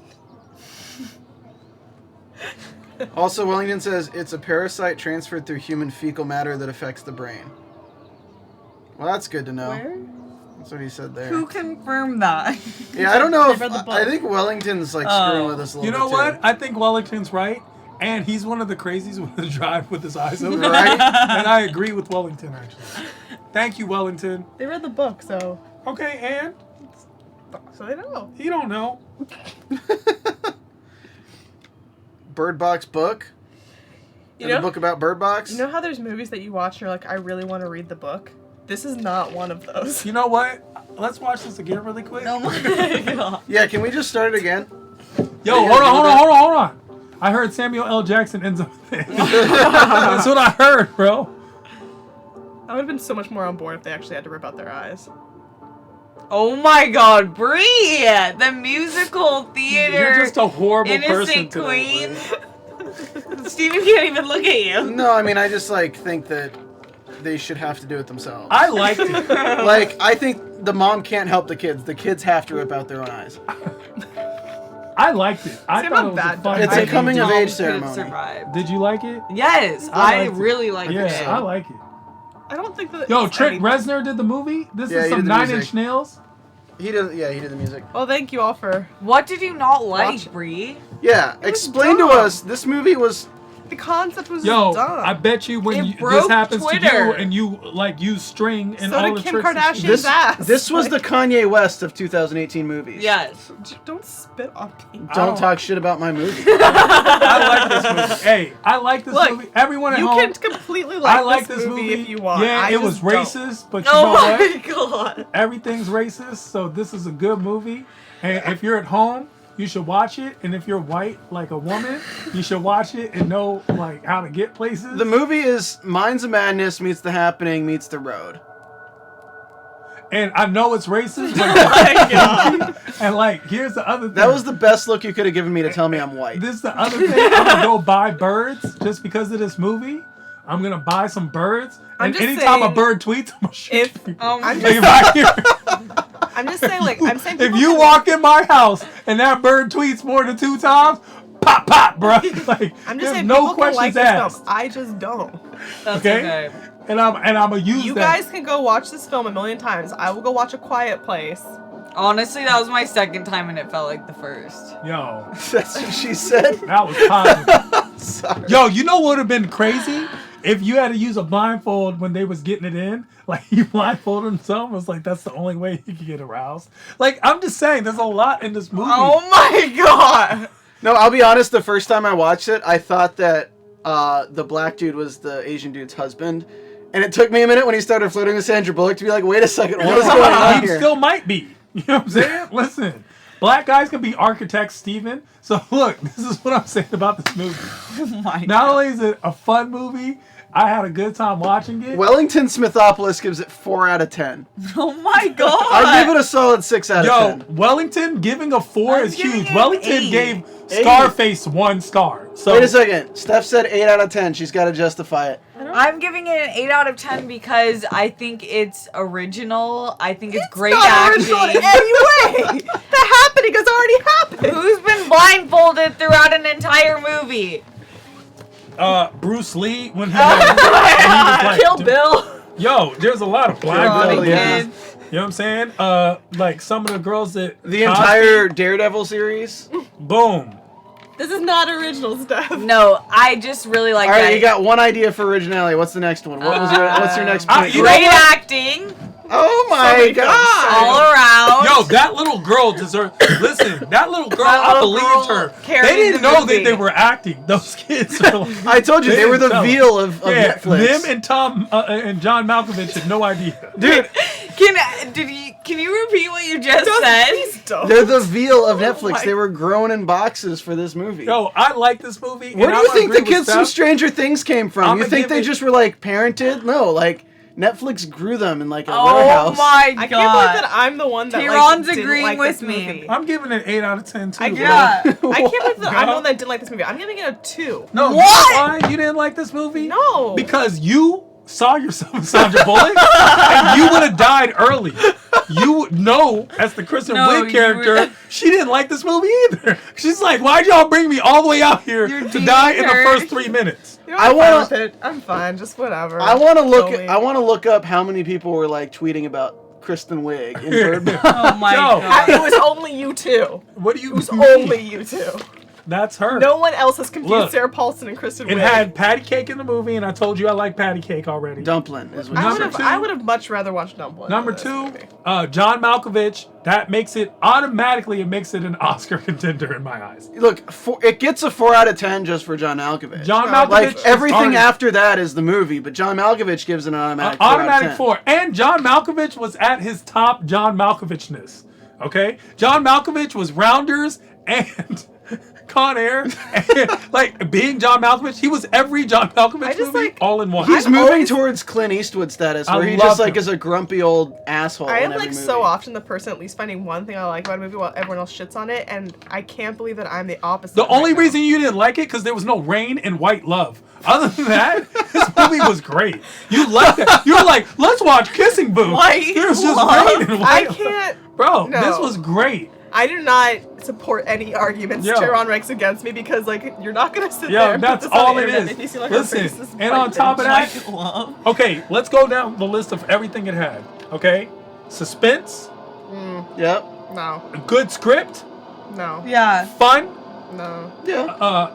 Also, Wellington says it's a parasite transferred through human fecal matter that affects the brain. Well, that's good to know. Where? That's what he said there. Who confirmed that? Yeah, I don't know They if read the book. I think Wellington's like screwing with us a little You bit. know what? too. I think Wellington's right, and he's one of the crazies with the drive with his eyes open. Right? And I agree with Wellington, actually. Thank you, Wellington. They read the book, so Okay, and they know. you don't know. Birdbox book. You And know, the book about Birdbox. you know how there's movies that you watch and you're like, I really want to read the book, This is not one of those. You know what? Let's watch this again really quick. Oh my god. Yeah, can we just start it again? Yo, hold on. I heard Samuel L. Jackson ends up with it. That's what I heard, bro. I would have been so much more on board if they actually had to rip out their eyes. Oh my god, Brie! The musical theater. You're just a horrible innocent person queen. today, Steven can't even look at you. No, I mean, I just, like, think that they should have to do it themselves. I liked it. Like, I think the mom can't help the kids. The kids have to rip out their own eyes. I liked it. I See, thought I'm it was bad a fun. It's a movie. coming of Don't age could've ceremony. survived. Did you like it? Yes, I I liked it. really liked Yes, it. I like it. I don't think that. Yo, it's Trent any- Reznor did the movie. This Yeah, is he some did the 9 music. Inch Nails. He did the music. Well, thank you all for. What did you not like, Watch it. Brie? Yeah, was explain to dumb. us. This movie was. The concept was Yo, dumb. I bet you when It this broke happens to you Twitter. and you like use string and So all did the Kim tricks and Kardashian. shit. This, ass. this was Like- the Kanye West of 2018 movies. Yes. Don't spit on me. Don't talk shit about my movie. I like this movie. Hey, I like this Look, movie. Everyone at You home. can completely like, I like this movie if you want. Yeah, I it was just don't. racist, but you Oh know my what? god. Everything's racist, so this is a good movie. And if you're at home, you should watch it. And if you're white like a woman, you should watch it and know like how to get places. The movie is Minds of Madness meets The Happening meets The Road. And I know it's racist, but Oh my god. and like here's the other thing. That was the best look you could have given me to tell me I'm white. This is the other thing. I'm gonna go buy birds just because of this movie. I'm gonna buy some birds. I'm And just anytime a saying, bird tweets, I'm gonna shoot If you. I'm Like, just- if I hear- I'm just saying, like, I'm saying. if people you can- walk in my house and that bird tweets more than 2 times, pop, pop, bro. Like, I'm just there's saying, no people can like questions this asked. film. I just don't. That's Okay? okay. And I'm gonna use You that. guys can go watch this film a million times. I will go watch A Quiet Place. Honestly, that was my second time and it felt like the first. Yo, That's what she said. that was positive. Sorry. Yo, you know what would have been crazy? If you had to use a blindfold when they was getting it in, like you blindfolded himself, it was like that's the only way he could get aroused. Like I'm just saying, there's a lot in this movie. Oh my god. No, I'll be honest. The first time I watched it, I thought that the black dude was the Asian dude's husband, and it took me a minute when he started flirting with Sandra Bullock to be like, "Wait a second, what is going on He here?" still might be. You know what I'm saying? Listen, black guys can be architects, Steven. So look, this is what I'm saying about this movie. Oh my Not only is it a fun movie, I had a good time watching it. Wellington Smithopoulos gives it 4 out of 10. Oh my god. I give it a solid 6 out Yo, of 10. Wellington giving a 4 I'm is giving huge. it an Wellington 8. gave Scarface 1 star. So Wait a second. Steph said 8 out of 10. She's got to justify it. I'm giving it an 8 out of 10 because I think it's original. I think it's great Not acting. original in any way. The Happening has already happened. Who's been blindfolded throughout an entire movie? Bruce Lee when he was like, Kill Bill. Yo, there's a lot of blind Bill, girls. yeah. You know what I'm saying? Like some of the girls that The entire Daredevil series. boom. This is not original stuff. No, I just really like All right, that. you got one idea for originality. What's the next one? What's your next point? you know Great what? acting Oh my god! all around. Yo, that little girl deserved. Listen, that little girl, That I little believed girl her. carried They didn't the know movie. that they were acting. Those kids are like, I told you they were the didn't tell. veal of Yeah, Netflix. them and Tom and John Malkovich had no idea. Dude, Can you repeat what you just said? Please don't. they're the veal of Oh Netflix. my- They were grown in boxes for this movie. Yo, I like this movie. Where and do I you think agree the with kids from Steph. Stranger Things came from? I'ma You think give they it- just were like parented? No, like Netflix grew them in like a Oh warehouse. my I can't believe god. that I'm the one that Tyrion's didn't agreeing like with this me. movie. I'm giving it 8 out of 10 too. I bro. Yeah. I can't believe that I'm the No. one that didn't like this movie. I'm giving it a 2. No, What? you know why you didn't like this movie? No. Because you saw yourself in Sandra Bullock, and you would have died early. You would know, as the Kristen No, Wiig you character, were- she didn't like this movie either. She's like, why'd y'all bring me all the way out here You're to die in the deep first hurt. 3 minutes? You know, I I'm wanna- fine with it. I'm fine. Just whatever. I want to look. Kill me. I want to look up how many people were like tweeting about Kristen Wiig in Birdbox. Oh my Yo. god. It was only you two. What do you It was mean? only you two. That's her. No one else has confused Look, Sarah Paulson and Kristen It Wiig. had patty cake in the movie, and I told you I like patty cake already. Dumpling is what Number you said. two. I would have much rather watched Dumpling. Number than this 2, movie. John Malkovich. That makes it automatically. It makes it an Oscar contender in my eyes. Look, it gets a 4 out of 10 just for John Malkovich. John Malkovich. Like is everything already- after that is the movie, but John Malkovich gives it an automatic 4 automatic out of 10. 4. And John Malkovich was at his top John Malkovichness. Okay, John Malkovich was Rounders and Con Air, and like being John Malkovich, he was every John Malkovich movie all in one. He's moving towards Clint Eastwood status, where he just like him. is a grumpy old asshole. I in am every like movie. so often the person at least finding one thing I like about a movie while everyone else shits on it, and I can't believe that I'm the opposite. The only reason you didn't like it because there was no rain and white love. Other than that, this movie was great. You liked it. You were like, let's watch Kissing Booth. White There's just love? rain and white I can't. Bro, No. this was great. I do not support any arguments Yo. Tehran makes against me because like you're not gonna sit Yo, there. and put that's this on all the it internet is. and make me seem like a Listen, racist and white on top of bitch. that, okay, let's go down the list of everything it had. Okay, suspense, Yep. No. a good script, No. Yeah. fun, No. Yeah.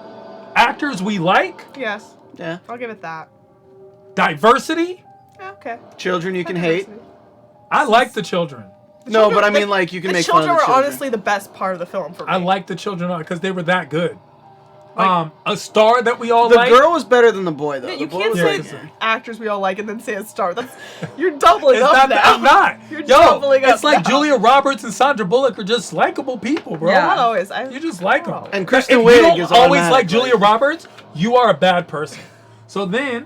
actors we like, Yes. Yeah. I'll give it that. diversity. Yeah, okay. Children you can hate. I like the children. No, but I mean, like, you can The make fun of children the were children. honestly the best part of the film for me. I like the children because they were that good. A star that we all The like. girl was better than the boy, though. Yeah, The you boy can't was say better. actors we all like and then say a star. That's you're doubling It's up not now. that, I'm not. You're Yo, doubling up it's like now. Julia Roberts and Sandra Bullock are just likable people, bro. Not always. You just like them. And If Kristen you Wiig don't is always automatic, like Julia Roberts, you are a bad person. So then,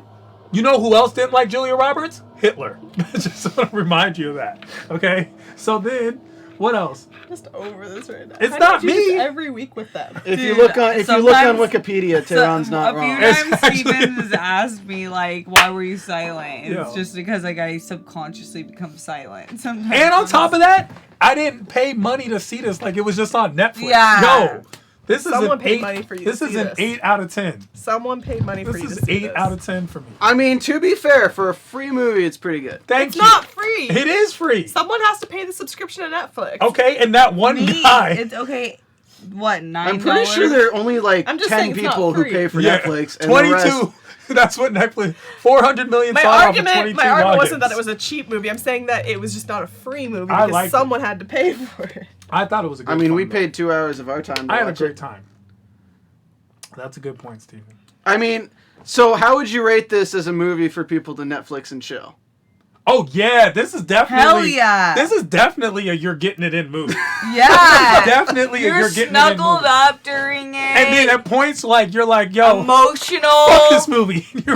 you know who else didn't like Julia Roberts? Hitler. Just want to remind you of that. Okay? So then, what else? Just over this right now. It's Why not don't you do this me. every week with them. If you look on sometimes- Wikipedia, Tehran's not A wrong. few times Steven has asked me like, "Why were you silent?" It's Yeah. just because like I subconsciously become silent sometimes. And on top of that, I didn't pay money to see this. Like, it was just on Netflix. Yeah. No. This is Someone an paid 8. money for you This to is see an this. 8 out of 10. Someone paid money for This you is to see 8 this. out of 10 for me. I mean, to be fair, for a free movie, it's pretty good. Thank It's you. not free. It is free. Someone has to pay the subscription to Netflix. Okay, and that one Me, guy. it's okay. What, $9? I'm pretty sure there are only like I'm just 10 saying it's not people who free. pay for Yeah, Netflix. And 22. The rest, That's what Netflix. 400 million. My saw it off of argument 22 wasn't that logins. it was a cheap movie. I'm saying that it was just not a free movie I because liked it. someone had to pay for it. I thought it was a good. I mean, fun we movie. paid 2 hours of our time to I had a watch great it. time. That's a good point, Steven. I mean, so how would you rate this as a movie for people to Netflix and chill? Oh yeah, this is definitely. Hell yeah. This is definitely a you're getting it in movie. Yeah. Definitely a You're you're getting it in snuggled movie. up during it. And then at points like you're like, yo, emotional. fuck this movie. You're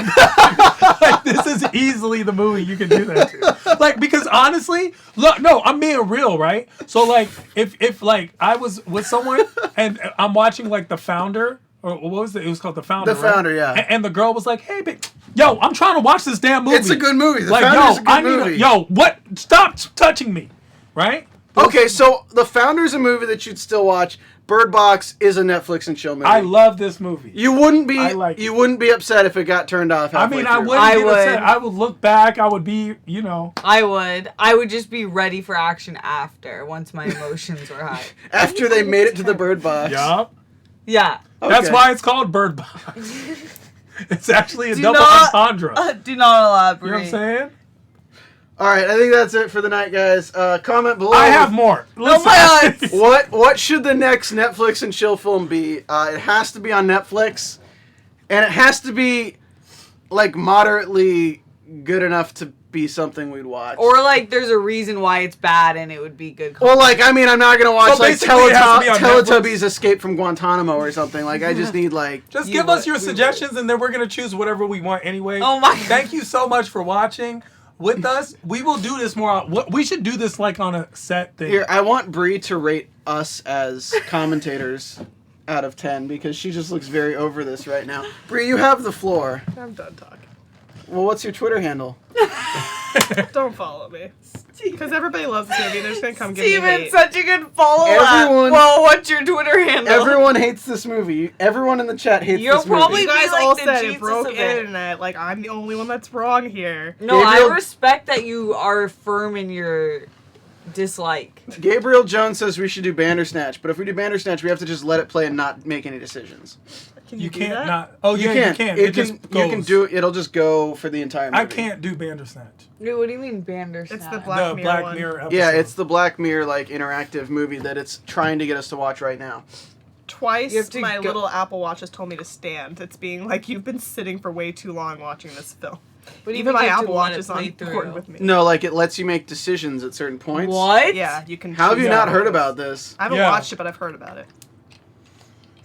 like, this is easily the movie you can do that to. Like, because honestly, look, no, I'm being real, right? So like, if like I was with someone and I'm watching like The Founder, or what was it? It was called The Founder. The right? Founder, yeah. And the girl was like, hey, babe, yo, I'm trying to watch this damn movie. It's a good movie. The like, Founder's yo, a good I need movie. yo, what? Stop touching me, right? Okay, so The Founder's a movie that you'd still watch. Birdbox is a Netflix and chill movie. I love this movie. You wouldn't be I like you wouldn't be upset if it got turned off. I mean, I halfway through. wouldn't I get upset. would. I would look back. I would be, you know. I would just be ready for action after, once my emotions were high. After they made it to the Bird Box. Yup. Yeah. That's Okay. why it's called Bird Box. It's actually a Do double not- entendre. Do not elaborate. You know what I'm saying? All right, I think that's it for the night, guys. Comment below. I have more. Oh my God. What should the next Netflix and chill film be? It has to be on Netflix, and it has to be like moderately good enough to be something we'd watch. Or like there's a reason why it's bad and it would be good Well, content. like, I mean, I'm not gonna watch So like basically it has to be on Teletubbies Escape from Guantanamo or something. Like, I just need like. Just You give us would- your we suggestions, and then we're gonna choose whatever we want anyway. Oh my God. Thank you so much for watching with us. We will do this more. We should do this like on a set thing. Here, I want Bree to rate us as commentators out of 10 because she just looks very over this right now. Bree, you have the floor. I'm done talking. Well, what's your Twitter handle? Don't follow me. Because everybody loves this movie and they're just going to come give me Steven's hate. such a good follow-up. Everyone- Well, what's your Twitter handle? Everyone hates this movie. Everyone in the chat hates You'll this movie. probably You guys be like all the said Jesus it broke of it. internet. Like, I'm the only one that's wrong here. No, I Gabriel- respect that you are firm in your dislike. Gabriel Jones says we should do Bandersnatch, but if we do Bandersnatch, we have to just let it play and not make any decisions. Can You do can't that? not. Oh, You yeah, can't. you can. It It just you can goes. do it. It'll just go for the entire movie. I can't do Bandersnatch. Wait, what do you mean Bandersnatch? It's the Black The Mirror Black one. Mirror episode. Yeah, it's the Black Mirror like interactive movie that it's trying to get us to watch right now. Twice You have to my go- little Apple Watch has told me to stand. It's being like, you've been sitting for way too long watching this film. What do you Even mean my you have to Apple let Watch it is on play board through? with me. No, like it lets you make decisions at certain points. What? Yeah, you can. How have you Yeah. not heard about this? I haven't Yeah. watched it, but I've heard about it.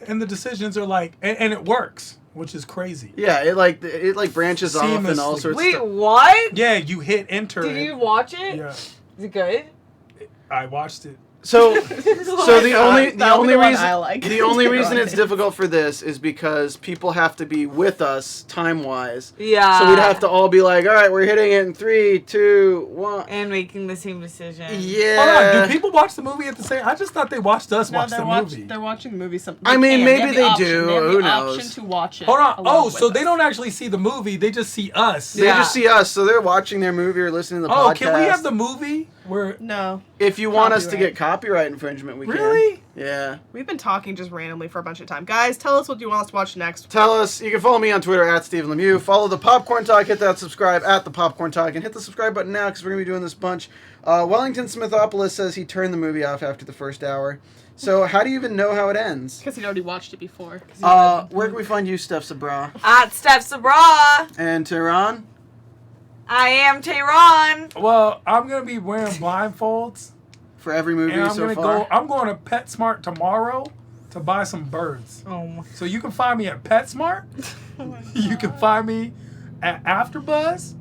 And the decisions are like, and it works, which is crazy. Yeah, it like branches off and all Seamlessly. sorts of Wait, stuff. what? Yeah, you hit enter. Did and- you watch it? Yeah, Is it good? I watched it. So the only That'll be the one reason I like. the only Take reason on it's it. difficult for this is because people have to be with us time wise. Yeah. So we'd have to all be like, all right, we're hitting it in 3, 2, 1. And making the same decision. Hold on, Yeah. do people watch the movie at the same? I just thought they watched us watch the movie. They're watching the movie. I mean, maybe they do. They have Who the option knows? to watch it. Hold on. along Oh, with so us. they don't actually see the movie; they just see us. They Yeah. just see us, so they're watching their movie or listening to the Oh, podcast. can we have the movie where? No, If you want us to Copyright. get copyright infringement, we Really? can. Yeah. we've been talking just randomly for a bunch of time. Guys, tell us what you want us to watch next. Tell us. You can follow me on Twitter at Stephen Lemieux. Follow the Popcorn Talk. Hit that subscribe at the Popcorn Talk, and hit the subscribe button now because we're gonna be doing this bunch. Wellington Smithopoulos says he turned the movie off after the first hour. So how do you even know how it ends? Because he'd already watched it before. Where can we find you, Steph Sabra? At Steph Sabra. And Tehran? I am Tehran. Well, I'm gonna be wearing blindfolds, For every movie and I'm so gonna far? go. I'm going to PetSmart tomorrow to buy some birds. Oh my. So you can find me at PetSmart. You can find me at AfterBuzz,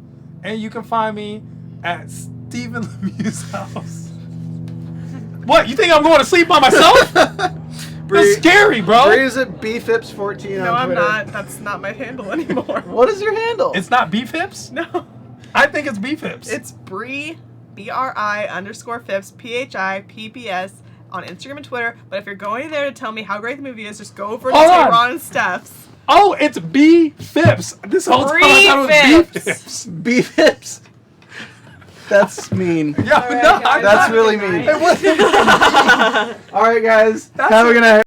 and you can find me at Stephen Lemieux's house. What? You think I'm going to sleep by myself? That's scary, bro. Bree is at BFips14 No, on I'm Twitter. not. That's not my handle anymore. What is your handle? It's not BFips? No. I think it's BFips. It's Bree, BRI_Phipps, PHIPPS on Instagram and Twitter. But if you're going there to tell me how great the movie is, just go over to Hold on. Tehran and Steph's. Oh, it's BFips. This whole time I thought it was BFips. BFips. That's mean. Yeah, All right, no, guys. That's really mean. Good night. All right, guys. Have a good night.